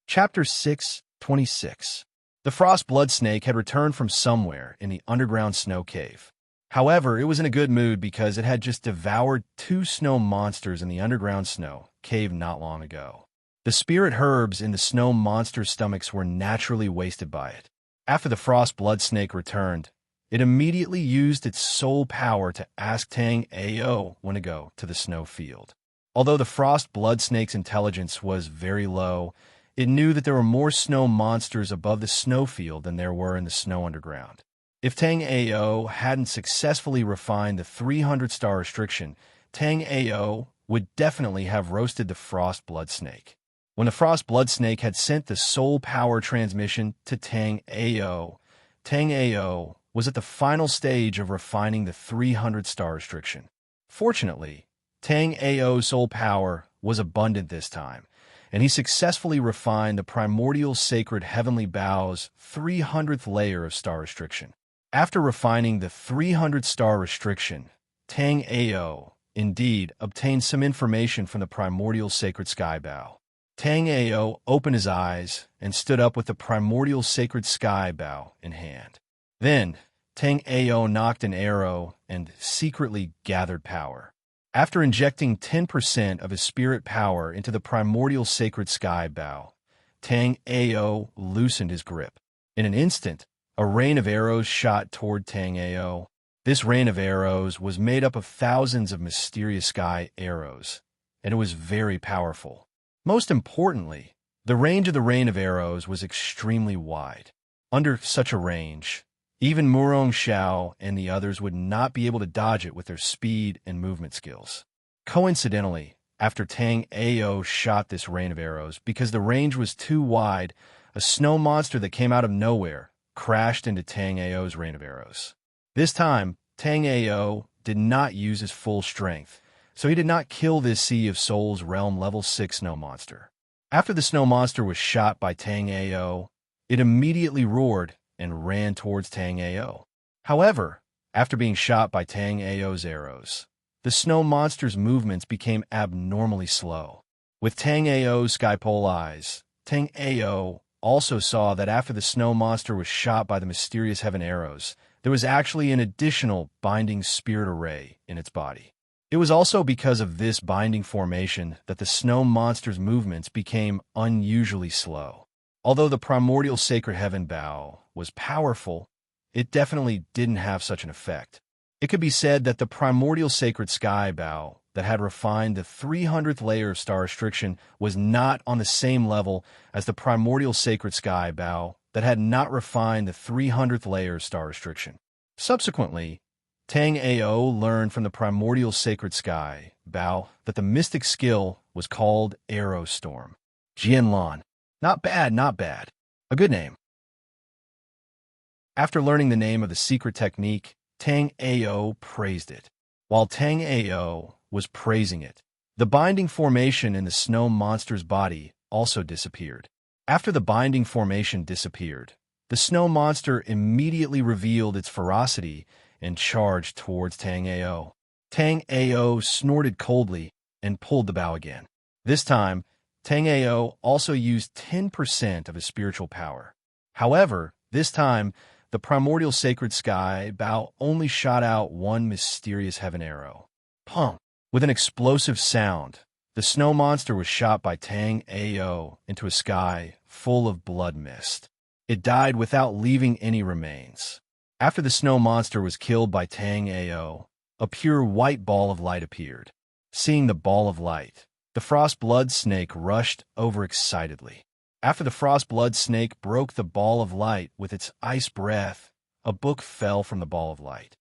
Chapter 6:26. The frost blood snake had returned from somewhere in the underground snow cave. However, it was in a good mood because it had just devoured 2 snow monsters in the underground snow cave not long ago. The spirit herbs in the snow monsters' stomachs were naturally wasted by it. After the frost blood snake returned, it immediately used its soul power to ask Tang Ao when to go to the snow field. Although the frost blood snake's intelligence was very low, it knew that there were more snow monsters above the snowfield than there were in the snow underground. If Tang Ao hadn't successfully refined the 300 star restriction, Tang Ao would definitely have roasted the frost blood snake. When the frost blood snake had sent the soul power transmission to Tang Ao was at the final stage of refining the 300 star restriction. Fortunately, Tang Ao's soul power was abundant this time, and he successfully refined the primordial sacred heavenly Bao's 300th layer of star restriction. After refining the 300 star restriction, Tang Ao indeed obtained some information from the primordial sacred sky Bao. Tang Ao opened his eyes and stood up with the primordial sacred sky Bao in hand. Then, Tang Ao knocked an arrow and secretly gathered power. After injecting 10% of his spirit power into the primordial sacred sky Bao, Tang Ao loosened his grip. In an instant, a rain of arrows shot toward Tang Ao. This rain of arrows was made up of thousands of mysterious sky arrows, and it was very powerful. Most importantly, the range of the rain of arrows was extremely wide. Under such a range, even Murong Xiao and the others would not be able to dodge it with their speed and movement skills. Coincidentally, after Tang Ao shot this rain of arrows, because the range was too wide, a snow monster that came out of nowhere crashed into Tang Ao's rain of arrows. This time, Tang Ao did not use his full strength, so he did not kill this Sea of Souls Realm level 6 snow monster. After the snow monster was shot by Tang Ao, it immediately roared and ran towards Tang Ao. However, after being shot by Tang Ao's arrows, the snow monster's movements became abnormally slow. With Tang Ao's skypole eyes, Tang Ao also saw that after the snow monster was shot by the mysterious heaven arrows, there was actually an additional binding spirit array in its body. It was also because of this binding formation that the snow monster's movements became unusually slow. Although the primordial sacred heaven bow was powerful, it definitely didn't have such an effect. It could be said that the primordial sacred sky bow that had refined the 300th layer of star restriction was not on the same level as the primordial sacred sky bow that had not refined the 300th layer of star restriction. Subsequently, Tang Ao learned from the primordial sacred sky bow that the mystic skill was called Arrow Storm. Jianlan. Not bad, not bad. A good name. After learning the name of the secret technique, Tang Ao praised it. While Tang Ao was praising it, the binding formation in the snow monster's body also disappeared. After the binding formation disappeared, the snow monster immediately revealed its ferocity and charged towards Tang Ao. Tang Ao snorted coldly and pulled the bow again. This time, Tang Ao also used 10% of his spiritual power. However, this time, the primordial sacred sky bow only shot out one mysterious heaven arrow. Pum! With an explosive sound, the snow monster was shot by Tang Ao into a sky full of blood mist. It died without leaving any remains. After the snow monster was killed by Tang Ao, a pure white ball of light appeared. Seeing the ball of light, the frost blood snake rushed over excitedly. After the frost blood snake broke the ball of light with its ice breath, a book fell from the ball of light.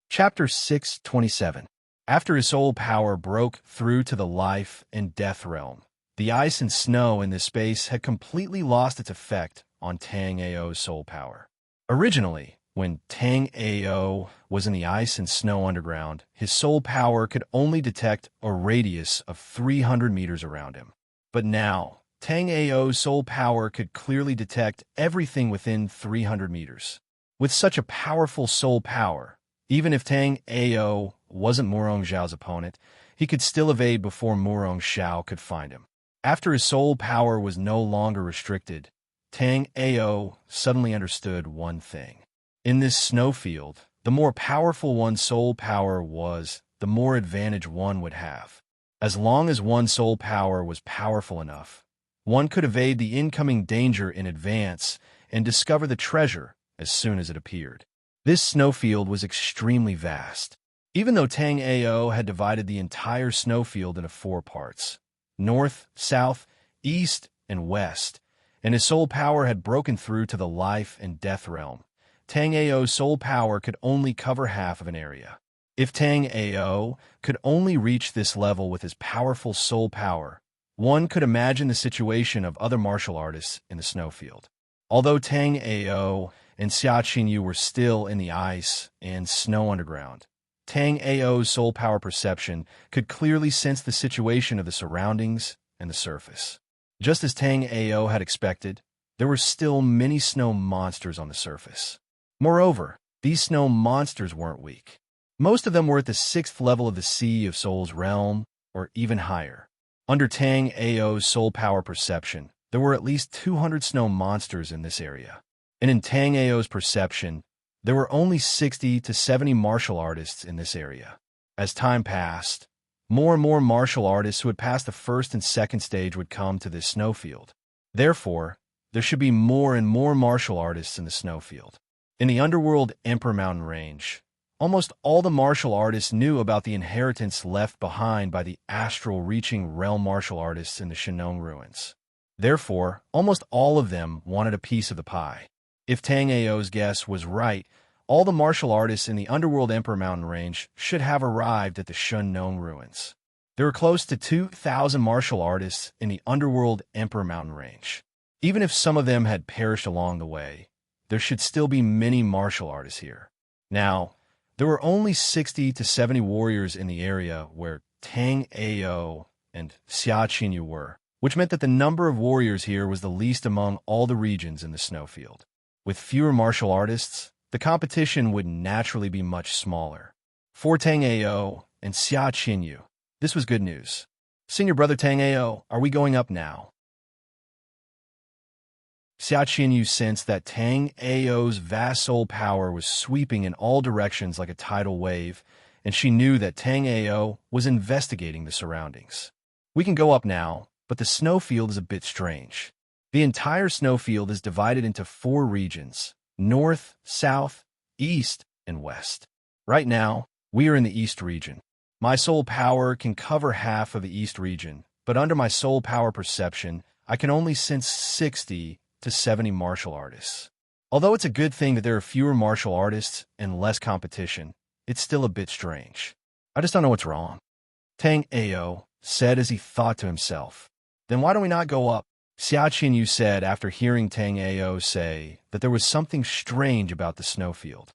Chapter 627. After his soul power broke through to the life and death realm, the ice and snow in this space had completely lost its effect on Tang Ao's soul power. Originally, when Tang Ao was in the ice and snow underground, his soul power could only detect a radius of 300 meters around him. But now, Tang Ao's soul power could clearly detect everything within 300 meters. With such a powerful soul power, even if Tang Ao wasn't Murong Zhao's opponent, he could still evade before Murong Zhao could find him. After his soul power was no longer restricted, Tang Ao suddenly understood one thing. In this snowfield, the more powerful one's soul power was, the more advantage one would have. As long as one's soul power was powerful enough, one could evade the incoming danger in advance and discover the treasure as soon as it appeared. This snowfield was extremely vast. Even though Tang Ao had divided the entire snowfield into 4 parts, north, south, east, and west, and his soul power had broken through to the life and death realm, Tang Ao's soul power could only cover half of an area. If Tang Ao could only reach this level with his powerful soul power, one could imagine the situation of other martial artists in the snowfield. Although Tang Ao and Xia Qinyu were still in the ice and snow underground, Tang Ao's soul power perception could clearly sense the situation of the surroundings and the surface. Just as Tang Ao had expected, there were still many snow monsters on the surface. Moreover, these snow monsters weren't weak. Most of them were at the 6th level of the Sea of Souls realm, or even higher. Under Tang Ao's soul power perception, there were at least 200 snow monsters in this area. And in Tang Ao's perception, there were only 60 to 70 martial artists in this area. As time passed, more and more martial artists who had passed the 1st and 2nd stage would come to this snowfield. Therefore, there should be more and more martial artists in the snowfield. In the underworld Emperor Mountain Range, almost all the martial artists knew about the inheritance left behind by the astral-reaching realm martial artists in the Shenong ruins. Therefore, almost all of them wanted a piece of the pie. If Tang Ao's guess was right, all the martial artists in the underworld Emperor Mountain Range should have arrived at the Shenong ruins. There were close to 2,000 martial artists in the underworld Emperor Mountain Range. Even if some of them had perished along the way, there should still be many martial artists here. Now, there were only 60 to 70 warriors in the area where Tang Ao and Xia Qinyu were, which meant that the number of warriors here was the least among all the regions in the snowfield. With fewer martial artists, the competition would naturally be much smaller. For Tang Ao and Xia Qinyu, this was good news. Senior brother Tang Ao, are we going up now? Xia Qinyu sensed that Tang Ao's vast soul power was sweeping in all directions like a tidal wave, and she knew that Tang Ao was investigating the surroundings. We can go up now, but the snowfield is a bit strange. The entire snowfield is divided into 4 regions: north, south, east, and west. Right now, we are in the east region. My soul power can cover half of the east region, but under my soul power perception, I can only sense 60 to 70 martial artists. Although it's a good thing that there are fewer martial artists and less competition, it's still a bit strange. I just don't know what's wrong. Tang Ao said as he thought to himself. Then why don't we not go up? Xia Qinyu said after hearing Tang Ao say that there was something strange about the snowfield.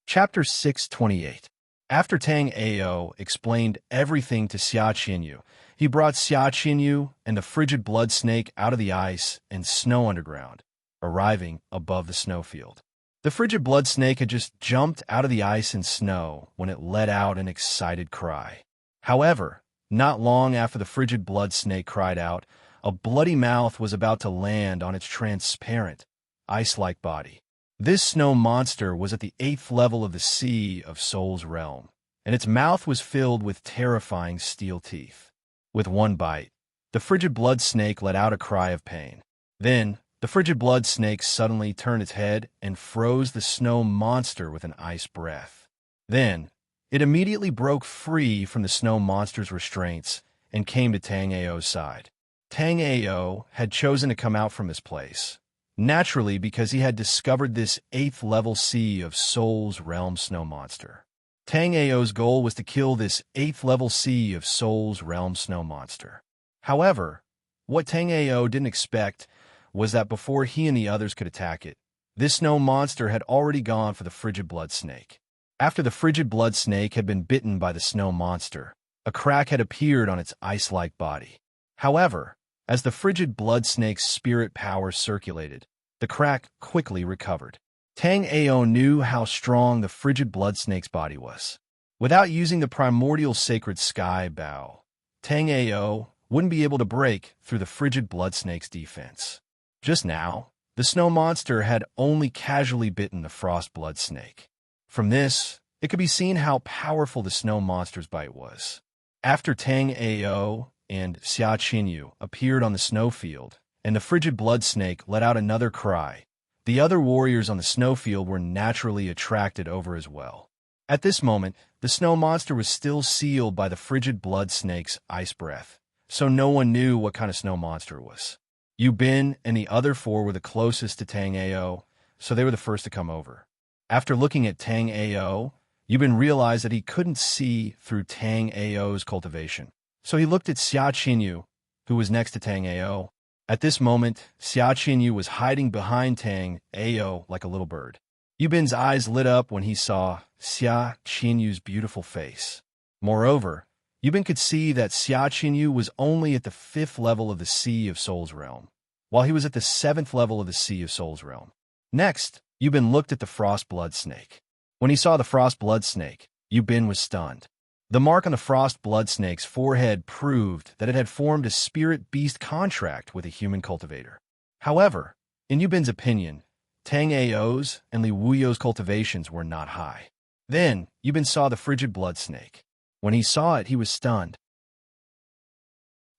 Chapter 628. After Tang Ao explained everything to Xia Qinyu, he brought Xia Qinyu and the frigid blood snake out of the ice and snow underground, arriving above the snowfield. The frigid blood snake had just jumped out of the ice and snow when it let out an excited cry. However, not long after the frigid blood snake cried out, a bloody mouth was about to land on its transparent, ice-like body. This snow monster was at the 8th level of the Sea of Soul's realm, and its mouth was filled with terrifying steel teeth. With one bite, the frigid blood snake let out a cry of pain. Then, the frigid blood snake suddenly turned its head and froze the snow monster with an ice breath. Then, it immediately broke free from the snow monster's restraints and came to Tang Ao's side. Tang Ao had chosen to come out from this place, naturally because he had discovered this 8th level Sea of Soul's realm snow monster. Tang Ao's goal was to kill this 8th level Sea of Soul's realm snow monster. However, what Tang Ao didn't expect was that before he and the others could attack it, this snow monster had already gone for the frigid blood snake. After the frigid blood snake had been bitten by the snow monster, a crack had appeared on its ice-like body. However, as the frigid blood snake's spirit power circulated, the crack quickly recovered. Tang Ao knew how strong the frigid blood snake's body was. Without using the primordial sacred sky bow, Tang Ao wouldn't be able to break through the frigid blood snake's defense. Just now, the snow monster had only casually bitten the frost blood snake. From this, it could be seen how powerful the snow monster's bite was. After Tang Ao and Xia Qinyu appeared on the snowfield, and the frigid blood snake let out another cry, the other warriors on the snowfield were naturally attracted over as well. At this moment, the snow monster was still sealed by the frigid blood snake's ice breath, so no one knew what kind of snow monster it was. Yu Bin and the other 4 were the closest to Tang Ao, so they were the first to come over. After looking at Tang Ao, Yu Bin realized that he couldn't see through Tang Ao's cultivation. So he looked at Xia Qinyu, who was next to Tang Ao. At this moment, Xia Qinyu was hiding behind Tang Ao like a little bird. Yu Bin's eyes lit up when he saw Xia Qinyu's beautiful face. Moreover, Yu Bin could see that Xia Qinyu was only at the 5th level of the Sea of Soul's realm, while he was at the 7th level of the Sea of Soul's realm. Next, Yu Bin looked at the frost blood snake. When he saw the frost blood snake, Yu Bin was stunned. The mark on the frost blood snake's forehead proved that it had formed a spirit-beast contract with a human cultivator. However, in Yu Bin's opinion, Tang Ao's and Li Wuyo's cultivations were not high. Then, Yu Bin saw the frigid blood snake. When he saw it, he was stunned.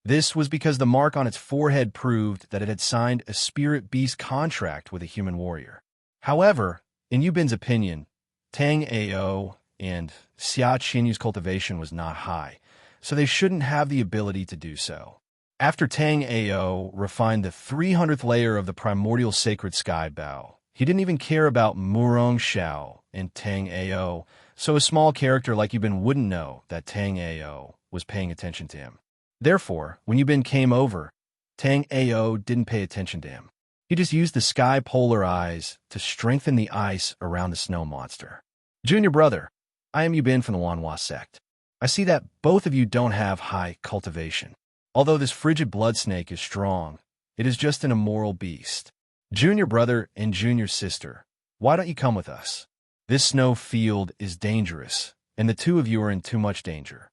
This was because the mark on its forehead proved that it had signed a spirit-beast contract with a human warrior. However, in Yu Bin's opinion, Tang Ao and Xia Qinyu's cultivation was not high, so they shouldn't have the ability to do so. After Tang Ao refined the 300th layer of the primordial sacred sky bow, he didn't even care about Murong Xiao and Tang Ao, so a small character like Yu Bin wouldn't know that Tang Ao was paying attention to him. Therefore, when Yu Bin came over, Tang Ao didn't pay attention to him. He just used the sky polar eyes to strengthen the ice around the snow monster. Junior brother, I am Yu Bin from the Wanhua sect. I see that both of you don't have high cultivation. Although this frigid blood snake is strong, it is just an immoral beast. Junior brother and junior sister, why don't you come with us? This snow field is dangerous, and the two of you are in too much danger.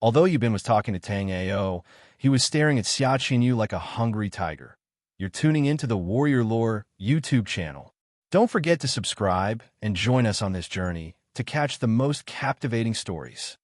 Although Yu Bin was talking to Tang Ao, He was staring at Xiaqin Yu like a hungry tiger. You're tuning into the Warrior Lore YouTube channel. Don't forget to subscribe and join us on this journey to catch the most captivating stories.